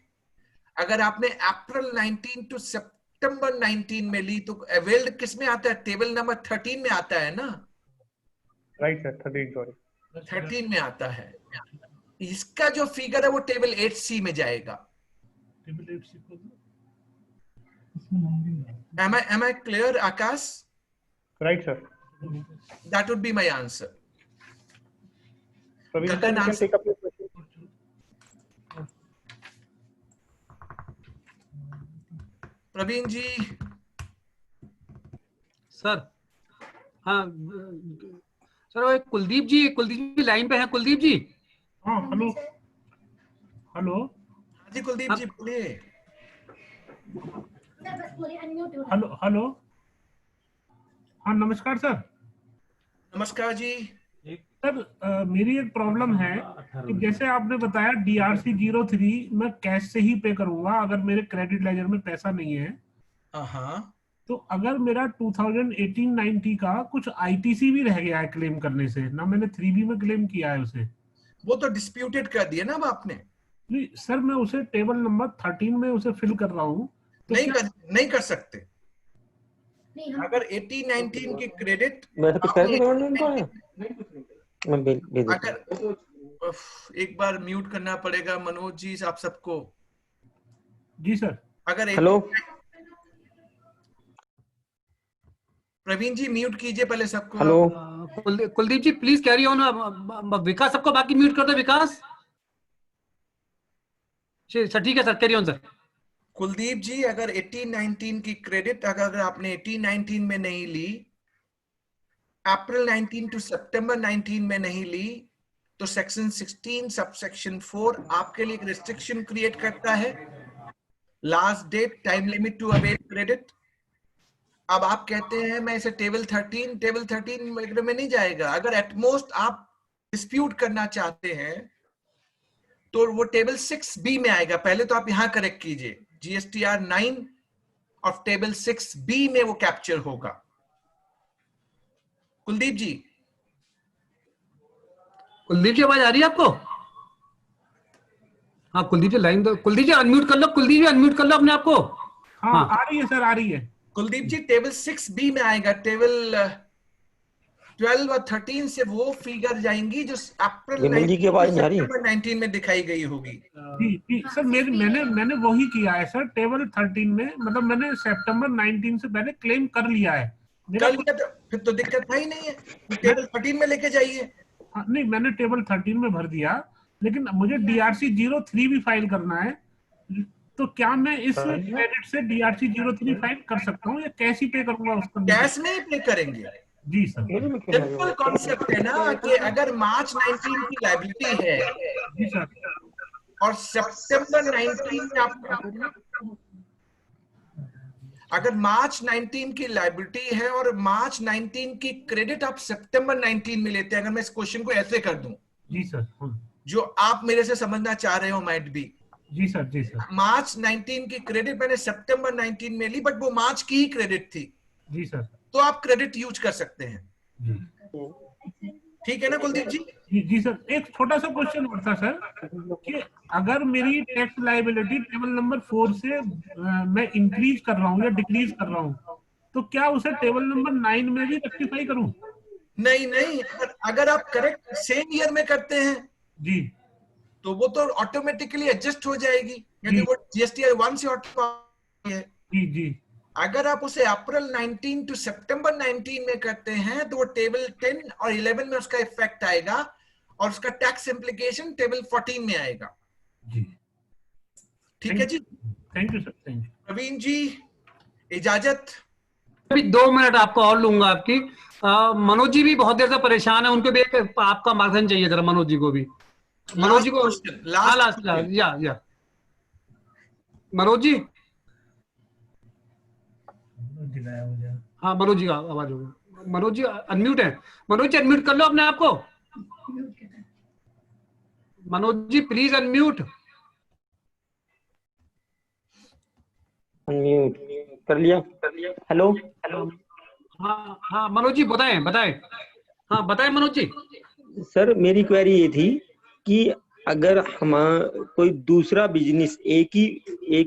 अगर आपने अप्रैल 19 टू सितंबर 19 में ली तो अवेल्ड किस में आता है? टेबल नंबर 13 में आता है ना. Right sir. 13 में आता है. इसका जो फिगर है वो टेबल 8C में जाएगा. Am I clear, Akash? Right, sir. That would be my answer. Praveen, you can take up your question. Praveen ji. Sir हाँ सर, वो कुलदीप जी लाइन पे हैं. कुलदीप जी. हाँ हेलो. जी कुलदीप जी बोलिए. हेलो. हाँ नमस्कार सर. नमस्कार जी. सर मेरी एक प्रॉब्लम है कि जैसे आपने बताया DRC 03 मैं कैश से ही पे करूंगा अगर मेरे क्रेडिट लेजर में पैसा नहीं है. तो अगर मेरा 2018-19 का कुछ ITC भी रह गया है क्लेम करने से, ना मैंने 3B में क्लेम किया है उसे, वो तो डिस्प्यूटेड कर दिया ना अब आपने. नहीं सर, मैं उसे टेबल नंबर 13 में उसे फिल कर रहा हूँ. तो नहीं कर सकते. अगर 18-19 की क्रेडिट अगर एक बार म्यूट करना पड़ेगा मनोज जी आप सबको. जी सर. अगर हेलो प्रवीण जी म्यूट कीजिए पहले सबको. Hello Kuldeep ji please carry on. Vikas सबको बाकी म्यूट कर दो. विकास सर ठीक है sir, carry on sir. Kuldeep ji अगर 18-19 की क्रेडिट अगर आपने 18-19 में नहीं ली, अप्रैल 19 टू सितंबर 19 में नहीं ली, तो सेक्शन 16 सबसेक्शन 4 आपके लिए एक रिस्ट्रिक्शन क्रिएट करता है. Last date time limit to avail credit. अब आप कहते हैं मैं इसे टेबल 13 में नहीं जाएगा. अगर एटमोस्ट आप डिस्प्यूट करना चाहते हैं तो वो टेबल 6B में आएगा. पहले तो आप यहां करेक्ट कीजिए. GSTR 9 और टेबल 6B में वो कैप्चर होगा. कुलदीप जी आवाज आ रही है आपको? हाँ कुलदीप जी लाइन दो. कुलदीप जी अनम्यूट कर लो. कुलदीप जी अनम्यूट कर लो अपने आप को. हाँ आ रही है सर, आ रही है. कुलदीप जी टेबल 6B में आएगा. टेबल 12 और 13 से वो फिगर जाएंगी जो अप्रैल 19 में दिखाई गई होगी. सर मैंने वही किया है सर. टेबल 13 में मतलब मैंने सितंबर 19 से पहले क्लेम कर लिया है. फिर तो दिक्कत है ही नहीं है, टेबल 13 में लेके जाइए। नहीं, मैंने टेबल 13 में भर दिया, लेकिन मुझे DRC 03 भी फाइल करना है, तो क्या मैं इस क्रेडिट से DRC 03 फाइल कर सकता हूँ या कैश ही पे करूंगा उसका? कैश में ही पे करेंगे। जी सर। सिंपल कॉन्सेप्ट है ना कि अगर मार्च 19 की लायबिलिटी है जी सर, और सितंबर 19 में आप, अगर मार्च 19 की लायबिलिटी है और मार्च 19 की क्रेडिट आप सितंबर 19 में लेते हैं, अगर मैं इस क्वेश्चन को ऐसे कर दूं, जी सर, जो आप मेरे से समझना चाह रहे हो माइट बी, जी सर, जी सर, मार्च 19 की क्रेडिट मैंने सितंबर 19 में ली, बट वो मार्च की ही क्रेडिट थी, जी सर, तो आप क्रेडिट यूज कर सकते हैं। ठीक है ना कुलदीप जी? जी सर। एक छोटा सा क्वेश्चन और था सर, कि अगर मेरी टैक्स लायबिलिटी टेबल नंबर 4 से मैं इंक्रीज कर रहा हूँ या डिक्रीज कर रहा हूँ, तो क्या उसे टेबल नंबर 9 में भी रेक्टिफाई करूँ? नहीं नहीं, अगर आप करेक्ट सेम ईयर में करते हैं जी, तो वो तो ऑटोमेटिकली एडजस्ट हो जाएगी, क्योंकि वो GST 1 से ऑटो है। जी जी। अगर आप उसे अप्रैल 19 टू सितंबर 19 में करते हैं तो वो टेबल 10 और 11 में उसका इफेक्ट आएगा और उसका टैक्स इम्प्लीकेशन टेबल 14 में आएगा। जी, ठीक है जी, thank you sir, thank you. Praveen ji इजाजत। अभी 2 मिनट आपको और लूंगा आपकी। मनोज जी भी बहुत देर से परेशान है, उनको भी एक आपका मार्गदर्शन चाहिए जरा, मनोज जी को भी। मनोज जी को लास्ट, या मनोज जी, हाँ मनोज जी का आवाज होगा। मनोज जी अनम्यूट है, मनोज जी अनम्यूट कर लो अपने आप को। Manoj ji please unmute. Unmute कर लिया। हेलो, हाँ हाँ मनोज जी बताएं बताएं, हाँ बताएं मनोज जी। सर मेरी क्वेरी ये थी कि अगर हम कोई दूसरा बिजनेस एक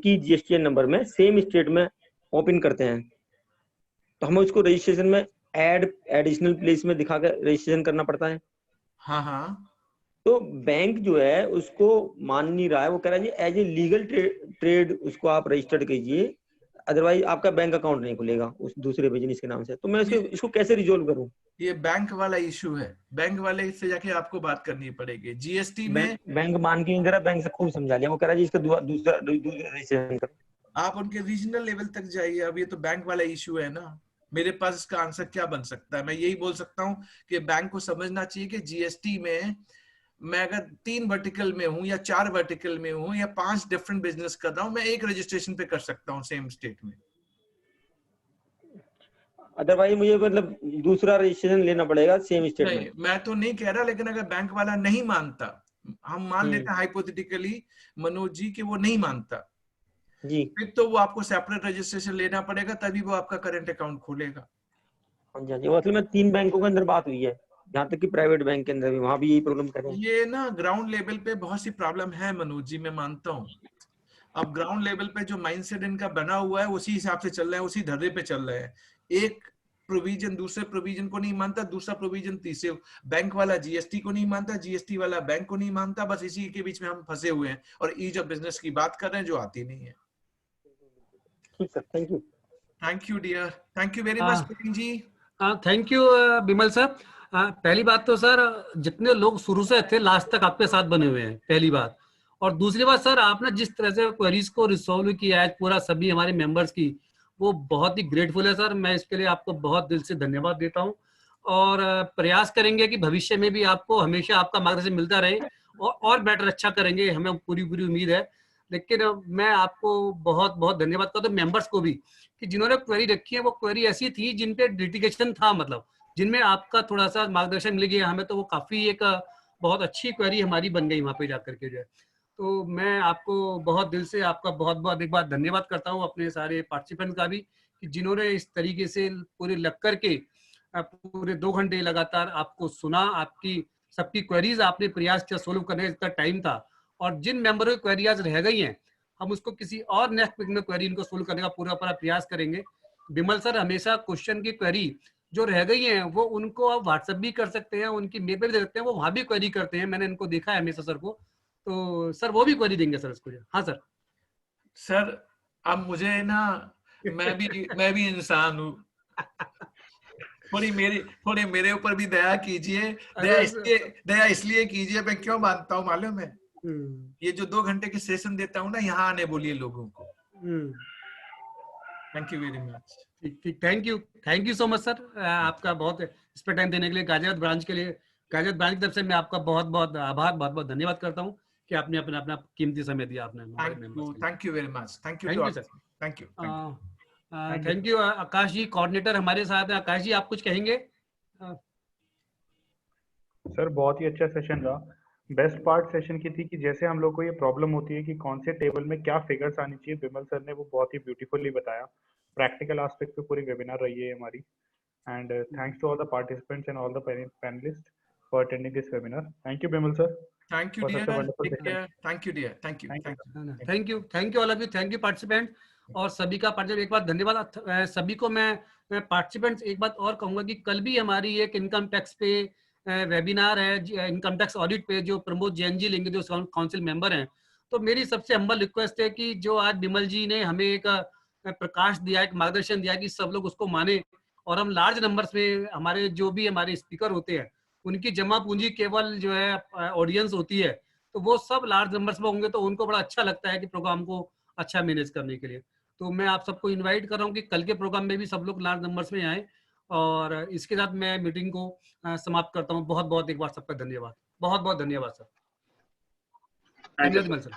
ही GSTN नंबर में सेम स्टेट में ओपन करते हैं, तो हमें उसको रजिस्ट्रेशन में एडिशनल प्लेस में दिखाकर रजिस्ट्रेशन करना पड़ता है। हाँ हाँ। तो बैंक जो है उसको मान नहीं रहा है, वो कह रहा है जी एज ए लीगल ट्रेड उसको आप रजिस्टर्ड कीजिए, अदरवाइज आपका बैंक अकाउंट नहीं खुलेगा उस दूसरे बिजनेस के नाम से। तो मैं इसको कैसे रिजोल्व करूं? ये बैंक वाला इशू है, बैंक वाले से जाके आपको बात करनी पड़ेगी। GST में बैंक मान के जरा, बैंक से खूब समझा लिया, वो कह रहा है जी इसका दूसरा रजिस्ट्रेशन करो। आप उनके रीजनल लेवल तक जाइए। अब ये तो बैंक वाला इशू है ना, मेरे पास इसका आंसर क्या बन सकता है? मैं यही बोल सकता हूँ कि बैंक को समझना चाहिए कि GST में मैं अगर 3 वर्टिकल में हूँ या 4 वर्टिकल में हूँ या 5 डिफरेंट बिजनेस कर रहा हूँ, मैं एक रजिस्ट्रेशन पे कर सकता हूँ सेम स्टेट में। अदरवाइज मुझे मतलब दूसरा रजिस्ट्रेशन लेना पड़ेगा सेम स्टेट में। मैं तो नहीं कह रहा, लेकिन अगर बैंक वाला नहीं मानता, हम मान लेते हैं हाइपोथेटिकली मनोज जी कि वो नहीं मानता जी, फिर तो वो आपको सेपरेट रजिस्ट्रेशन लेना पड़ेगा, तभी वो आपका करंट अकाउंट खोलेगा। हाँ जी, वो असल में 3 बैंकों के अंदर बात हुई है, यहाँ तक कि प्राइवेट बैंक के अंदर भी, वहां भी यही प्रॉब्लम कर रहे हैं। ये ना ग्राउंड लेवल पे बहुत सी प्रॉब्लम है मनोज जी, मैं मानता हूँ। अब ग्राउंड लेवल पे जो माइंडसेट इनका बना हुआ है उसी हिसाब से चल रहे हैं, उसी धर्रे पे चल रहे हैं। एक प्रोविजन दूसरे प्रोविजन को नहीं मानता, दूसरा प्रोविजन तीसरे, बैंक वाला GST को नहीं मानता, GST वाला बैंक को नहीं मानता, बस इसी के बीच में हम फंसे हुए हैं और ईज ऑफ बिजनेस की बात कर रहे हैं जो आती नहीं है। ठीक sir, thank you. Thank you dear, thank you very much Praveen ji. Thank you Bimal sir. पहली बात तो सर, जितने लोग शुरू से थे लास्ट तक आपके साथ बने हुए हैं, पहली बात। और दूसरी बात सर, आपने जिस तरह से क्वेरीज को रिसॉल्व किया है पूरा सभी हमारे मेंबर्स की, वो बहुत ही ग्रेटफुल है सर। मैं इसके लिए आपको बहुत दिल से धन्यवाद देता हूँ और प्रयास करेंगे कि भविष्य में भी आपको हमेशा आपका मार्गदर्शन मिलता रहे और बेटर अच्छा करेंगे, हमें पूरी उम्मीद है। लेकिन मैं आपको बहुत बहुत धन्यवाद करता हूँ मेंबर्स को भी, कि जिन्होंने क्वेरी रखी है वो क्वेरी ऐसी थी जिन पे लिटिगेशन था, मतलब जिनमें आपका थोड़ा सा मार्गदर्शन मिल गया हमें, तो वो काफी एक बहुत अच्छी क्वेरी हमारी बन गई वहाँ पे जाकर के जो है। तो मैं आपको बहुत दिल से आपका बहुत बहुत एक बार धन्यवाद करता हूँ, अपने सारे पार्टिसिपेंट का भी, कि जिन्होंने इस तरीके से पूरे लग करके पूरे 2 घंटे लगातार आपको सुना, आपकी सबकी क्वेरीज आपने प्रयास किया सोल्व करने का, जितना टाइम था। और जिन मेंबरों की क्वेरी आज रह गई हैं, हम उसको किसी और नेक्स्ट वीक में क्वेरी इनको सोल्व करने का पूरा प्रयास करेंगे। बिमल सर हमेशा क्वेश्चन की क्वेरी जो रह गई है वो उनको आप व्हाट्सएप भी कर सकते हैं, उनकी मेल पे भी दे सकते हैं, वो वहां भी क्वेरी करते हैं, मैंने इनको देखा है हमेशा सर को। तो सर वो भी क्वेरी देंगे सर इसको। हाँ सर। सर अब मुझे ना, मैं भी इंसान हूँ। थोड़ी मेरे ऊपर भी दया कीजिए। दया इसलिए कीजिए, मैं क्यों मानता हूँ मालूम है? ये जो 2 घंटे की सेशन देता हूँ ना, यहाँ आने बोलिए लोगों को। Thank you very much. ठीक, thank you so much sir, आपका बहुत इस पर टाइम देने के लिए, गाजियाबाद ब्रांच के लिए, गाजियाबाद ब्रांच की तरफ से मैं आपका बहुत बहुत आभार, बहुत बहुत धन्यवाद करता हूँ कि आपने अपना कीमती समय दिया आपने। Thank you very much. Thank you sir. Thank you. Thank you. Akash ji coordinator हमारे साथ है। आकाश जी आप कुछ कहेंगे? सर बहुत ही अच्छा सेशन रहा। बेस्ट पार्ट सेशन की थी कि जैसे हम लोग को ये प्रॉब्लम होती है कि कौन से टेबल में क्या फिगर्स आनी चाहिए, विमल सर ने वो बहुत ही ब्यूटीफुली बताया। प्रैक्टिकल एस्पेक्ट पे पूरी वेबिनार रही है हमारी। And thanks to all the participants and all the panelist for attending this webinar. Thank you Vimal sir. Thank you dear. Thank you dear. Thank you all of you. Thank you participant और सभी का participant. एक बार धन्यवाद सभी को। मैं participants एक बात और कहूंगा कि कल भी हमारी एक इनकम टैक्स पे वेबिनार है, इनकम टैक्स ऑडिट पे, जो प्रमोद जैन जी लेंगे, जो काउंसिल मेंबर हैं। तो मेरी सबसे हम्बल रिक्वेस्ट है कि जो आज विमल जी ने हमें एक प्रकाश दिया, एक मार्गदर्शन दिया कि सब लोग उसको माने, और हम लार्ज नंबर्स में हमारे जो भी हमारे स्पीकर होते हैं उनकी जमा पूंजी केवल जो है ऑडियंस होती है, तो वो सब लार्ज नंबर्स में होंगे तो उनको बड़ा अच्छा लगता है कि प्रोग्राम को अच्छा मैनेज करने के लिए। तो मैं आप सबको इनवाइट कर रहा हूँ कि कल के प्रोग्राम में भी सब लोग लार्ज नंबर्स में आए। और इसके साथ मैं मीटिंग को समाप्त करता हूँ। बहुत बहुत एक बार सबका धन्यवाद। बहुत बहुत धन्यवाद सर। धन्यवाद सर।